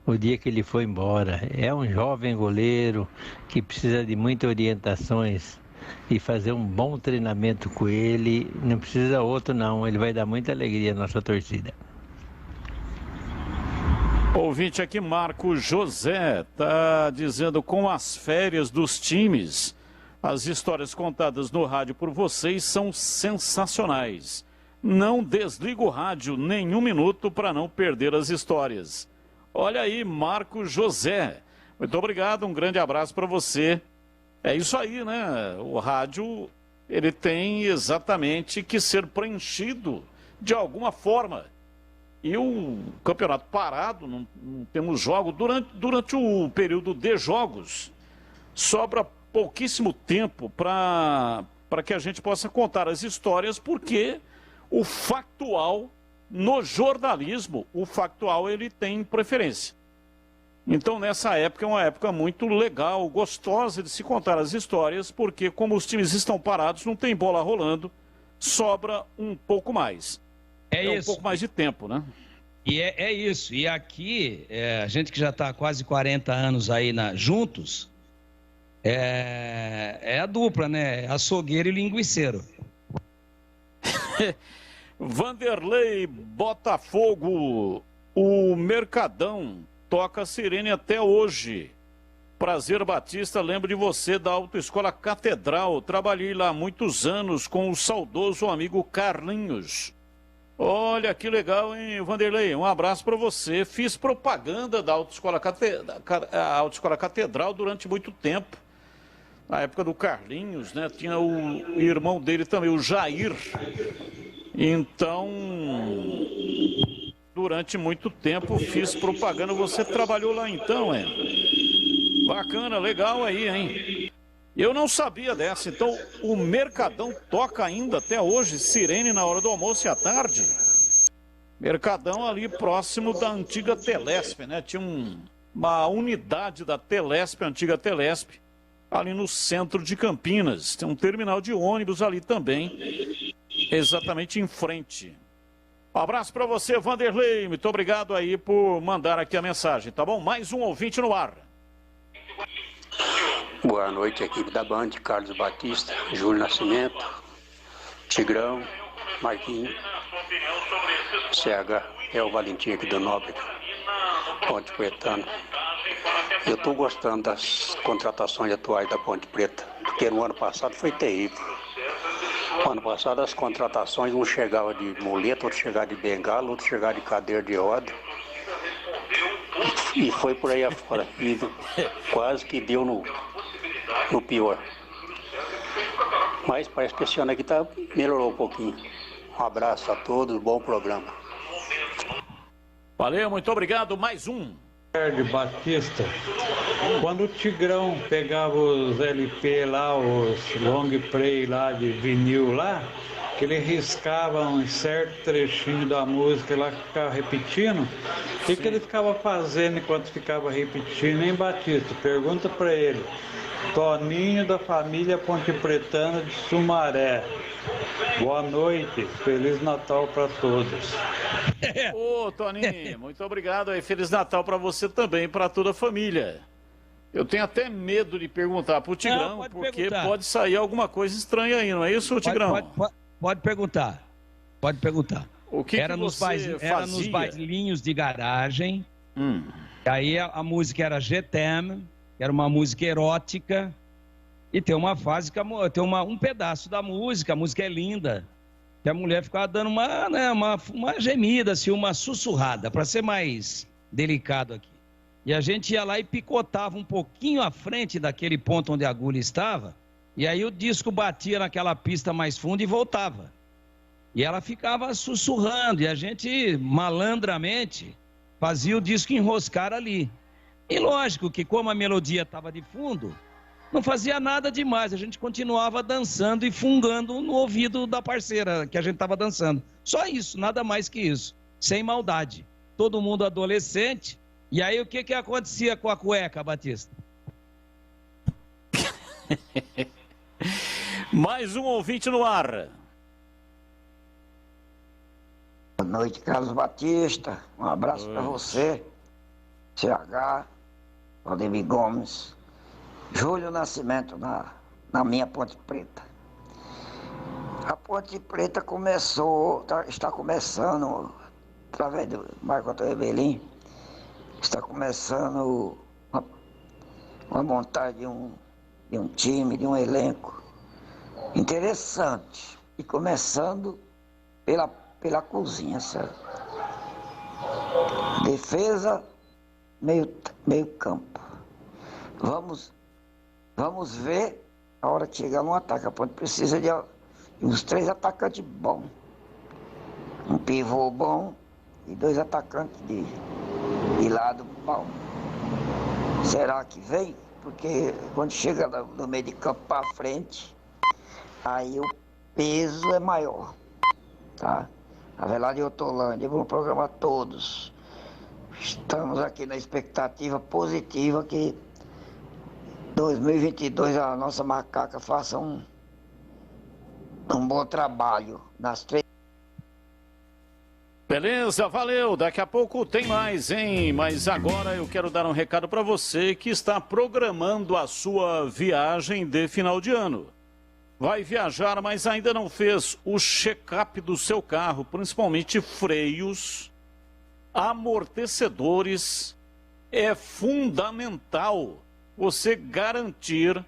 K: o dia que ele foi embora. É um jovem goleiro que precisa de muitas orientações e fazer um bom treinamento com ele. Não precisa outro não, ele vai dar muita alegria à nossa torcida.
E: Ouvinte aqui, Marco José, está dizendo, com as férias dos times, as histórias contadas no rádio por vocês são sensacionais. Não desliga o rádio nenhum minuto para não perder as histórias. Olha aí, Marco José. Muito obrigado, um grande abraço para você. É isso aí, né? O rádio, ele tem exatamente que ser preenchido de alguma forma. E o campeonato parado, não temos jogo. Durante o período de jogos, sobra pouquíssimo tempo para que a gente possa contar as histórias, porque o factual, no jornalismo, o factual ele tem preferência. Então, nessa época, é uma época muito legal, gostosa de se contar as histórias, porque como os times estão parados, não tem bola rolando, sobra um pouco mais.
M: É
E: um pouco mais de tempo, né?
M: E é isso. E aqui, a gente que já está há quase 40 anos aí juntos, é a dupla, né? Açougueiro e linguiceiro.
E: Vanderlei Botafogo, o Mercadão toca a sirene até hoje. Prazer, Batista, lembro de você da Autoescola Catedral. Trabalhei lá há muitos anos com o saudoso amigo Carlinhos. Olha que legal, hein, Vanderlei? Um abraço para você. Fiz propaganda da Autoescola Catedral durante muito tempo. Na época do Carlinhos, né? Tinha o irmão dele também, o Jair. Então, durante muito tempo fiz propaganda. Você trabalhou lá então, hein? Bacana, legal aí, hein? Eu não sabia dessa. Então, o Mercadão toca ainda até hoje sirene na hora do almoço e à tarde? Mercadão ali próximo da antiga Telesp, né? Tinha uma unidade da Telesp, a antiga Telesp, ali no centro de Campinas. Tem um terminal de ônibus ali também, exatamente em frente. Um abraço para você, Vanderlei. Muito obrigado aí por mandar aqui a mensagem, tá bom? Mais um ouvinte no ar.
L: Boa noite, equipe da Band, Carlos Batista, Júlio Nascimento, Tigrão, Marquinhos, CH, é o Valentim aqui do Nóbrega, Ponte Pretano. Eu estou gostando das contratações atuais da Ponte Preta, porque no ano passado foi terrível. No ano passado as contratações, um chegava de muleta, outro chegava de bengala, outro chegava de cadeira de roda. E foi por aí afora. E quase que deu no pior. Mas parece que esse ano aqui melhorou um pouquinho. Um abraço a todos, bom programa.
E: Valeu, muito obrigado. Mais um.
U: Batista, quando o Tigrão pegava os LP lá, os long play lá de vinil lá, que ele riscava um certo trechinho da música lá que ficava repetindo, o que ele ficava fazendo enquanto ficava repetindo, hein, Batista? Pergunta pra ele. Toninho da família Ponte Pretana de Sumaré. Boa noite, Feliz Natal para todos.
E: Ô, Toninho, muito obrigado aí. Feliz Natal para você também, para toda a família. Eu tenho até medo de perguntar pro Tigrão, porque perguntar. Pode sair alguma coisa estranha aí, não é isso, Tigrão?
M: Pode perguntar. Pode perguntar.
E: O que
M: era nos bailinhos de garagem. Aí a música era GTM, que era uma música erótica. E tem uma fase que tem um pedaço da música, a música é linda, que a mulher ficava dando uma gemida, assim, uma sussurrada, para ser mais delicado aqui. E a gente ia lá e picotava um pouquinho à frente daquele ponto onde a agulha estava, e aí o disco batia naquela pista mais funda e voltava. E ela ficava sussurrando, e a gente, malandramente, fazia o disco enroscar ali. E lógico que como a melodia estava de fundo, não fazia nada demais, a gente continuava dançando e fungando no ouvido da parceira que a gente estava dançando. Só isso, nada mais que isso, sem maldade. Todo mundo adolescente, e aí o que acontecia com a cueca, Batista?
E: Mais um ouvinte no ar.
Q: Boa noite, Carlos Batista, um abraço para você, CH, Valdemir Gomes, Júlio Nascimento na minha Ponte Preta. A Ponte Preta está começando, através do Marco Antônio Belim, está começando uma montagem de um time, de um elenco interessante. E começando pela cozinha, sabe? Defesa, meio campo. Vamos ver a hora que chegar no ataque. A Ponte precisa de uns 3 atacantes bons. Um pivô bom e 2 atacantes de lado bom. Será que vem? Porque quando chega no meio de campo para frente, aí o peso é maior. Tá? Avelar e Hortolândia, vamos programar todos. Estamos aqui na expectativa positiva que 2022 a nossa macaca faça um bom trabalho nas 3.
E: Beleza, valeu. Daqui a pouco tem mais, hein? Mas agora eu quero dar um recado para você que está programando a sua viagem de final de ano. Vai viajar, mas ainda não fez o check-up do seu carro, principalmente freios, amortecedores. É fundamental você garantir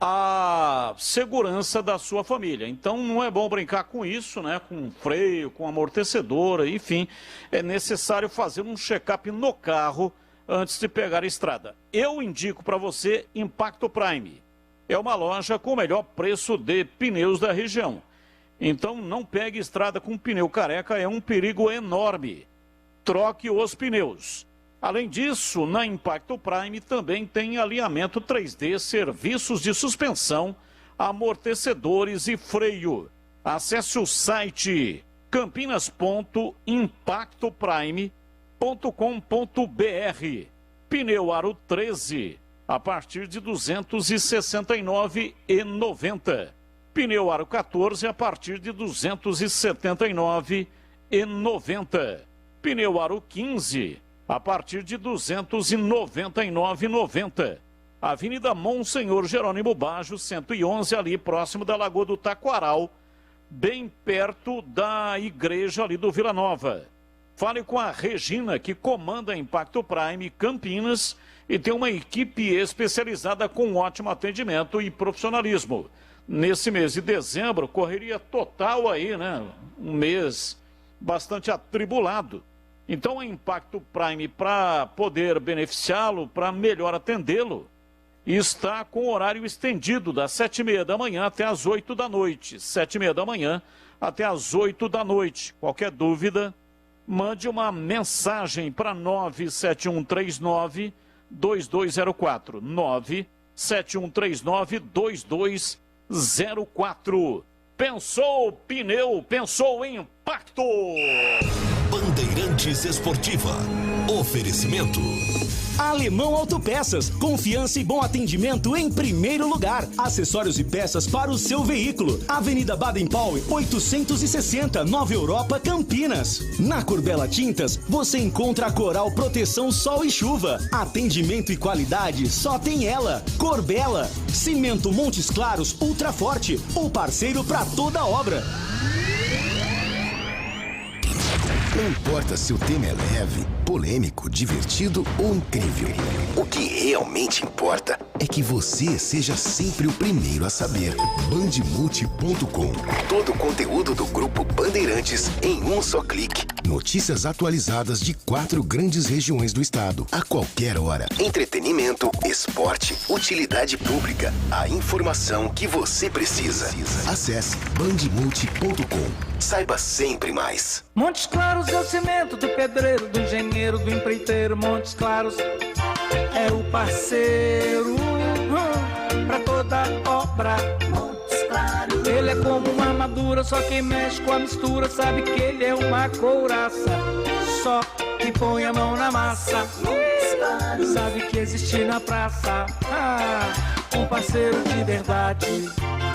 E: a segurança da sua família. Então não é bom brincar com isso, né? Com freio, com amortecedora, enfim. É necessário fazer um check-up no carro antes de pegar a estrada. Eu indico para você Impacto Prime. É uma loja com o melhor preço de pneus da região. Então não pegue estrada com pneu careca, é um perigo enorme. Troque os pneus. Além disso, na Impacto Prime também tem alinhamento 3D, serviços de suspensão, amortecedores e freio. Acesse o site campinas.impactoprime.com.br. Pneu Aro 13, a partir de R$ 269,90. Pneu Aro 14, a partir de R$ 279,90. Pneu Aro 15, a partir de R$ 299,90. Avenida Monsenhor Jerônimo Baggio, 111, ali próximo da Lagoa do Taquaral, bem perto da igreja ali do Vila Nova. Fale com a Regina, que comanda Impacto Prime Campinas e tem uma equipe especializada com ótimo atendimento e profissionalismo. Nesse mês de dezembro, correria total aí, né? Um mês bastante atribulado. Então, a Impacto Prime, para poder beneficiá-lo, para melhor atendê-lo, está com horário estendido das 7h30 da manhã até as 8 da noite. 7h30 da manhã até as 8 da noite. Qualquer dúvida, mande uma mensagem para 97139-2204. 97139-2204. Pensou pneu, pensou em impacto.
D: Bandeirantes Esportiva. Oferecimento.
C: Alemão Autopeças, confiança e bom atendimento em primeiro lugar. Acessórios e peças para o seu veículo. Avenida Baden-Powell, 860, Nova Europa, Campinas. Na Corbella Tintas, você encontra a Coral Proteção Sol e Chuva. Atendimento e qualidade só tem ela. Corbella. Cimento Montes Claros Ultra Forte, o parceiro para toda obra.
D: Não importa se o tema é leve, polêmico, divertido ou incrível. O que realmente importa é que você seja sempre o primeiro a saber. Bandemulti.com. Todo o conteúdo do Grupo Bandeirantes em um só clique. Notícias atualizadas de 4 grandes regiões do estado, a qualquer hora. Entretenimento, esporte, utilidade pública. A informação que você precisa. Acesse bandemulti.com. Saiba sempre mais.
A: Montes Claros é o cimento do pedreiro, do engenheiro, do empreiteiro. Montes Claros é o parceiro pra toda obra. Montes Claros. Ele é como uma armadura, só quem mexe com a mistura sabe que ele é uma couraça. Só que põe a mão na massa, Montes Claros. Sabe que existe na praça um parceiro de verdade.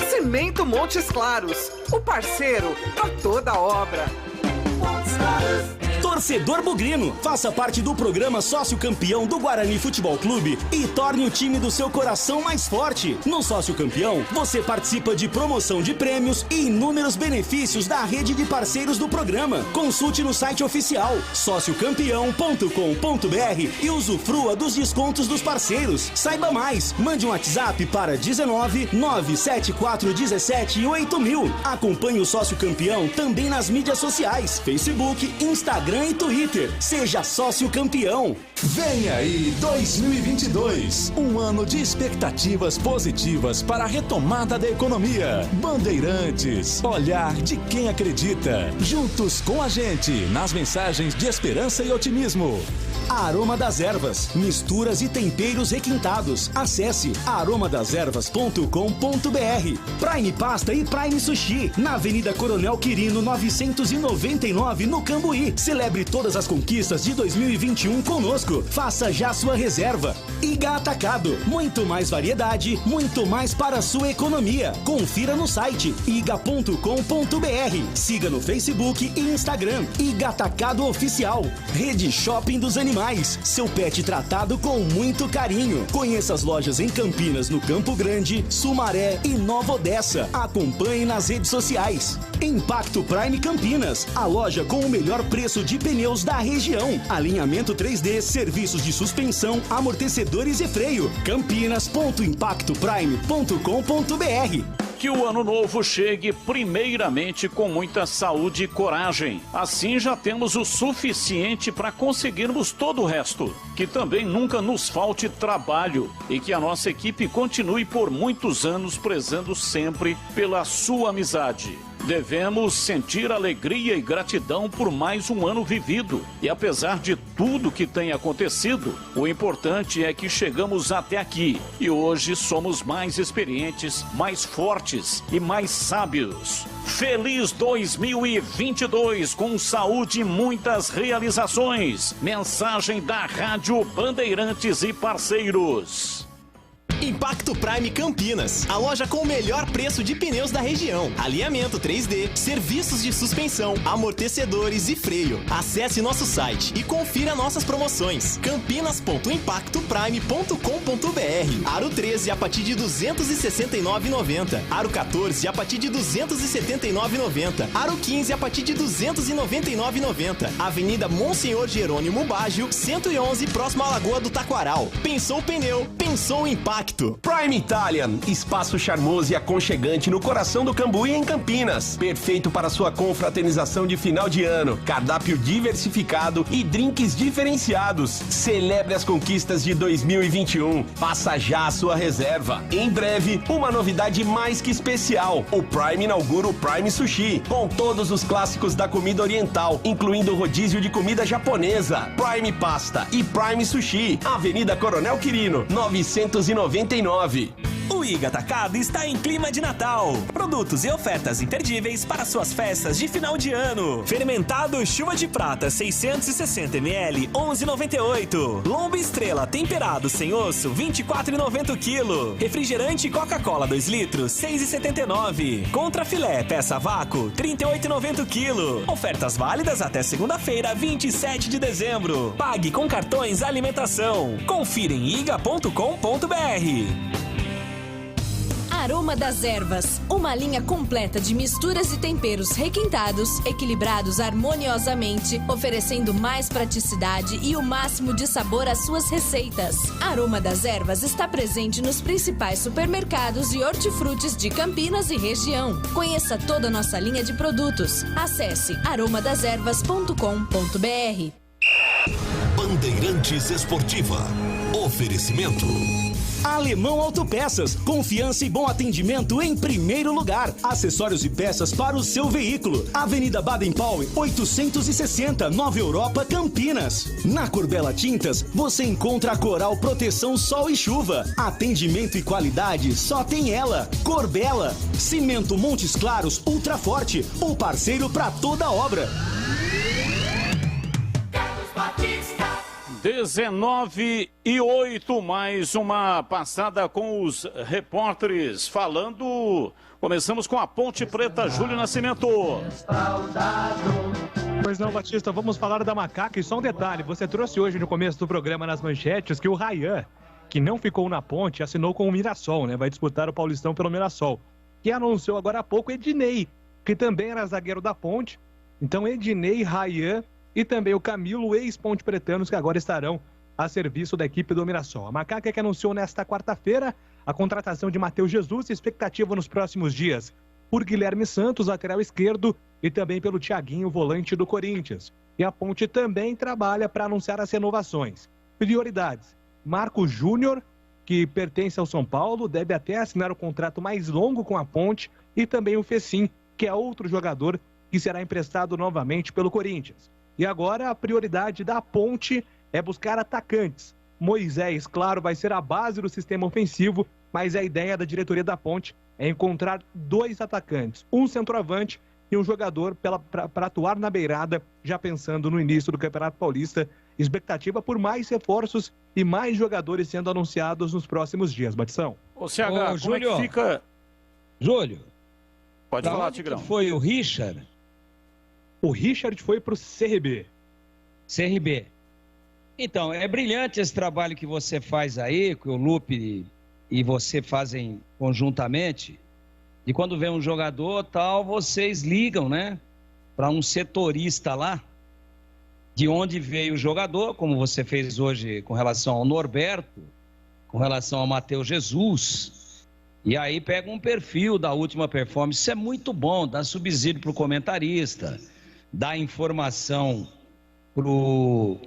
B: Cimento Montes Claros, o parceiro pra toda obra. Montes Claros.
C: Torcedor bugrino, faça parte do programa Sócio Campeão do Guarani Futebol Clube e torne o time do seu coração mais forte. No Sócio Campeão, você participa de promoção de prêmios e inúmeros benefícios da rede de parceiros do programa. Consulte no site oficial sociocampeão.com.br e usufrua dos descontos dos parceiros. Saiba mais, mande um WhatsApp para 19 974 17 8000. Acompanhe o Sócio Campeão também nas mídias sociais, Facebook, Instagram e Twitter. Seja sócio campeão.
V: Vem aí 2022, um ano de expectativas positivas para a retomada da economia. Bandeirantes, olhar de quem acredita. Juntos com a gente nas mensagens de esperança e otimismo.
C: Aroma das Ervas, misturas e temperos requintados. Acesse aromadeservas.com.br. Prime Pasta e Prime Sushi, na Avenida Coronel Quirino 999, no Cambuí. Celebre todas as conquistas de 2021 conosco. Faça já sua reserva. E Iga Atacado, muito mais variedade, muito mais para a sua economia. Confira no site iga.com.br. Siga no Facebook e Instagram, Iga Atacado Oficial. Rede Shopping dos Animais, seu pet tratado com muito carinho. Conheça as lojas em Campinas, no Campo Grande, Sumaré e Nova Odessa. Acompanhe nas redes sociais. Impacto Prime Campinas, a loja com o melhor preço de pneus da região. Alinhamento 3D, serviços de suspensão, amortecedores e freio. campinas.impactoprime.com.br.
E: Que o ano novo chegue primeiramente com muita saúde e coragem. Assim já temos o suficiente para conseguirmos todo o resto. Que também nunca nos falte trabalho e que a nossa equipe continue por muitos anos prezando sempre pela sua amizade. Devemos sentir alegria e gratidão por mais um ano vivido. E apesar de tudo que tem acontecido, o importante é que chegamos até aqui. E hoje somos mais experientes, mais fortes e mais sábios. Feliz 2022, com saúde e muitas realizações. Mensagem da Rádio Bandeirantes e parceiros.
G: Impacto Prime Campinas, a loja com o melhor preço de pneus da região. Alinhamento 3D, serviços de suspensão, amortecedores e freio. Acesse nosso site e confira nossas promoções. campinas.impactoprime.com.br. Aro 13 a partir de R$ 269,90. Aro 14 a partir de R$ 279,90. Aro 15 a partir de R$ 299,90. Avenida Monsenhor Jerônimo Baggio, 111, próximo à Lagoa do Taquaral. Pensou pneu, pensou impacto.
O: Prime Italian, espaço charmoso e aconchegante no coração do Cambuí, em Campinas. Perfeito para sua confraternização de final de ano. Cardápio diversificado e drinks diferenciados. Celebre as conquistas de 2021. Faça já a sua reserva. Em breve, uma novidade mais que especial. O Prime inaugura o Prime Sushi, com todos os clássicos da comida oriental, incluindo o rodízio de comida japonesa, Prime Pasta e Prime Sushi. Avenida Coronel Quirino, 999.
P: O Iga Atacado está em clima de Natal. Produtos e ofertas imperdíveis para suas festas de final de ano. Fermentado Chuva de Prata 660 ml, 11,98. Lombo Estrela temperado sem osso, 24,90 kg. Refrigerante Coca-Cola 2 litros, 6,79. Contra filé peça vácuo, 38,90 kg. Ofertas válidas até segunda-feira, 27 de dezembro. Pague com cartões alimentação. Confira em iga.com.br.
W: Aroma das Ervas, uma linha completa de misturas e temperos requintados, equilibrados harmoniosamente, oferecendo mais praticidade e o máximo de sabor às suas receitas. Aroma das Ervas está presente nos principais supermercados e hortifrutis de Campinas e região. Conheça toda a nossa linha de produtos. Acesse aromadeservas.com.br.
V: Bandeirantes Esportiva. Oferecimento.
C: Alemão Autopeças, confiança e bom atendimento em primeiro lugar. Acessórios e peças para o seu veículo. Avenida Baden-Powell, 860, Nova Europa, Campinas. Na Corbella Tintas, você encontra a Coral Proteção Sol e Chuva. Atendimento e qualidade só tem ela. Corbella. Cimento Montes Claros Ultra Forte, o parceiro para toda obra.
E: 19:08, mais uma passada com os repórteres falando. Começamos com a Ponte Preta, Júlio Nascimento.
X: Pois não, Batista, vamos falar da Macaca. E só um detalhe, você trouxe hoje no começo do programa nas manchetes que o Ryan, que não ficou na Ponte, assinou com o Mirassol, né? Vai disputar o Paulistão pelo Mirassol. Que anunciou agora há pouco Ednei, que também era zagueiro da Ponte. Então Ednei, Ryan e também o Camilo, ex-Ponte Pretanos, que agora estarão a serviço da equipe do Mirassol. A Macaca que anunciou nesta quarta-feira a contratação de Matheus Jesus, expectativa nos próximos dias por Guilherme Santos, lateral esquerdo, e também pelo Thiaguinho, volante do Corinthians. E a Ponte também trabalha para anunciar as renovações. Prioridades: Marco Júnior, que pertence ao São Paulo, deve até assinar o contrato mais longo com a Ponte, e também o Fecim, que é outro jogador que será emprestado novamente pelo Corinthians. E agora a prioridade da Ponte é buscar atacantes. Moisés, claro, vai ser a base do sistema ofensivo, mas a ideia da diretoria da Ponte é encontrar 2 atacantes, um centroavante e um jogador para atuar na beirada, já pensando no início do Campeonato Paulista. Expectativa por mais reforços e mais jogadores sendo anunciados nos próximos dias, Batição.
E: Ô, CH, como
M: Júlio,
E: é que fica...
M: Júlio,
E: pode falar, Tigrão.
M: Foi o Richard?
X: O Richard foi pro CRB.
M: CRB. Então, é brilhante esse trabalho que você faz aí, que o Lupe e você fazem conjuntamente. E quando vem um jogador tal, vocês ligam, né? Para um setorista lá, de onde veio o jogador, como você fez hoje com relação ao Norberto, com relação ao Matheus Jesus. E aí pega um perfil da última performance. Isso é muito bom, dá subsídio para o comentarista, dá informação pro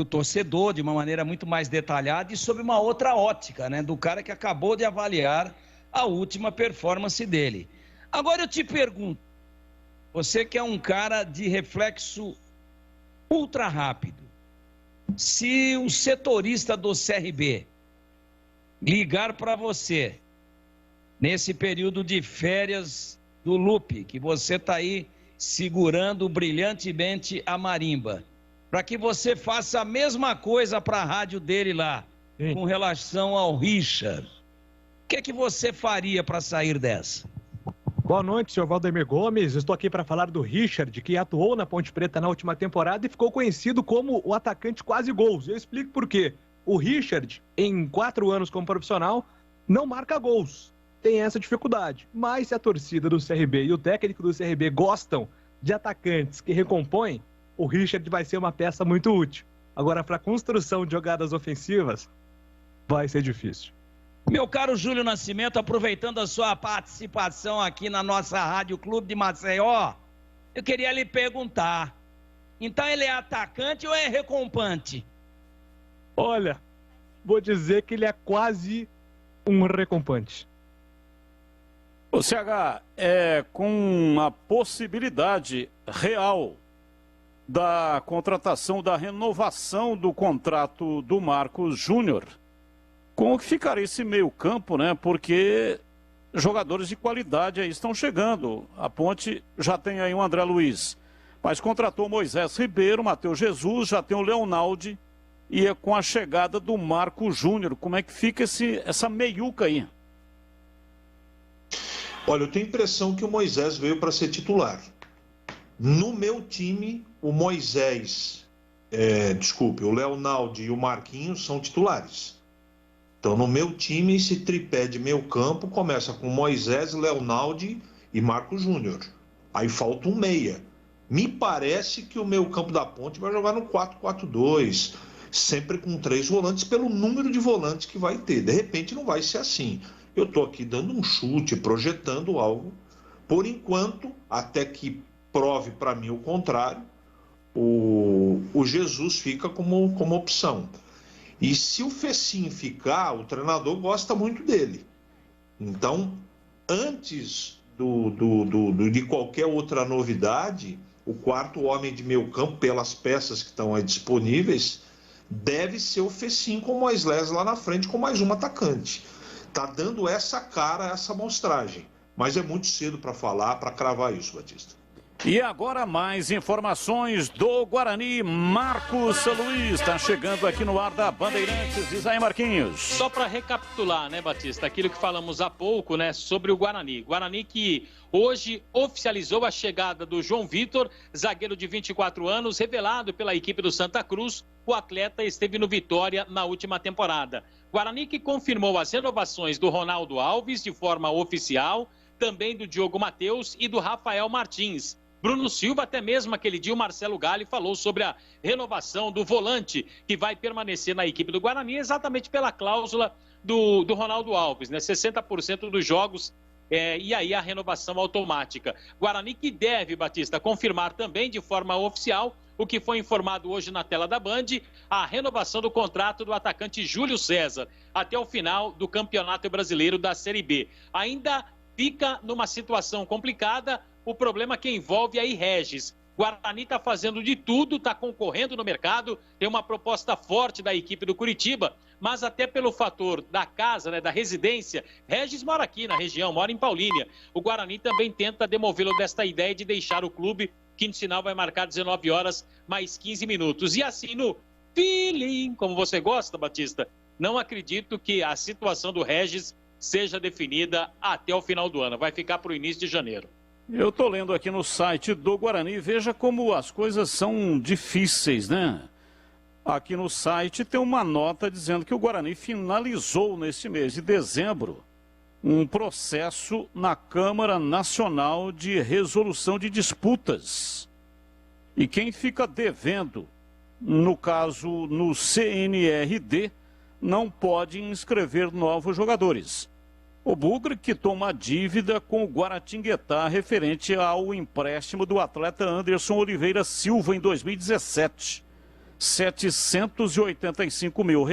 M: torcedor de uma maneira muito mais detalhada e sob uma outra ótica, né? Do cara que acabou de avaliar a última performance dele. Agora eu te pergunto, você que é um cara de reflexo ultra rápido, se o setorista do CRB ligar para você nesse período de férias do Lupe, que você está aí segurando brilhantemente a marimba, para que você faça a mesma coisa para a rádio dele lá, com relação ao Richard, o que você faria para sair dessa?
X: Boa noite, senhor Valdemir Gomes. Estou aqui para falar do Richard, que atuou na Ponte Preta na última temporada e ficou conhecido como o atacante quase gols. Eu explico por quê. O Richard, em 4 anos como profissional, não marca gols. Tem essa dificuldade. Mas se a torcida do CRB e o técnico do CRB gostam de atacantes que recompõem, o Richard vai ser uma peça muito útil. Agora, para a construção de jogadas ofensivas, vai ser difícil.
M: Meu caro Júlio Nascimento, aproveitando a sua participação aqui na nossa Rádio Clube de Maceió, eu queria lhe perguntar, então ele é atacante ou é recompante?
X: Olha, vou dizer que ele é quase um recompante.
E: O CH, com a possibilidade real da contratação, da renovação do contrato do Marcos Júnior, como que ficaria esse meio campo, né? Porque jogadores de qualidade aí estão chegando. A Ponte já tem aí o André Luiz, mas contratou o Moisés Ribeiro, Matheus Jesus, já tem o Leonaldi, e é com a chegada do Marcos Júnior. Como é que fica essa meiuca aí?
I: Olha, eu tenho a impressão que o Moisés veio para ser titular. No meu time, o Moisés, o Leonaldi e o Marquinhos são titulares. Então, no meu time, esse tripé de meio campo começa com Moisés, Leonaldi e Marcos Júnior. Aí falta um meia. Me parece que o meio campo da Ponte vai jogar no 4-4-2, sempre com 3 volantes, pelo número de volantes que vai ter. De repente não vai ser assim. Eu estou aqui dando um chute, projetando algo. Por enquanto, até que prove para mim o contrário, o Jesus fica como opção. E se o Fecim ficar, o treinador gosta muito dele. Então, antes de qualquer outra novidade, o quarto homem de meio campo, pelas peças que estão aí disponíveis, deve ser o Fecim com o Moisés lá na frente, com mais um atacante. Está dando essa cara, essa amostragem. Mas é muito cedo para falar, para cravar isso, Batista.
E: E agora mais informações do Guarani. Marcos Luiz está chegando aqui no ar da Bandeirantes. Diz aí, Marquinhos.
J: Só para recapitular, né, Batista, aquilo que falamos há pouco, né, sobre o Guarani. Guarani que hoje oficializou a chegada do João Vitor, zagueiro de 24 anos, revelado pela equipe do Santa Cruz. O atleta esteve no Vitória na última temporada. Guarani que confirmou as renovações do Ronaldo Alves de forma oficial, também do Diogo Matheus e do Rafael Martins. Bruno Silva, até mesmo aquele dia o Marcelo Galli falou sobre a renovação do volante que vai permanecer na equipe do Guarani exatamente pela cláusula do Ronaldo Alves, né? 60% dos jogos e aí a renovação automática. Guarani que deve, Batista, confirmar também de forma oficial o que foi informado hoje na tela da Band, a renovação do contrato do atacante Júlio César até o final do Campeonato Brasileiro da Série B. Ainda fica numa situação complicada o problema que envolve aí Regis. Guarani está fazendo de tudo, está concorrendo no mercado, tem uma proposta forte da equipe do Curitiba, mas até pelo fator da casa, né, da residência, Regis mora aqui na região, mora em Paulínia. O Guarani também tenta demovê-lo desta ideia de deixar o clube. Quinto sinal vai marcar 19 horas mais 15 minutos. E assim, no feeling, como você gosta, Batista, não acredito que a situação do Regis seja definida até o final do ano. Vai ficar para o início de janeiro.
E: Eu estou lendo aqui no site do Guarani, veja como as coisas são difíceis, né? Aqui no site tem uma nota dizendo que o Guarani finalizou nesse mês de dezembro um processo na Câmara Nacional de Resolução de Disputas. E quem fica devendo, no caso no CNRD, não pode inscrever novos jogadores. O Bugre quitou uma dívida com o Guaratinguetá referente ao empréstimo do atleta Anderson Oliveira Silva em 2017. R$785 mil. O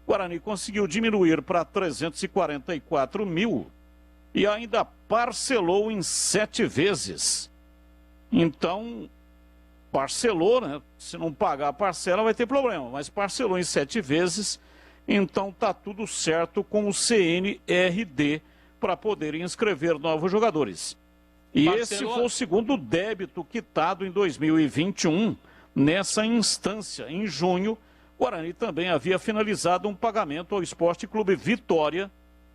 E: Guarani conseguiu diminuir para 344 mil e ainda parcelou em 7 vezes. Então, parcelou, né? Se não pagar a parcela vai ter problema, mas parcelou em 7 vezes, então tá tudo certo com o CNRD para poder inscrever novos jogadores. E esse foi o segundo débito quitado em 2021 nessa instância. Em junho, o Guarani também havia finalizado um pagamento ao Esporte Clube Vitória.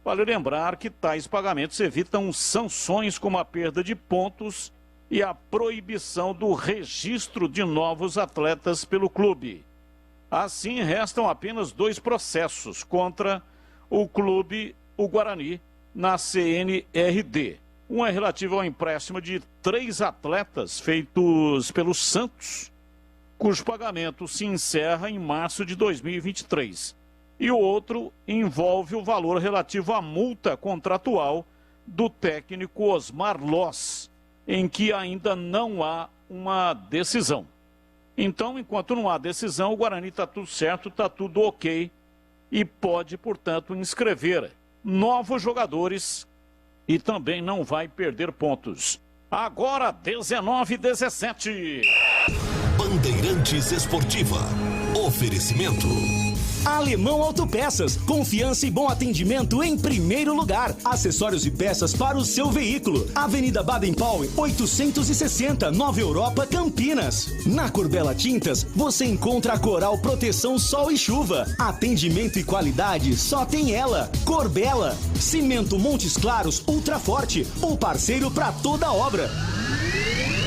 E: Vale lembrar que tais pagamentos evitam sanções como a perda de pontos e a proibição do registro de novos atletas pelo clube. Assim, restam apenas 2 processos contra o clube, o Guarani, na CNRD. Um é relativo ao empréstimo de 3 atletas feitos pelo Santos, cujo pagamento se encerra em março de 2023. E o outro envolve o valor relativo à multa contratual do técnico Osmar Loss, em que ainda não há uma decisão. Então, enquanto não há decisão, o Guarani está tudo certo, está tudo ok e pode, portanto, inscrever novos jogadores e também não vai perder pontos. Agora, 19:17.
V: Bandeirantes Esportiva. Oferecimento.
C: Alemão Autopeças, confiança e bom atendimento em primeiro lugar. Acessórios e peças para o seu veículo. Avenida Baden-Powell, 860, Nova Europa, Campinas. Na Corbella Tintas, você encontra a Coral Proteção Sol e Chuva. Atendimento e qualidade só tem ela. Corbella. Cimento Montes Claros Ultra Forte, o parceiro para toda obra.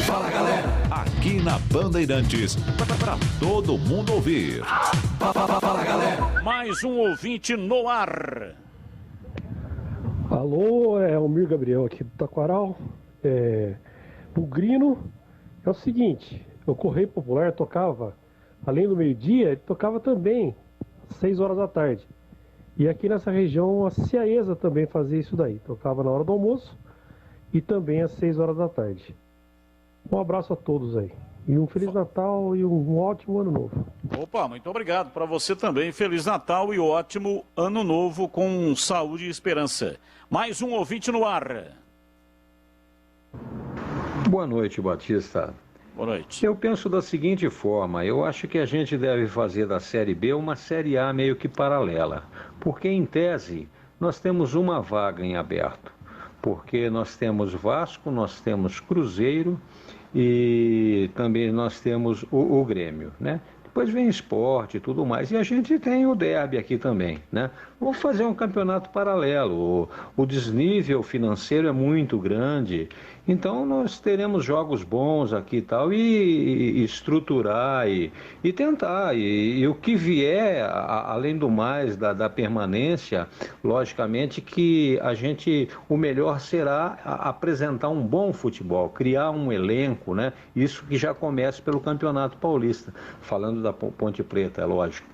V: Fala, galera. Aqui na Bandeirantes, para todo mundo ouvir. Fala, galera.
E: Mais um ouvinte no ar.
N: Alô, é o Mir Gabriel aqui do Taquaral. O Grino é o seguinte, o Correio Popular tocava, além do meio-dia, ele tocava também às 6 horas da tarde. E aqui nessa região a Ciaesa também fazia isso daí, tocava na hora do almoço e também às 6 horas da tarde. Um abraço a todos aí. E um Feliz Natal e um ótimo Ano Novo.
E: Opa, muito obrigado. Para você também, Feliz Natal e ótimo Ano Novo com saúde e esperança. Mais um ouvinte no ar.
R: Boa noite, Batista.
E: Boa noite.
R: Eu penso da seguinte forma, eu acho que a gente deve fazer da Série B uma Série A meio que paralela. Porque, em tese, nós temos uma vaga em aberto. Porque nós temos Vasco, nós temos Cruzeiro e também nós temos o Grêmio, né? Depois vem Sport e tudo mais. E a gente tem o derby aqui também, né? Vamos fazer um campeonato paralelo. O desnível financeiro é muito grande. Então nós teremos jogos bons aqui e tal, e estruturar e tentar. E o que vier, além do mais, da permanência, logicamente que o melhor será apresentar um bom futebol, criar um elenco, né? Isso que já começa pelo Campeonato Paulista, falando da Ponte Preta, é lógico,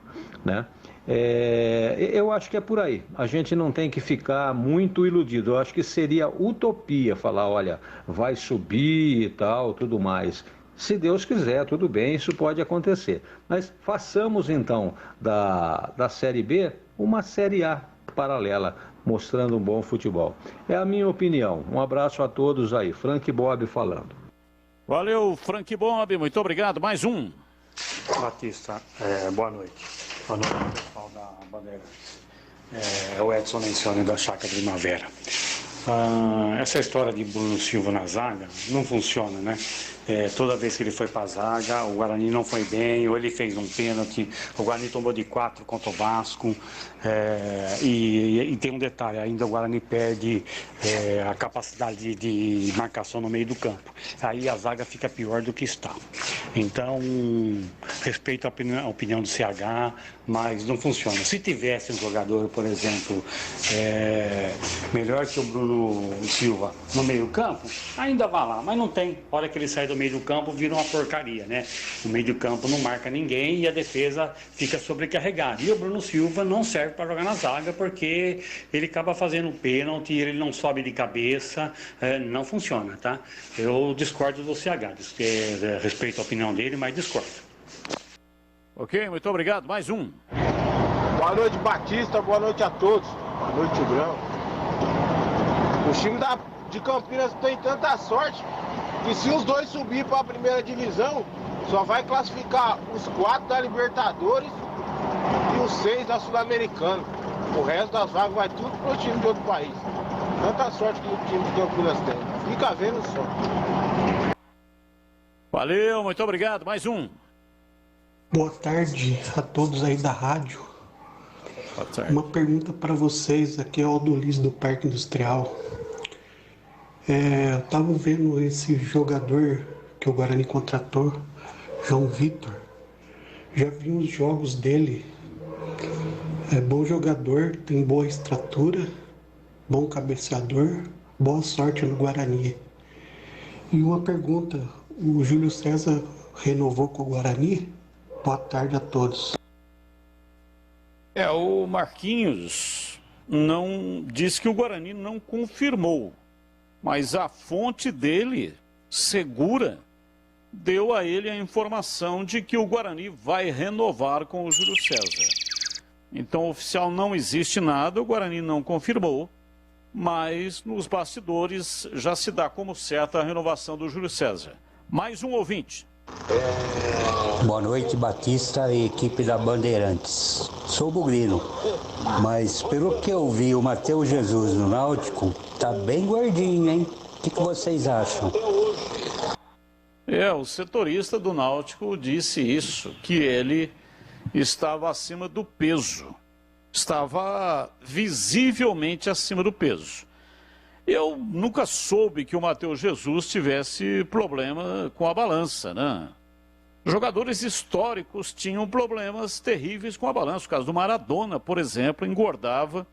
R: né? Eu acho que é por aí. A gente não tem que ficar muito iludido. Eu acho que seria utopia falar, olha, vai subir e tal, tudo mais. Se Deus quiser, tudo bem, isso pode acontecer. Mas façamos então da Série B uma Série A paralela, mostrando um bom futebol. É a minha opinião. Um abraço a todos aí. Frank Bob falando.
E: Valeu, Frank Bob, muito obrigado. Mais um.
S: Batista, boa noite. Boa noite, pessoal da Bandeirantes. É o Edson Mencione da Chácara Primavera. Essa história de Bruno Silva na zaga não funciona, né? Toda vez que ele foi para a zaga, o Guarani não foi bem, ou ele fez um pênalti, o Guarani tomou de 4 contra o Vasco. E tem um detalhe, ainda o Guarani perde a capacidade de marcação no meio do campo. Aí a zaga fica pior do que está. Então, respeito a opinião do CH, mas não funciona. Se tivesse um jogador, por exemplo, melhor que o Bruno Silva no meio do campo, ainda vai lá, mas não tem. A hora que ele sai do meio do campo, vira uma porcaria, né? O meio do campo não marca ninguém e a defesa fica sobrecarregada. E o Bruno Silva não serve para jogar na zaga porque ele acaba fazendo pênalti, ele não sobe de cabeça, não funciona, tá? Eu discordo do CH, respeito a opinião dele, mas discordo.
E: Ok, muito obrigado. Mais um.
F: Boa noite, Batista. Boa noite a todos. Boa noite, Tigrão. O time de Campinas tem tanta sorte que se os dois subir para a primeira divisão, só vai classificar os 4 da Libertadores e os 6 da Sul-Americana. O resto das vagas vai tudo pro time de outro país. Tanta sorte que o time de Campinas tem. Fica vendo só.
E: Valeu, muito obrigado. Mais um.
H: Boa tarde a todos aí da rádio.
E: Boa tarde.
H: Uma pergunta para vocês, aqui é o Aldolis do Parque Industrial. Eu tava vendo esse jogador que o Guarani contratou, João Vitor. Já vi os jogos dele. É bom jogador, tem boa estrutura, bom cabeceador, boa sorte no Guarani. E uma pergunta, o Júlio César renovou com o Guarani? Boa tarde a todos.
E: O Marquinhos não disse que o Guarani não confirmou, mas a fonte dele, segura, deu a ele a informação de que o Guarani vai renovar com o Júlio César. Então, oficial não existe nada, o Guarani não confirmou, mas nos bastidores já se dá como certa a renovação do Júlio César. Mais um ouvinte.
K: Boa noite, Batista e equipe da Bandeirantes. Sou bugrino, mas pelo que eu vi o Matheus Jesus no Náutico, tá bem gordinho, hein? O que vocês acham?
E: O setorista do Náutico disse isso, que ele estava acima do peso. Estava visivelmente acima do peso. Eu nunca soube que o Matheus Jesus tivesse problema com a balança, né? Jogadores históricos tinham problemas terríveis com a balança. O caso do Maradona, por exemplo, engordava.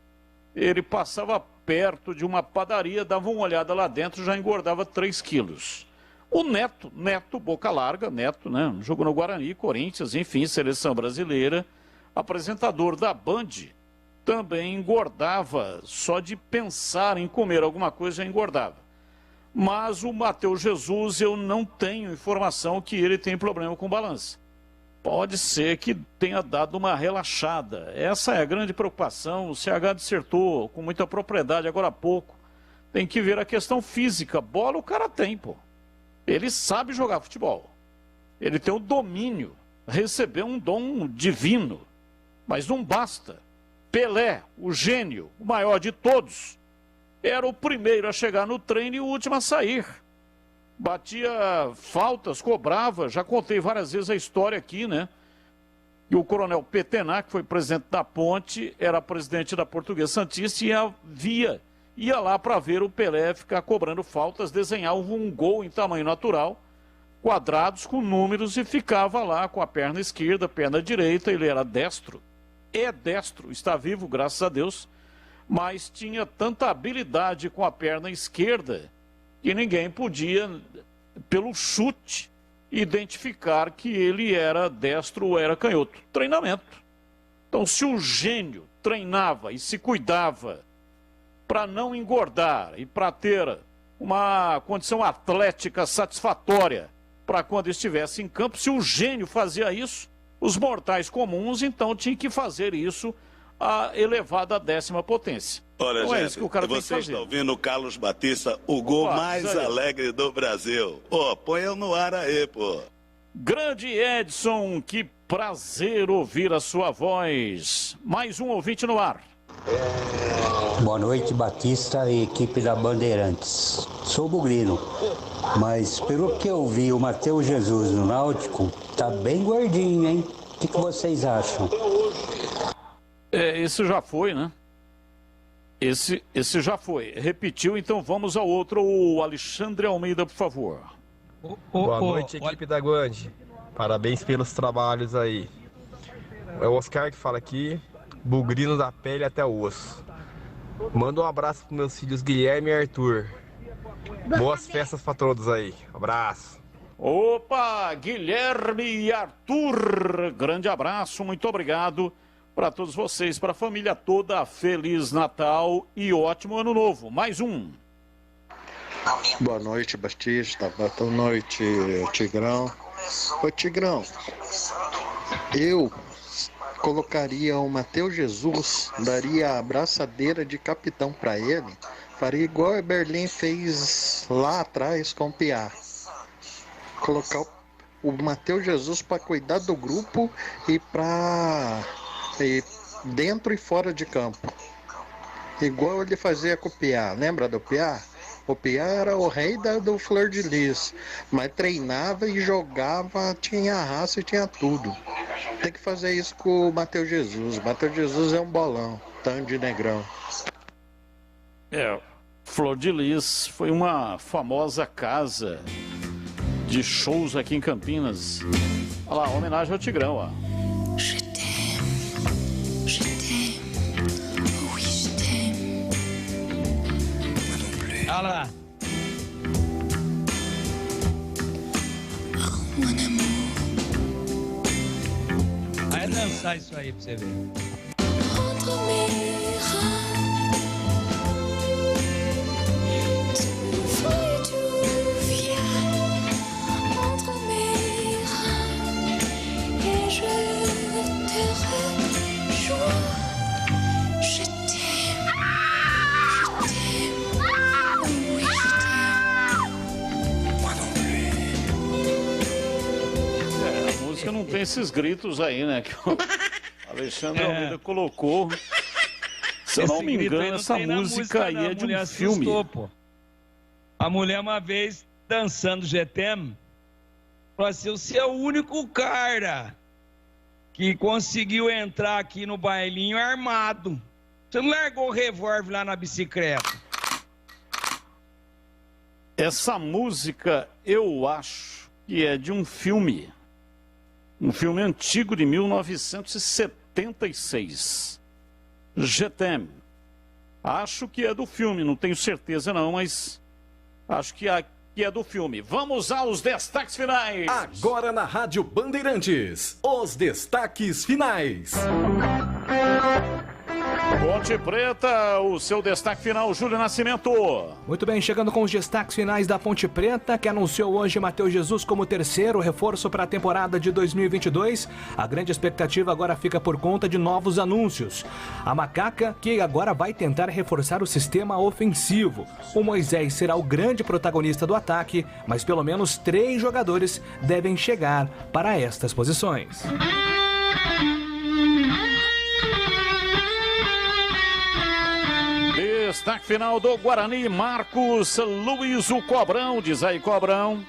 E: Ele passava perto de uma padaria, dava uma olhada lá dentro, já engordava 3 quilos. O Neto, boca larga, Neto, né? Jogou no Guarani, Corinthians, enfim, seleção brasileira. Apresentador da Band, também engordava, só de pensar em comer alguma coisa já engordava. Mas o Matheus Jesus, eu não tenho informação que ele tem problema com balança. Pode ser que tenha dado uma relaxada. Essa é a grande preocupação. O CH dissertou com muita propriedade agora há pouco. Tem que ver a questão física. Bola o cara tem, pô. Ele sabe jogar futebol. Ele tem o domínio. Recebeu um dom divino. Mas não basta. Pelé, o gênio, o maior de todos, era o primeiro a chegar no treino e o último a sair. Batia faltas, cobrava, já contei várias vezes a história aqui, né? E o coronel Petenac, que foi presidente da Ponte, era presidente da Portuguesa Santista e ia lá para ver o Pelé ficar cobrando faltas, desenhava um gol em tamanho natural, quadrados com números e ficava lá com a perna esquerda, perna direita, ele era destro. É destro, está vivo, graças a Deus, mas tinha tanta habilidade com a perna esquerda que ninguém podia, pelo chute, identificar que ele era destro ou era canhoto. Treinamento. Então, se o gênio treinava e se cuidava para não engordar e para ter uma condição atlética satisfatória para quando estivesse em campo, se o gênio fazia isso, os mortais comuns, então, tinham que fazer isso a elevada 10ª potência.
T: Olha,
E: então,
T: gente,
E: é isso que o cara tem que
T: você
E: fazer.
T: está ouvindo o Carlos Batista, o gol mais alegre do Brasil. Põe eu no ar aí, pô.
E: Grande Edson, que prazer ouvir a sua voz. Mais um ouvinte no ar.
K: Boa noite, Batista e equipe da Bandeirantes. Sou bugrino, mas pelo que eu vi o Matheus Jesus no Náutico, tá bem gordinho, hein? O que vocês acham?
E: Esse já foi, né? Esse já foi. Repetiu, então vamos ao outro. O Alexandre Almeida, por favor.
D: Boa noite, equipe da Guand. Parabéns pelos trabalhos aí. É o Oscar que fala aqui, bugrino da pele até o osso. Manda um abraço para meus filhos Guilherme e Arthur. Boas festas para todos aí. Abraço.
E: Opa, Guilherme e Arthur. Grande abraço, muito obrigado para todos vocês, para a família toda. Feliz Natal e ótimo Ano Novo. Mais um.
L: Boa noite, Batista. Boa noite, Tigrão. Ô, Tigrão, eu colocaria o Matheus Jesus, daria a abraçadeira de capitão para ele, faria igual o Berlim fez lá atrás com o Piá. Colocar o Matheus Jesus para cuidar do grupo e dentro e fora de campo. Igual ele fazia com o Piá. Lembra do Piá? O Piá era o rei do Flor de Lis, mas treinava e jogava, tinha raça e tinha tudo. Tem que fazer isso com o Matheus Jesus. Matheus Jesus é um bolão, tanto de negrão.
E: Flor de Lis foi uma famosa casa de shows aqui em Campinas. Olha lá, homenagem ao Tigrão, ó.
M: Olha lá. Vai dançar isso aí pra você ver.
E: Não tem esses gritos aí, né? Que o Alexandre Almeida colocou. Se eu não me engano, essa música aí é de um filme.
M: Pô. A mulher, uma vez, dançando GTM, falou assim: você é o único cara que conseguiu entrar aqui no bailinho armado. Você não largou o revólver lá na bicicleta.
E: Essa música, eu acho que é de um filme. Um filme antigo de 1976. GTM. Acho que é do filme, não tenho certeza não, mas acho que é do filme. Vamos aos destaques finais.
V: Agora na Rádio Bandeirantes, os destaques finais.
E: Ponte Preta, o seu destaque final, Júlio Nascimento.
Q: Muito bem, chegando com os destaques finais da Ponte Preta, que anunciou hoje Matheus Jesus como terceiro reforço para a temporada de 2022. A grande expectativa agora fica por conta de novos anúncios. A Macaca, que agora vai tentar reforçar o sistema ofensivo. O Moisés será o grande protagonista do ataque, mas pelo menos 3 jogadores devem chegar para estas posições.
E: Destaque final do Guarani, Marcos Luiz, o Cobrão. Diz aí, Cobrão.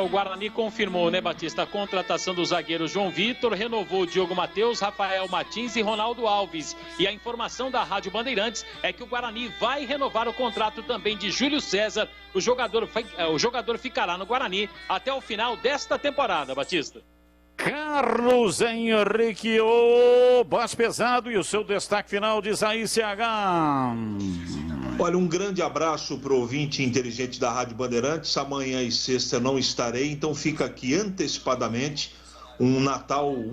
J: O Guarani confirmou, né, Batista, a contratação do zagueiro João Vitor, renovou o Diogo Matheus, Rafael Martins e Ronaldo Alves. E a informação da Rádio Bandeirantes é que o Guarani vai renovar o contrato também de Júlio César. O jogador ficará no Guarani até o final desta temporada, Batista.
E: Carlos Henrique, o boss pesado, e o seu destaque final diz aí, CH.
I: Olha, um grande abraço para o ouvinte inteligente da Rádio Bandeirantes. Amanhã e sexta não estarei, então fica aqui antecipadamente um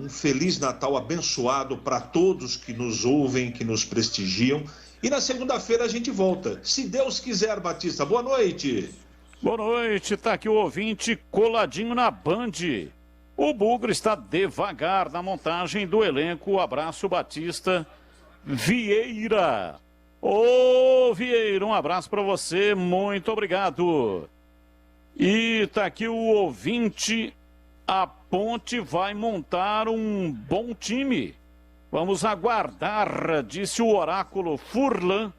I: feliz Natal abençoado para todos que nos ouvem, que nos prestigiam. E na segunda-feira a gente volta, se Deus quiser, Batista. Boa noite.
E: Boa noite, tá aqui o ouvinte coladinho na Band. O Bugre está devagar na montagem do elenco. Abraço, Batista Vieira. Ô, Vieira, um abraço para você, muito obrigado. E tá aqui o ouvinte, a Ponte vai montar um bom time. Vamos aguardar, disse o oráculo Furlan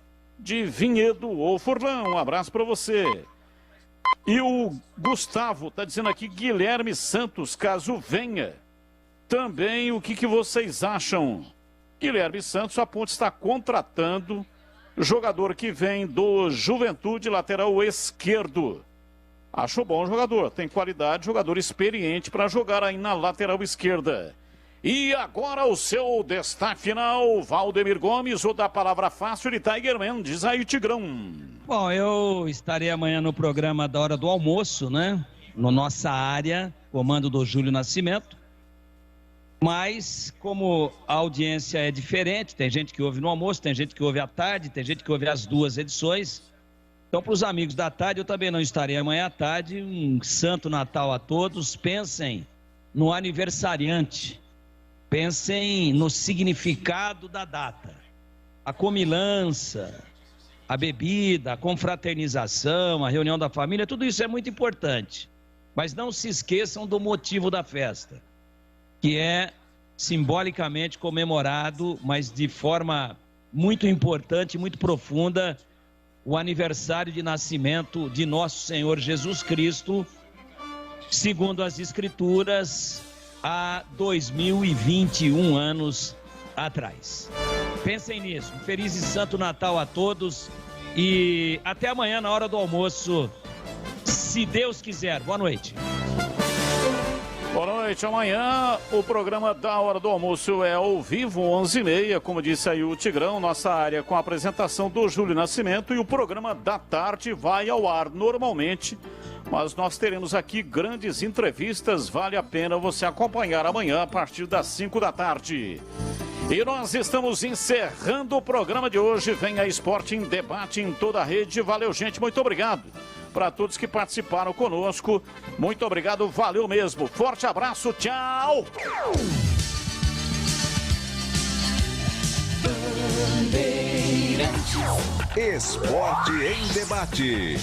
E: de Vinhedo. Ô, Furlan, um abraço para você. E o Gustavo tá dizendo aqui, Guilherme Santos, caso venha. Também, o que vocês acham? Guilherme Santos, a Ponte está contratando jogador que vem do Juventude, lateral esquerdo. Acho bom jogador, tem qualidade, jogador experiente para jogar aí na lateral esquerda. E agora o seu destaque final, Valdemir Gomes, ou da palavra fácil de Tigerman, diz aí o Tigrão.
M: Bom, eu estarei amanhã no programa da hora do almoço, né? No Nossa Área, comando do Júlio Nascimento. Mas, como a audiência é diferente, tem gente que ouve no almoço, tem gente que ouve à tarde, tem gente que ouve as duas edições. Então, para os amigos da tarde, eu também não estarei amanhã à tarde. Um Santo Natal a todos. Pensem no aniversariante. Pensem no significado da data. A comilança, a bebida, a confraternização, a reunião da família, tudo isso é muito importante. Mas não se esqueçam do motivo da festa, que é simbolicamente comemorado, mas de forma muito importante, muito profunda, o aniversário de nascimento de nosso Senhor Jesus Cristo, segundo as Escrituras, há 2021 anos atrás. Pensem nisso. Um feliz e santo Natal a todos e até amanhã na hora do almoço, se Deus quiser. Boa noite.
E: Boa noite. Amanhã o programa da hora do almoço é ao vivo, 11h30, como disse aí o Tigrão, nossa área com a apresentação do Júlio Nascimento, e o programa da tarde vai ao ar normalmente, mas nós teremos aqui grandes entrevistas, vale a pena você acompanhar amanhã a partir das 5 da tarde. E nós estamos encerrando o programa de hoje. Vem a Esporte em Debate em toda a rede. Valeu, gente, muito obrigado. Para todos que participaram conosco, muito obrigado, valeu mesmo. Forte abraço, tchau!
V: Esporte em Debate.